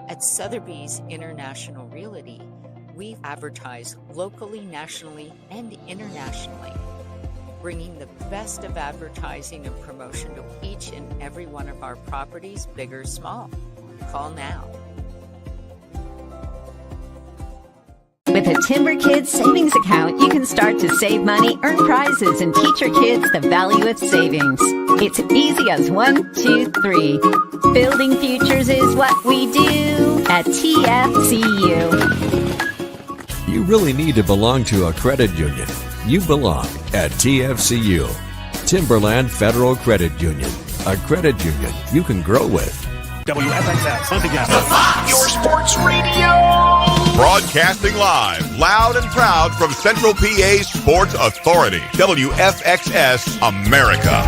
[SPEAKER 8] At Sotheby's International Realty, we advertise locally, nationally, and internationally, bringing the best of advertising and promotion to each and every one of our properties, big or small. Call now.
[SPEAKER 9] With a Timber Kids savings account, you can start to save money, earn prizes, and teach your kids the value of savings. It's easy as 1, 2, 3. Building futures is what we do at TFCU.
[SPEAKER 10] You really need to belong to a credit union. You belong at TFCU, Timberland Federal Credit Union, a credit union you can grow with.
[SPEAKER 11] WFXS, once again. Your sports radio.
[SPEAKER 12] Broadcasting live, loud and proud from Central PA's Sports Authority, WFXS America.